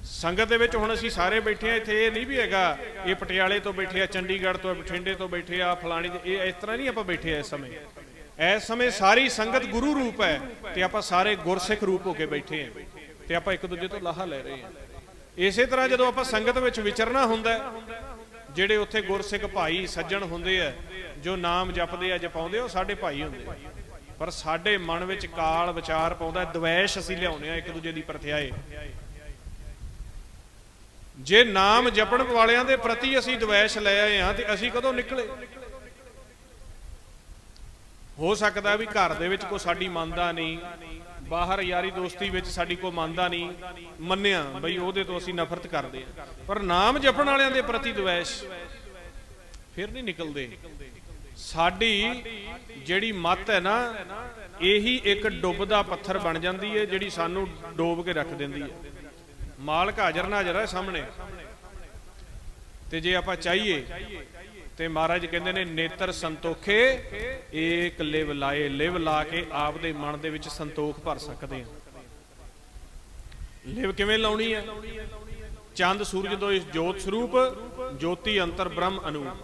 ਸੰਗਤ ਦੇ ਵਿੱਚ। ਹੁਣ ਅਸੀਂ ਸਾਰੇ ਬੈਠੇ ਆ ਇੱਥੇ, ਇਹ ਨਹੀਂ ਵੀ ਹੈਗਾ ਇਹ ਪਟਿਆਲੇ ਤੋਂ ਬੈਠੇ ਆ, ਚੰਡੀਗੜ੍ਹ ਤੋਂ, ਬਠਿੰਡੇ ਤੋਂ ਬੈਠੇ ਆ, ਫਲਾਣੀ, ਇਹ ਇਸ ਤਰ੍ਹਾਂ ਨਹੀਂ ਆਪਾਂ ਬੈਠੇ ਆ। ਇਸ ਸਮੇਂ ਸਾਰੀ ਸੰਗਤ ਗੁਰੂ ਰੂਪ ਹੈ, ਤੇ ਆਪਾਂ ਸਾਰੇ ਗੁਰਸਿੱਖ ਰੂਪ ਹੋ ਕੇ ਬੈਠੇ ਆ, ਤੇ ਆਪਾਂ ਇੱਕ ਦੂਜੇ ਤੋਂ ਲਾਹਾ ਲੈ ਰਹੇ ਆ। ਇਸੇ ਤਰ੍ਹਾਂ ਜਦੋਂ ਆਪਾਂ ਸੰਗਤ ਵਿੱਚ ਵਿਚਰਨਾ ਹੁੰਦਾ, ਜਿਹੜੇ ਉੱਥੇ ਗੁਰਸਿੱਖ ਭਾਈ ਸੱਜਣ ਹੁੰਦੇ ਆ, ਜੋ ਨਾਮ ਜਪਦੇ ਆ, ਜਪਾਉਂਦੇ, ਉਹ ਸਾਡੇ ਭਾਈ ਹੁੰਦੇ ਆ। ਪਰ ਸਾਡੇ ਮਨ ਵਿੱਚ ਕਾਲ ਵਿਚਾਰ ਪਾਉਂਦਾ, ਦਵੈਸ਼ ਅਸੀਂ ਲਿਆਉਂਦੇ ਆ ਇੱਕ ਦੂਜੇ ਦੀ ਪਰਥਿਆਏ। ਜੇ ਨਾਮ ਜਪਣ ਵਾਲਿਆਂ ਦੇ ਪ੍ਰਤੀ ਅਸੀਂ ਦਵੈਸ਼ ਲੈ ਆਏ ਹਾਂ ਤੇ ਅਸੀਂ ਕਦੋਂ ਨਿਕਲੇ? ਹੋ ਸਕਦਾ ਵੀ ਘਰ ਦੇ ਵਿੱਚ ਕੋਈ ਸਾਡੀ ਮੰਨਦਾ ਨਹੀਂ, ਬਾਹਰ ਯਾਰੀ ਦੋਸਤੀ ਵਿੱਚ ਸਾਡੀ ਕੋਈ ਮੰਨਦਾ ਨਹੀਂ, ਮੰਨਿਆ ਬਈ ਉਹਦੇ ਤੋਂ ਅਸੀਂ ਨਫ਼ਰਤ ਕਰਦੇ ਹਾਂ, ਪਰ ਨਾਮ ਜਪਣ ਵਾਲਿਆਂ ਦੇ ਪ੍ਰਤੀ ਦਵੈਸ਼ ਫਿਰ ਨਹੀਂ ਨਿਕਲਦੇ। ਸਾਡੀ ਜਿਹੜੀ ਮੱਤ ਹੈ ਨਾ, ਇਹੀ ਇੱਕ ਡੁੱਬਦਾ ਪੱਥਰ ਬਣ ਜਾਂਦੀ ਹੈ ਜਿਹੜੀ ਸਾਨੂੰ ਡੋਬ ਕੇ ਰੱਖ ਦਿੰਦੀ ਹੈ। ਮਾਲਕ ਹਾਜ਼ਰ ਨਾਜ਼ਰ ਹੈ ਸਾਹਮਣੇ, ਤੇ ਜੇ ਆਪਾਂ ਚਾਹੀਏ ਤੇ ਮਹਾਰਾਜ ਕਹਿੰਦੇ ਨੇ ਨੇਤਰ ਸੰਤੋਖੇ ਏਕ ਲਿਵ ਲਾਏ, ਲਿਵ ਲਾ ਕੇ ਆਪ ਦੇ ਮਨ ਦੇ ਵਿੱਚ ਸੰਤੋਖ ਭਰ ਸਕਦੇ ਹਾਂ। ਲਿਵ ਕਿਵੇਂ ਲਾਉਣੀ ਹੈ? ਚੰਦ ਸੂਰਜ ਦੋ ਇਸ ਜੋਤ ਸਰੂਪ, ਜੋਤੀ ਅੰਤਰ ਬ੍ਰਹਮ ਅਨੂਪ।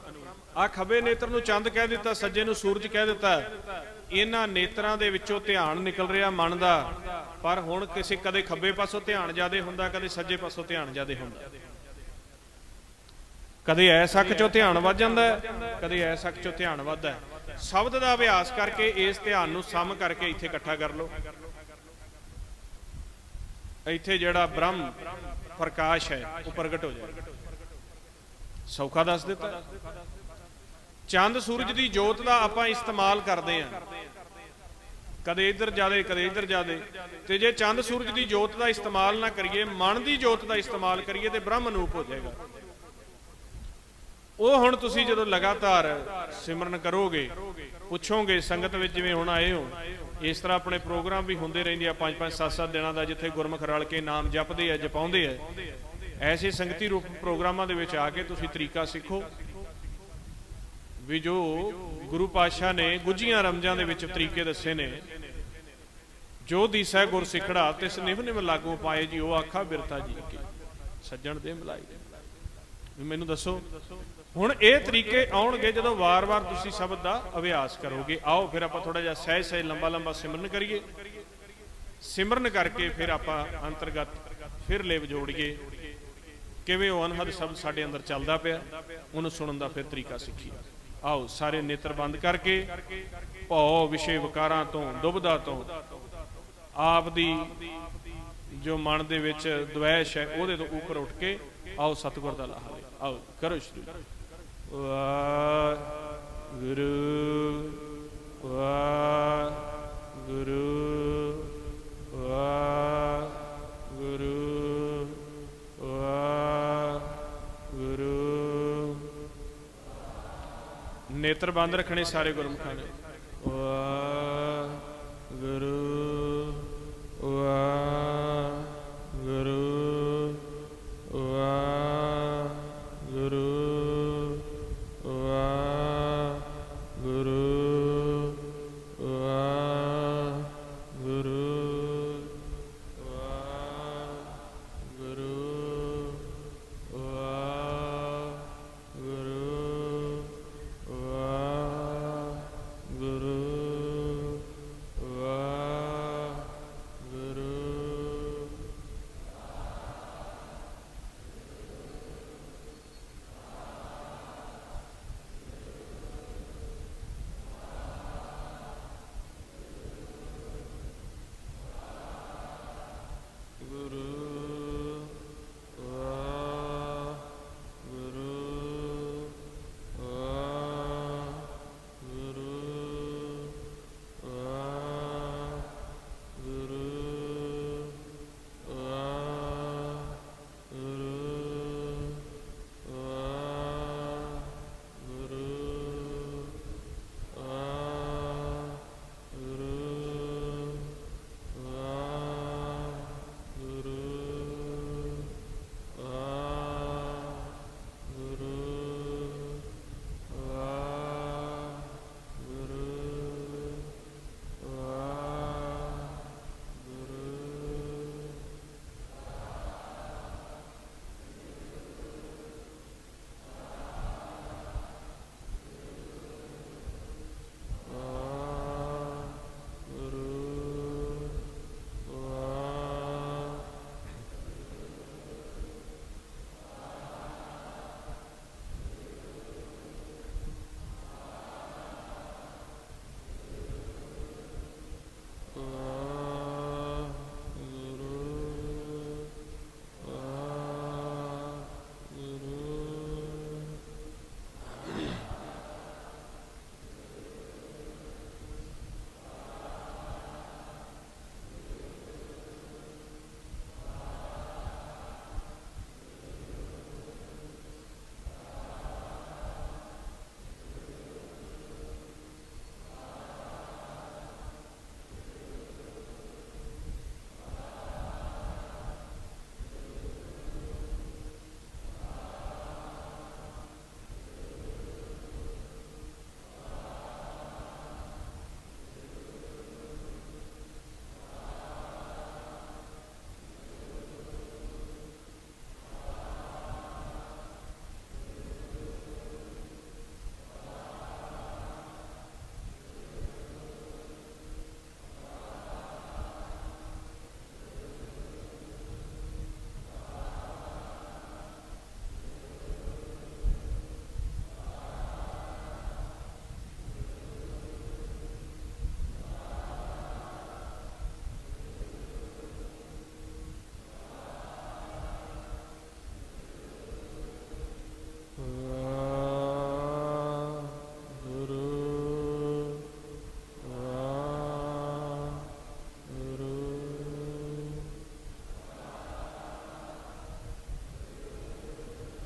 ਆ ਖੱਬੇ ਨੇਤਰ ਨੂੰ ਚੰਦ ਕਹਿ ਦਿੱਤਾ, ਸੱਜੇ ਨੂੰ ਸੂਰਜ ਕਹਿ ਦਿੱਤਾ। ਇਹਨਾਂ ਨੇਤਰਾਂ ਦੇ ਵਿੱਚੋਂ ਧਿਆਨ ਨਿਕਲ ਰਿਹਾ ਮਨ ਦਾ, ਪਰ ਹੁਣ ਕਿਸੇ ਕਦੇ ਖੱਬੇ ਪਾਸੋਂ ਧਿਆਨ ਜ਼ਿਆਦੇ ਹੁੰਦਾ, ਕਦੇ ਸੱਜੇ ਪਾਸੋਂ ਧਿਆਨ ਜ਼ਿਆਦੇ ਹੁੰਦਾ। ਕਦੇ ਐਸ ਅੱਖ ਚੋਂ ਧਿਆਨ ਵੱਧ ਜਾਂਦਾ, ਕਦੇ ਐਸ ਅੱਖ ਚੋਂ ਧਿਆਨ ਵੱਧਦਾ। ਸ਼ਬਦ ਦਾ ਅਭਿਆਸ ਕਰਕੇ ਇਸ ਧਿਆਨ ਨੂੰ ਸਮ ਕਰਕੇ ਇੱਥੇ ਇਕੱਠਾ ਕਰ ਲਓ। ਇੱਥੇ ਜਿਹੜਾ ਬ੍ਰਹਮ ਪ੍ਰਕਾਸ਼ ਹੈ ਉਹ ਪ੍ਰਗਟ ਹੋ ਜਾਏ। ਸੌਖਾ ਦੱਸ ਦਿੱਤਾ। ਚੰਦ ਸੂਰਜ ਦੀ ਜੋਤ ਦਾ ਆਪਾਂ ਇਸਤੇਮਾਲ ਕਰਦੇ ਹਾਂ, ਕਦੇ ਇੱਧਰ ਜਾਦੇ ਕਦੇ ਇੱਧਰ ਜਾਦੇ। ਤੇ ਜੇ ਚੰਦ ਸੂਰਜ ਦੀ ਜੋਤ ਦਾ ਇਸਤੇਮਾਲ ਨਾ ਕਰੀਏ, ਮਨ ਦੀ ਜੋਤ ਦਾ ਇਸਤੇਮਾਲ ਕਰੀਏ, ਤੇ ਬ੍ਰਹਮ ਅਨੂਪ ਹੋ ਜਾਏਗਾ। ਉਹ ਹੁਣ ਤੁਸੀਂ ਜਦੋਂ ਲਗਾਤਾਰ ਸਿਮਰਨ ਕਰੋਗੇ, ਪੁੱਛੋਗੇ ਸੰਗਤ ਵਿੱਚ, ਜਿਵੇਂ ਹੁਣ ਆਏ ਹੋ, ਇਸ ਤਰ੍ਹਾਂ ਆਪਣੇ ਪ੍ਰੋਗਰਾਮ ਵੀ ਹੁੰਦੇ ਰਹਿੰਦੇ ਆ 5-5 7-7 ਦਿਨਾਂ ਦਾ, ਜਿੱਥੇ ਗੁਰਮੁਖ ਰਲ ਕੇ ਨਾਮ ਜਪਦੇ ਆ, ਜਪਾਉਂਦੇ ਆ। ਐਸੇ ਸੰਗਤੀ ਰੂਪ ਪ੍ਰੋਗਰਾਮਾਂ ਦੇ ਵਿੱਚ ਆ ਕੇ ਤੁਸੀਂ ਤਰੀਕਾ ਸਿੱਖੋ ਵੀ ਜੋ ਗੁਰੂ ਪਾਤਸ਼ਾਹ ਨੇ ਗੁੱਝੀਆਂ ਰਮਜ਼ਾਂ ਦੇ ਵਿੱਚ ਤਰੀਕੇ ਦੱਸੇ ਨੇ। ਜੋ ਦੀਸੈ ਗੁਰ ਸਿੱਖੜਾ ਤਿਸ ਨਿਵ ਨਿਵ ਲਾਗੂ ਪਾਏ ਜੀ, ਉਹ ਆਖਾ ਬਿਰਤਾ ਜੀ ਕੀ ਸੱਜਣ ਦੇ ਮਿਲਾਈ। ਮੈਨੂੰ ਦੱਸੋ ਹੁਣ ਇਹ ਤਰੀਕੇ ਆਉਣਗੇ ਜਦੋਂ ਵਾਰ-ਵਾਰ ਤੁਸੀਂ ਸ਼ਬਦ ਦਾ ਅਭਿਆਸ ਕਰੋਗੇ। ਆਓ ਫਿਰ ਆਪਾਂ ਥੋੜਾ ਜਿਹਾ ਸਹਿਜ ਸਹਿਜ ਲੰਬਾ ਸਿਮਰਨ ਕਰੀਏ। ਸਿਮਰਨ ਕਰਕੇ ਫਿਰ ਆਪਾਂ ਅੰਤਰਗਤ ਫਿਰ ਲਿਵ ਜੋੜੀਏ, ਕਿਵੇਂ ਉਹ ਅਨਹਦ ਸ਼ਬਦ ਸਾਡੇ ਅੰਦਰ ਚੱਲਦਾ ਪਿਆ, ਉਹਨੂੰ ਸੁਣਨ ਦਾ ਫਿਰ ਤਰੀਕਾ ਸਿੱਖੀਏ। ਆਓ ਸਾਰੇ ਨੇਤਰ ਬੰਦ ਕਰਕੇ, ਭਉ ਵਿਸ਼ੇ ਵਿਕਾਰਾਂ ਤੋਂ, ਦੁਬਿਧਾ ਤੋਂ, ਆਪ ਦੀ ਜੋ ਮਨ ਦੇ ਵਿੱਚ ਦਵੈਸ਼ ਹੈ ਉਹਦੇ ਤੋਂ ਉੱਪਰ ਉੱਠ ਕੇ ਆਓ ਸਤਿਗੁਰ ਦਾ ਲਾਹਾ। ਆਓ ਕਰੋ ਸ਼ੁਰੂ। ਵਾਹਿਗੁਰੂ ਵਾਹਿਗੁਰੂ ਵਾਹਿਗੁਰੂ ਵਾਹਿਗੁਰੂ। ਨੇਤਰ ਬੰਦ ਰੱਖਣੇ ਸਾਰੇ ਗੁਰਮੁਖਾਂ ਨੇ। ਵਾਹਿਗੁਰੂ ਵਾਹਿਗੁਰੂ ਵਾਹਿਗੁਰੂ ਵਾਹਿਗੁਰੂ ਵਾਹਿਗੁਰੂ ਵਾਹਿਗੁਰੂ ਵਾਹਿਗੁਰੂ ਵਾਹਿਗੁਰੂ।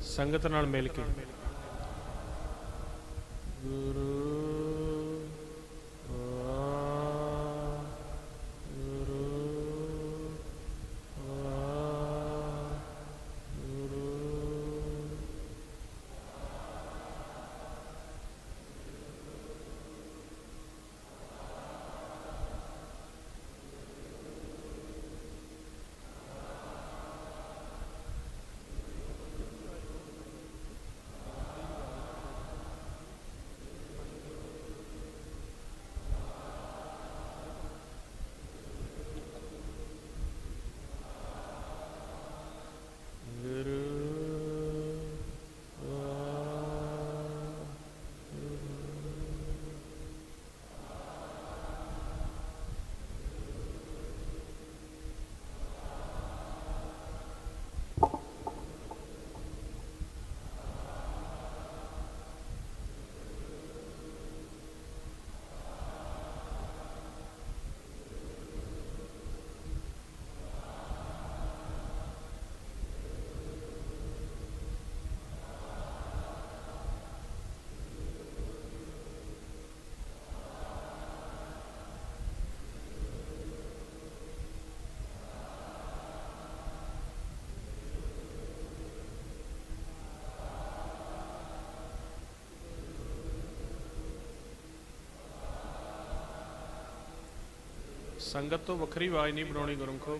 ਸੰਗਤ ਨਾਲ ਮਿਲ ਕੇ ਗੁਰੂ ਸੰਗਤ ਤੋਂ ਵੱਖਰੀ ਆਵਾਜ਼ ਨਹੀਂ ਬਣਾਉਣੀ ਗੁਰਮਖੋ।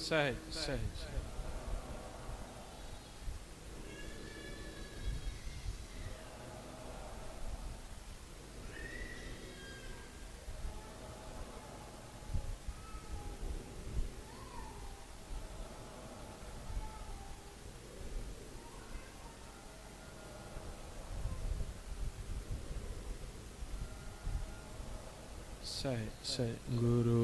ਸਹਿਜ ਸਹਿਜ ਸਹਿਜ ਸਹਿਜ ਗੁਰੂ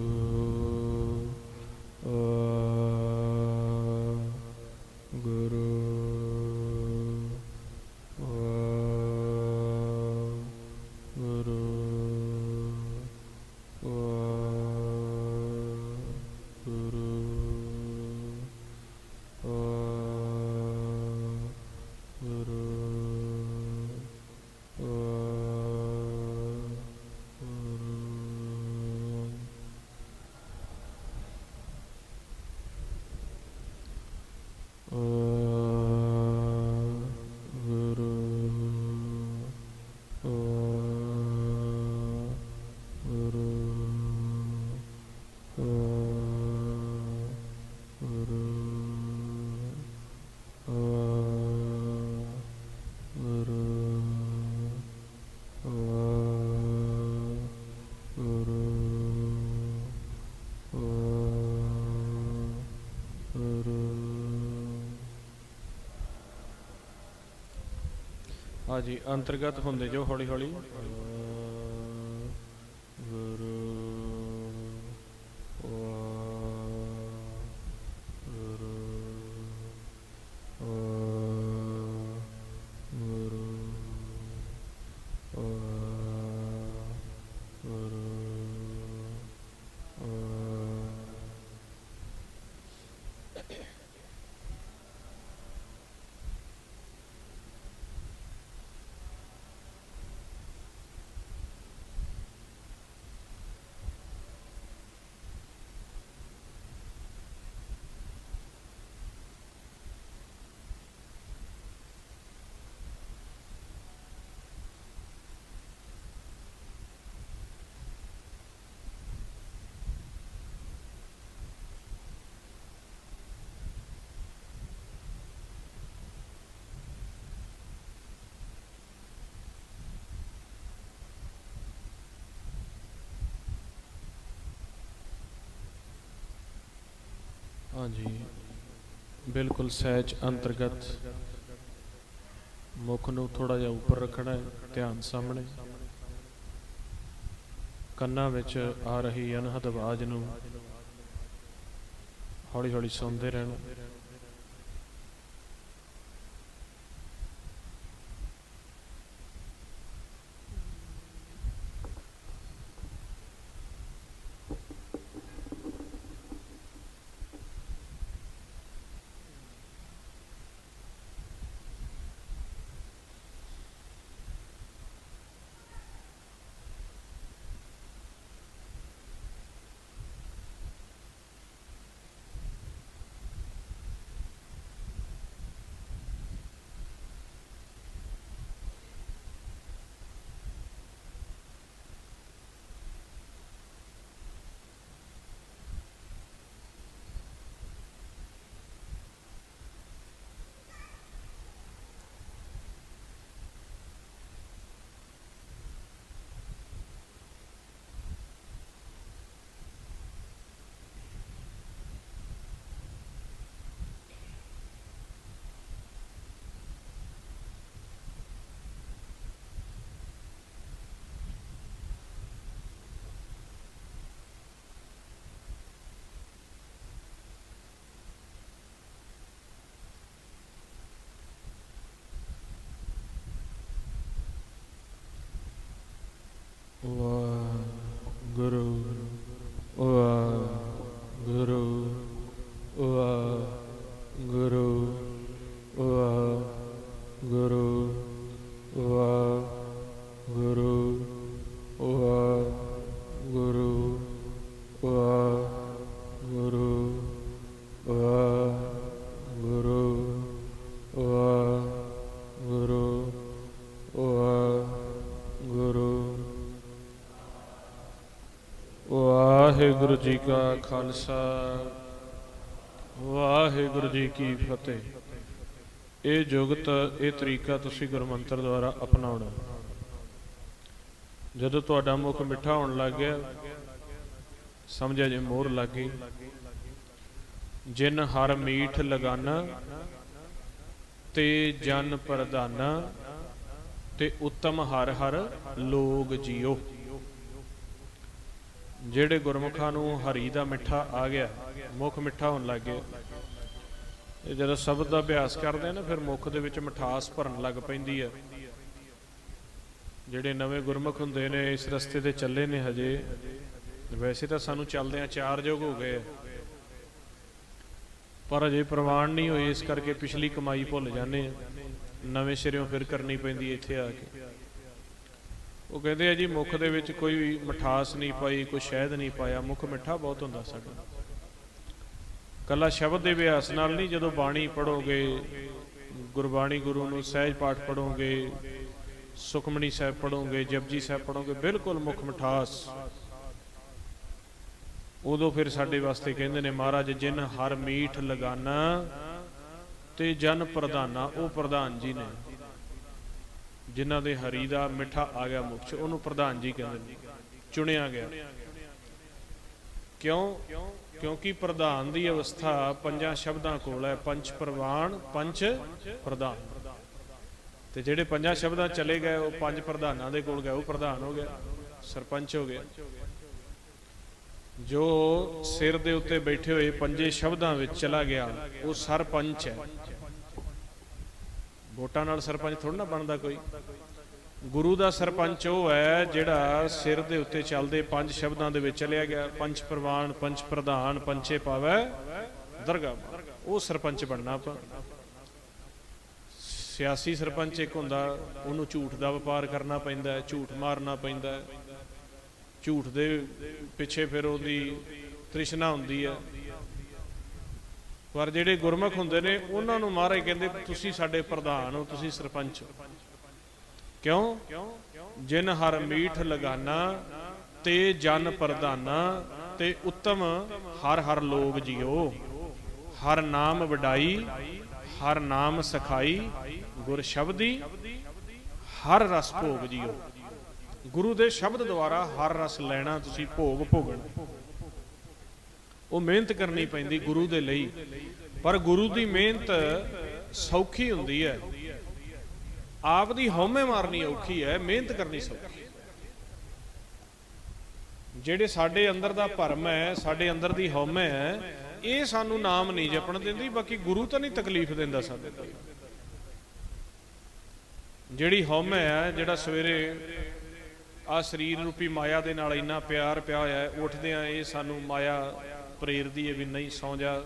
ਹਾਂਜੀ ਅੰਤਰਗਤ ਹੁੰਦੇ ਜੋ ਹੌਲੀ ਹੌਲੀ ਗੁਰੂ ਗੁਰੂ ਗੁਰੂ हाँ जी, बिल्कुल सहज अंतर्गत मुख ਨੂੰ थोड़ा ਜਿਹਾ ਉੱਪਰ ਰੱਖਣਾ है, ध्यान सामने। ਕੰਨਾਂ ਵਿੱਚ ਆ ਰਹੀ ਅਨਹਦ ਆਵਾਜ਼ ਨੂੰ ਹੌਲੀ ਹੌਲੀ ਸੁਣਦੇ ਰਹਿਣਾ। ਵਾਹਿਗੁਰੂ ਵਾਹਿਗੁਰੂ ਵਾਹਿਗੁਰੂ ਵਾਹਿਗੁਰੂ ਵਾਹਿਗੁਰੂ ਵਾਹਿਗੁਰੂ ਵਾਹਿਗੁਰੂ ਵਾਹਿਗੁਰੂ ਵਾਹਿਗੁਰੂ ਵਾਹਿਗੁਰੂ। ਵਾਹਿਗੁਰੂ ਜੀ ਕਾ ਖਾਲਸਾ ਵਾਹਿਗੁਰੂ ਜੀ ਕੀ ਫਤਿਹ। ਇਹ ਜੁਗਤ ਇਹ ਤਰੀਕਾ ਤੁਸੀਂ ਗੁਰਮੰਤਰ ਦੁਆਰਾ ਅਪਣਾਉਣਾ। ਜਦੋਂ ਤੁਹਾਡਾ ਮੁਖ ਮਿੱਠਾ ਹੋਣ ਲੱਗ ਗਿਆ ਸਮਝਿਆ ਜੇ ਮੋਹਰ ਲੱਗ ਗਈ। ਜਿਨ ਹਰ ਮੀਠ ਲਗਾਨਾ ਤੇ ਜਨ ਪ੍ਰਧਾਨਾ ਤੇ ਉੱਤਮ ਹਰ ਹਰ ਲੋਗ ਜੀਓ। ਜਿਹੜੇ ਗੁਰਮੁਖਾਂ ਨੂੰ ਹਰੀ ਦਾ ਮਿੱਠਾ ਆ ਗਿਆ, ਮੁੱਖ ਮਿੱਠਾ ਹੋਣ ਲੱਗ ਗਿਆ, ਇਹ ਜਦੋਂ ਸ਼ਬਦ ਦਾ ਅਭਿਆਸ ਕਰਦੇ ਆ ਨਾ ਫਿਰ ਮੁੱਖ ਦੇ ਵਿੱਚ ਮਿਠਾਸ ਭਰਨ ਲੱਗ ਪੈਂਦੀ ਹੈ। ਜਿਹੜੇ ਨਵੇਂ ਗੁਰਮੁਖ ਹੁੰਦੇ ਨੇ ਇਸ ਰਸਤੇ ਤੇ ਚੱਲੇ ਨੇ ਹਜੇ, ਵੈਸੇ ਤਾਂ ਸਾਨੂੰ ਚੱਲਦਿਆਂ 4 ਯੁੱਗ ਹੋ ਗਏ ਪਰ ਅਜੇ ਪ੍ਰਵਾਨ ਨਹੀਂ ਹੋਏ, ਇਸ ਕਰਕੇ ਪਿਛਲੀ ਕਮਾਈ ਭੁੱਲ ਜਾਂਦੇ ਆ, ਨਵੇਂ ਸਿਰਿਓਂ ਫਿਰ ਕਰਨੀ ਪੈਂਦੀ ਇੱਥੇ ਆ ਕੇ। ਉਹ ਕਹਿੰਦੇ ਆ ਜੀ ਮੁੱਖ ਦੇ ਵਿੱਚ ਕੋਈ ਵੀ ਮਿਠਾਸ ਨਹੀਂ ਪਾਈ, ਕੋਈ ਸ਼ਹਿਦ ਨਹੀਂ ਪਾਇਆ, ਮੁੱਖ ਮਿੱਠਾ ਬਹੁਤ ਹੁੰਦਾ ਸਾਡਾ। ਕੱਲਾ ਸ਼ਬਦ ਦੇ ਅਭਿਆਸ ਨਾਲ ਨਹੀਂ, ਜਦੋਂ ਬਾਣੀ ਪੜ੍ਹੋਗੇ, ਗੁਰਬਾਣੀ ਗੁਰੂ ਨੂੰ ਸਹਿਜ ਪਾਠ ਪੜ੍ਹੋਗੇ, ਸੁਖਮਨੀ ਸਾਹਿਬ ਪੜ੍ਹੋਗੇ, ਜਪਜੀ ਸਾਹਿਬ ਪੜ੍ਹੋਗੇ, ਬਿਲਕੁਲ ਮੁੱਖ ਮਿਠਾਸ। ਉਦੋਂ ਫਿਰ ਸਾਡੇ ਵਾਸਤੇ ਕਹਿੰਦੇ ਨੇ ਮਹਾਰਾਜ ਜਿਨ ਹਰ ਮੀਠ ਲਗਾਨਾ ਤੇ ਜਨ ਪ੍ਰਧਾਨਾ, ਉਹ ਪ੍ਰਧਾਨ ਜੀ ਨੇ ਜਿਨ੍ਹਾਂ ਦੇ ਹਰੀ ਦਾ ਮਿੱਠਾ ਆ ਗਿਆ ਮੁਖ ਚ, ਉਹਨੂੰ ਪ੍ਰਧਾਨ ਜੀ ਕਹਿੰਦੇ ਨੇ, ਚੁਣਿਆ ਗਿਆ। ਕਿਉਂ? ਕਿਉਂਕਿ ਪ੍ਰਧਾਨ ਦੀ ਅਵਸਥਾ 5 ਸ਼ਬਦਾਂ ਕੋਲ ਹੈ, ਪੰਜ ਪ੍ਰਵਾਨ ਪੰਜ ਪ੍ਰਧਾਨ। ਤੇ ਜਿਹੜੇ 5 ਸ਼ਬਦਾਂ ਚਲੇ ਗਏ ਉਹ 5 ਪ੍ਰਧਾਨਾਂ ਦੇ ਕੋਲ ਗਏ, ਉਹ ਪ੍ਰਧਾਨ ਹੋ ਗਿਆ, ਸਰਪੰਚ ਹੋ ਗਿਆ। ਜੋ ਸਿਰ ਦੇ ਉੱਤੇ ਬੈਠੇ ਹੋਏ 5 ਸ਼ਬਦਾਂ ਵਿੱਚ ਚਲਾ ਗਿਆ ਉਹ ਸਰਪੰਚ ਹੈ। ਵੋਟਾਂ ਨਾਲ ਸਰਪੰਚ ਥੋੜਾ ਨਾ ਬਣਦਾ ਕੋਈ। ਗੁਰੂ ਦਾ ਸਰਪੰਚ ਉਹ ਹੈ ਜਿਹੜਾ ਸਿਰ ਦੇ ਉੱਤੇ ਚੱਲਦੇ 5 ਸ਼ਬਦਾਂ ਦੇ ਵਿੱਚ ਚਲਿਆ ਗਿਆ। ਪੰਜ ਪ੍ਰਵਾਨ ਪੰਜ ਪ੍ਰਧਾਨ ਪੰਚੇ ਪਾਵੈ ਦਰਗਾਹ, ਉਹ ਸਰਪੰਚ ਬਣਨਾ ਆਪਾਂ। ਸਿਆਸੀ ਸਰਪੰਚ ਇੱਕ ਹੁੰਦਾ, ਉਹਨੂੰ ਝੂਠ ਦਾ ਵਪਾਰ ਕਰਨਾ ਪੈਂਦਾ, ਝੂਠ ਮਾਰਨਾ ਪੈਂਦਾ, ਝੂਠ ਦੇ ਪਿੱਛੇ ਫਿਰ ਉਹਦੀ ਤ੍ਰਿਸ਼ਨਾ ਹੁੰਦੀ ਹੈ। ਪਰ ਜਿਹੜੇ ਗੁਰਮੁਖ ਹੁੰਦੇ ਨੇ ਉਹਨਾਂ ਨੂੰ ਮਹਾਰਾਜ ਕਹਿੰਦੇ ਤੁਸੀਂ ਸਾਡੇ ਪ੍ਰਧਾਨ ਹੋ, ਤੁਸੀਂ ਸਰਪੰਚ ਹੋ। ਕਿਉਂ? ਜਿਨ ਹਰ ਮੀਠ ਲਗਾਨਾ ਤੇ ਜਨ ਪ੍ਰਧਾਨਾ ਤੇ ਉੱਤਮ ਹਰ ਹਰ ਲੋਗ ਜੀਓ। ਹਰ ਨਾਮ ਵਡਾਈ ਹਰ ਨਾਮ ਸਖਾਈ ਗੁਰ ਸ਼ਬਦੀ ਹਰ ਰਸ ਭੋਗ ਜੀਓ। ਗੁਰੂ ਦੇ ਸ਼ਬਦ ਦੁਆਰਾ ਹਰ ਰਸ ਲੈਣਾ, ਤੁਸੀਂ ਭੋਗ ਭੋਗਣਾ। ਉਹ ਮਿਹਨਤ ਕਰਨੀ ਪੈਂਦੀ ਗੁਰੂ ਦੇ ਲਈ। ਪਰ ਗੁਰੂ ਦੀ ਮਿਹਨਤ ਸੌਖੀ ਹੁੰਦੀ ਹੈ, ਆਪ ਦੀ ਹਉਮੈ ਮਾਰਨੀ ਔਖੀ ਹੈ, ਮਿਹਨਤ ਕਰਨੀ ਸੌਖੀ। ਜਿਹੜੇ ਸਾਡੇ ਅੰਦਰ ਦਾ ਭਰਮ ਹੈ, ਸਾਡੇ ਅੰਦਰ ਦੀ ਹਉਮੈ ਹੈ, ਇਹ ਸਾਨੂੰ ਨਾਮ ਨਹੀਂ ਜਪਣ ਦਿੰਦੀ। ਬਾਕੀ ਗੁਰੂ ਤਾਂ ਨਹੀਂ ਤਕਲੀਫ ਦਿੰਦਾ ਸਾਡੇ ਤੋਂ। ਜਿਹੜੀ ਹਉਮੈ ਹੈ, ਜਿਹੜਾ ਸਵੇਰੇ ਆ ਸਰੀਰ ਰੂਪੀ ਮਾਇਆ ਦੇ ਨਾਲ ਇੰਨਾ ਪਿਆਰ ਪਿਆ ਹੋਇਆ ਹੈ, ਉੱਠਦੇ ਆ ਇਹ ਸਾਨੂੰ ਮਾਇਆ ਪ੍ਰੇਰਦੀ ਹੈ ਵੀ ਨਹੀਂ ਸੌਂ ਜਾ।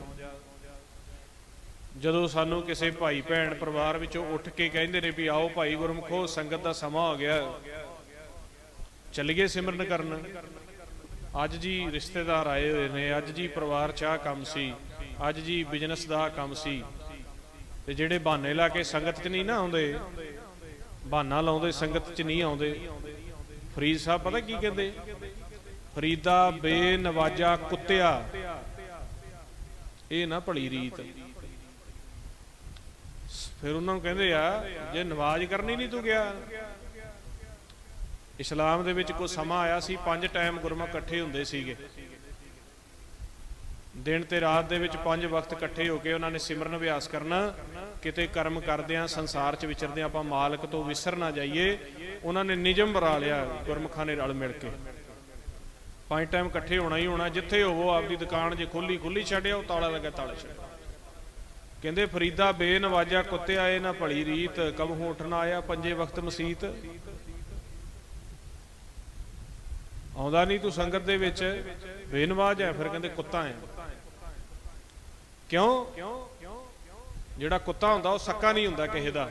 ਜਦੋਂ ਸਾਨੂੰ ਕਿਸੇ ਭਾਈ ਭੈਣ ਪਰਿਵਾਰ ਵਿੱਚੋਂ ਉੱਠ ਕੇ ਕਹਿੰਦੇ ਨੇ ਵੀ ਆਓ ਭਾਈ ਗੁਰਮੁਖੋ ਸੰਗਤ ਦਾ ਸਮਾਂ ਹੋ ਗਿਆ, ਚੱਲੀਏ ਸਿਮਰਨ ਕਰਨ। ਅੱਜ ਜੀ ਰਿਸ਼ਤੇਦਾਰ ਆਏ ਹੋਏ ਨੇ, ਅੱਜ ਜੀ ਪਰਿਵਾਰ 'ਚ ਆਹ ਕੰਮ ਸੀ, ਅੱਜ ਜੀ ਬਿਜ਼ਨਸ ਦਾ ਕੰਮ ਸੀ। ਤੇ ਜਿਹੜੇ ਬਹਾਨੇ ਲਾ ਕੇ ਸੰਗਤ 'ਚ ਨਹੀਂ ਨਾ ਆਉਂਦੇ, ਬਹਾਨਾ ਲਾਉਂਦੇ ਸੰਗਤ 'ਚ ਨਹੀਂ ਆਉਂਦੇ, ਫਰੀਦ ਸਾਹਿਬ ਪਤਾ ਕੀ ਕਹਿੰਦੇ? ਫਰੀਦਾ ਬੇਨਵਾਜਾ ਕੁੱਤਿਆ, ਇਹ ਨਾ ਭਲੀ ਰੀਤ। ਫਿਰ ਉਹਨਾਂ ਨੂੰ ਕਹਿੰਦੇ ਆ ਜੇ ਨਵਾਜ਼ ਕਰਨੀ ਨਹੀਂ ਤੂੰ ਗਿਆ। ਇਸਲਾਮ ਦੇ ਵਿੱਚ ਕੋਈ ਸਮਾਂ ਆਇਆ ਸੀ 5 ਟਾਈਮ ਗੁਰਮੁਖ ਇਕੱਠੇ ਹੁੰਦੇ ਸੀਗੇ, ਦਿਨ ਤੇ ਰਾਤ ਦੇ ਵਿੱਚ 5 ਵਕਤ ਇਕੱਠੇ ਹੋ ਕੇ ਉਹਨਾਂ ਨੇ ਸਿਮਰਨ ਅਭਿਆਸ ਕਰਨਾ। ਕਿਤੇ ਕਰਮ ਕਰਦਿਆਂ ਸੰਸਾਰ 'ਚ ਵਿਚਰਦਿਆਂ ਆਪਾਂ ਮਾਲਕ ਤੋਂ ਵਿਸਰ ਨਾ ਜਾਈਏ। ਉਹਨਾਂ ਨੇ ਨਿਯਮ ਬਣਾ ਲਿਆ ਗੁਰਮੁਖਾਂ ਨੇ ਰਲ ਮਿਲ ਕੇ, 5 ਟਾਈਮ ਇਕੱਠੇ ਹੋਣਾ ਹੀ ਹੋਣਾ। ਜਿੱਥੇ ਹੋਵੋ ਆਪਦੀ ਦੁਕਾਨ ਜੇ ਖੁੱਲੀ ਛੱਡਿਆ, ਉਹ ਤਾਲਾ ਲੱਗਾ ਤਾਲਾ ਛੱਡਿਆ। ਕਹਿੰਦੇ ਫਰੀਦਾ ਬੇਨਵਾਜਾ ਕੁੱਤਿਆ, ਇਹ ਨਾ ਭਲੀ ਰੀਤ, ਕਬਹੂ ਉੱਠਣਾ ਆਇਆ 5 ਵਕਤ ਮਸੀਤ। ਆਉਂਦਾ ਨਹੀਂ ਤੂੰ ਸੰਗਤ ਦੇ ਵਿੱਚ, ਬੇਨਵਾਜ ਹੈ। ਫਿਰ ਕਹਿੰਦੇ ਕੁੱਤਾ ਹੈ। ਕਿਉਂ? ਜਿਹੜਾ ਕੁੱਤਾ ਹੁੰਦਾ ਉਹ ਸੱਕਾ ਨਹੀਂ ਹੁੰਦਾ ਕਿਸੇ ਦਾ।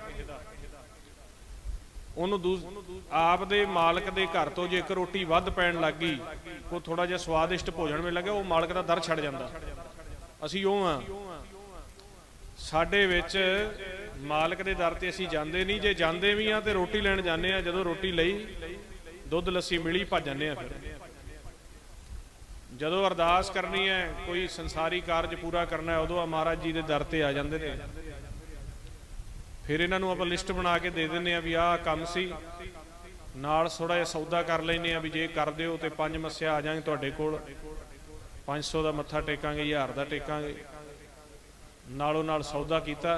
ਉਹਨੂੰ ਆਪ ਦੇ ਮਾਲਕ ਦੇ ਘਰ ਤੋਂ ਜੇ ਇੱਕ ਰੋਟੀ ਵੱਧ ਪੈਣ ਲੱਗ ਗਈ, ਕੋਈ ਥੋੜਾ ਜਿਹਾ ਸਵਾਦਿਸ਼ਟ ਭੋਜਨ ਮਿਲ ਲੱਗਿਆ, ਉਹ ਮਾਲਕ ਦਾ ਦਰ ਛੱਡ ਜਾਂਦਾ। ਅਸੀਂ ਉਹ ਆ, ਸਾਡੇ ਵਿੱਚ ਮਾਲਕ ਦੇ ਦਰ ਤੇ ਅਸੀਂ ਜਾਂਦੇ ਨਹੀਂ। ਜੇ ਜਾਂਦੇ ਵੀ ਆ ਤੇ ਰੋਟੀ ਲੈਣ ਜਾਂਦੇ ਆ, ਜਦੋਂ ਰੋਟੀ ਲਈ ਦੁੱਧ ਲੱਸੀ ਮਿਲੀ ਭੱਜ ਜਾਂਦੇ ਆ। ਫਿਰ ਜਦੋਂ ਅਰਦਾਸ ਕਰਨੀ ਹੈ, ਕੋਈ ਸੰਸਾਰੀ ਕਾਰਜ ਪੂਰਾ ਕਰਨਾ ਹੈ, ਉਦੋਂ ਆ ਮਹਾਰਾਜ ਜੀ ਦੇ ਦਰ ਤੇ ਆ ਜਾਂਦੇ ਨੇ। ਫਿਰ ਇਹਨਾਂ ਨੂੰ ਆਪਾਂ ਲਿਸਟ ਬਣਾ ਕੇ ਦੇ ਦਿੰਦੇ ਆ ਵੀ ਆਹ ਕੰਮ ਸੀ, ਨਾਲ ਥੋੜਾ ਜਿਹਾ ਸੌਦਾ ਕਰ ਲੈਂਦੇ ਆ ਵੀ ਜੇ ਕਰ ਦਿਓ ਤੇ 5 ਮੱਸਿਆ ਆ ਜਾਣਗੇ ਤੁਹਾਡੇ ਕੋਲ, 500 ਦਾ ਮੱਥਾ ਟੇਕਾਂਗੇ, 1000 ਦਾ ਟੇਕਾਂਗੇ। ਨਾਲੋਂ ਨਾਲ ਸੌਦਾ ਕੀਤਾ,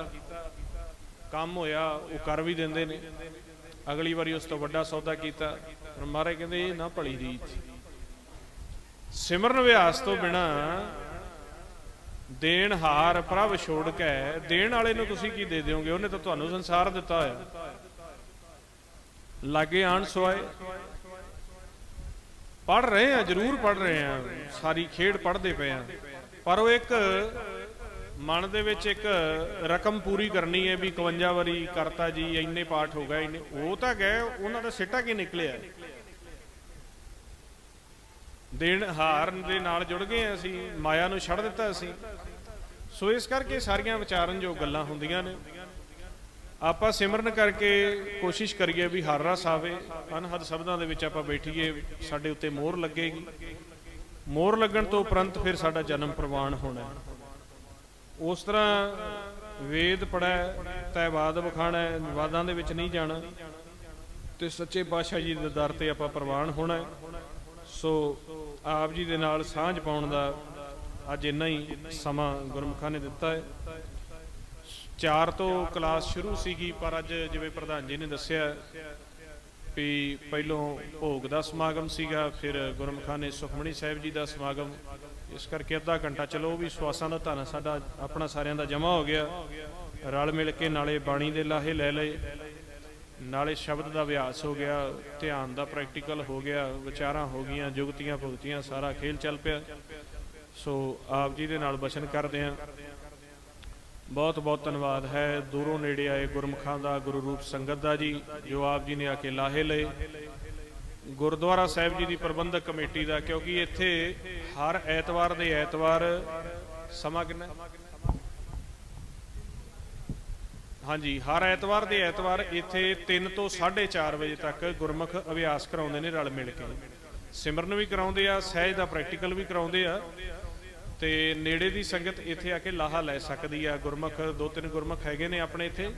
ਕੰਮ ਹੋਇਆ, ਉਹ ਕਰ ਵੀ ਦਿੰਦੇ ਨੇ। ਅਗਲੀ ਵਾਰੀ ਉਸ ਤੋਂ ਵੱਡਾ ਸੌਦਾ ਕੀਤਾ। ਮਹਾਰਾਜ ਕਹਿੰਦੇ ਇਹ ਨਾ ਭਲੀ ਰੀਤ। ਸਿਮਰਨ ਅਭਿਆਸ ਤੋਂ ਬਿਨਾ ਦੇਣ ਹਾਰ ਪ੍ਰਭ ਛੋੜ ਕੇ, ਦੇਣ ਵਾਲੇ ਨੂੰ ਤੁਸੀਂ ਕੀ ਦੇ ਦਿਓਗੇ? ਉਹਨੇ ਤਾਂ ਤੁਹਾਨੂੰ ਸੰਸਾਰ ਦਿੱਤਾ ਹੋਇਆ। ਲਾਗੇ ਆਣ ਸੋਏ ਪੜ ਰਹੇ ਆ, ਜ਼ਰੂਰ ਪੜ ਰਹੇ ਆ, ਸਾਰੀ ਖੇਡ ਪੜਦੇ ਪਏ ਆ, ਪਰ ਉਹ ਇੱਕ ਮਨ ਦੇ ਵਿੱਚ ਇੱਕ ਰਕਮ ਪੂਰੀ ਕਰਨੀ ਹੈ ਵੀ 51 ਵਾਰੀ ਕਰਤਾ ਜੀ, ਇੰਨੇ ਪਾਠ ਹੋ ਗਏ, ਇੰਨੇ। ਉਹ ਤਾਂ ਗਏ, ਉਹਨਾਂ ਦਾ ਸਿੱਟਾ ਕੀ ਨਿਕਲਿਆ? ਦੇਣ ਹਾਰ ਦੇ ਨਾਲ ਜੁੜ ਗਏ ਅਸੀਂ, ਮਾਇਆ ਨੂੰ ਛੱਡ ਦਿੱਤਾ ਅਸੀਂ। ਸੋ ਇਸ ਕਰਕੇ ਸਾਰੀਆਂ ਵਿਚਾਰਨ ਜੋ ਗੱਲਾਂ ਹੁੰਦੀਆਂ ਨੇ, ਆਪਾਂ ਸਿਮਰਨ ਕਰਕੇ ਕੋਸ਼ਿਸ਼ ਕਰੀਏ ਵੀ ਹਰ ਰਸ ਆਵੇ। ਅਨਹਦ ਸ਼ਬਦਾਂ ਦੇ ਵਿੱਚ ਆਪਾਂ ਬੈਠੀਏ, ਸਾਡੇ ਉੱਤੇ ਮੋਹਰ ਲੱਗੇਗੀ। ਮੋਹਰ ਲੱਗਣ ਤੋਂ ਉਪਰੰਤ ਫਿਰ ਸਾਡਾ ਜਨਮ ਪ੍ਰਵਾਨ ਹੋਣਾ। ਉਸ ਤਰ੍ਹਾਂ ਵੇਦ ਪੜ੍ਹੈ ਤੈ ਬਾਦ ਵਖਾਣਾ, ਵਾਦਾਂ ਦੇ ਵਿੱਚ ਨਹੀਂ ਜਾਣਾ ਤੇ ਸੱਚੇ ਪਾਤਸ਼ਾਹ ਜੀ ਦੇ ਦਰ ਤੇ ਆਪਾਂ ਪ੍ਰਵਾਨ ਹੋਣਾ। ਸੋ ਆਪ ਜੀ ਦੇ ਨਾਲ ਸਾਂਝ ਪਾਉਣ ਦਾ ਅੱਜ ਇੰਨਾ ਹੀ ਸਮਾਂ ਗੁਰਮੁਖਾਂ ਨੇ ਦਿੱਤਾ ਹੈ। 4 ਤੋਂ ਕਲਾਸ ਸ਼ੁਰੂ ਸੀਗੀ, ਪਰ ਅੱਜ ਜਿਵੇਂ ਪ੍ਰਧਾਨ ਜੀ ਨੇ ਦੱਸਿਆ ਵੀ ਪਹਿਲੋਂ ਭੋਗ ਦਾ ਸਮਾਗਮ ਸੀਗਾ, ਫਿਰ ਗੁਰਮੁਖਾਂ ਨੇ ਸੁਖਮਣੀ ਸਾਹਿਬ ਜੀ ਦਾ ਸਮਾਗਮ, ਇਸ ਕਰਕੇ ਅੱਧਾ ਘੰਟਾ ਚਲੋ ਉਹ ਵੀ ਸਵਾਸਾਂ ਦਾ ਧਨ ਸਾਡਾ ਆਪਣਾ ਸਾਰਿਆਂ ਦਾ ਜਮ੍ਹਾਂ ਹੋ ਗਿਆ। ਰਲ ਮਿਲ ਕੇ ਨਾਲੇ ਬਾਣੀ ਦੇ ਲਾਹੇ ਲੈ ਲਏ, ਨਾਲੇ ਸ਼ਬਦ ਦਾ ਅਭਿਆਸ ਹੋ ਗਿਆ, ਧਿਆਨ ਦਾ ਪ੍ਰੈਕਟੀਕਲ ਹੋ ਗਿਆ, ਵਿਚਾਰਾਂ ਹੋ ਗਈਆਂ, ਜੁਗਤੀਆਂ ਭੁਗਤੀਆਂ, ਸਾਰਾ ਖੇਲ ਚੱਲ ਪਿਆ। ਸੋ ਆਪ ਜੀ ਦੇ ਨਾਲ ਬਚਨ ਕਰਦੇ ਹਾਂ। ਬਹੁਤ ਬਹੁਤ ਧੰਨਵਾਦ ਹੈ ਦੂਰੋਂ ਨੇੜੇ ਆਏ ਗੁਰਮੁਖਾਂ ਦਾ, ਗੁਰੂ ਰੂਪ ਸੰਗਤ ਦਾ ਜੀ, ਜੋ ਆਪ ਜੀ ਨੇ ਆ ਕੇ ਲਾਹੇ ਲਏ। ਗੁਰਦੁਆਰਾ ਸਾਹਿਬ ਜੀ ਦੀ ਪ੍ਰਬੰਧਕ ਕਮੇਟੀ ਦਾ, ਕਿਉਂਕਿ ਇੱਥੇ ਹਰ ਐਤਵਾਰ ਦੇ ਐਤਵਾਰ ਸਮਾਂ ਕਿੰਨਾ? ਹਾਂਜੀ, ਹਰ ਐਤਵਾਰ ਦੇ ਐਤਵਾਰ ਇੱਥੇ 3 ਤੋਂ 4:30 ਵਜੇ ਤੱਕ ਗੁਰਮੁਖ ਅਭਿਆਸ ਕਰਾਉਂਦੇ ਨੇ ਰਲ ਮਿਲ ਕੇ। ਸਿਮਰਨ ਵੀ ਕਰਾਉਂਦੇ ਆ, ਸਹਿਜ ਦਾ ਪ੍ਰੈਕਟੀਕਲ ਵੀ ਕਰਾਉਂਦੇ ਆ, ਤੇ ਨੇੜੇ ਦੀ ਸੰਗਤ ਇੱਥੇ ਆ ਕੇ ਲਾਹਾ ਲੈ ਸਕਦੀ ਆ। ਗੁਰਮੁਖ 2-3 ਗੁਰਮੁਖ ਹੈਗੇ ਨੇ ਆਪਣੇ ਇੱਥੇ,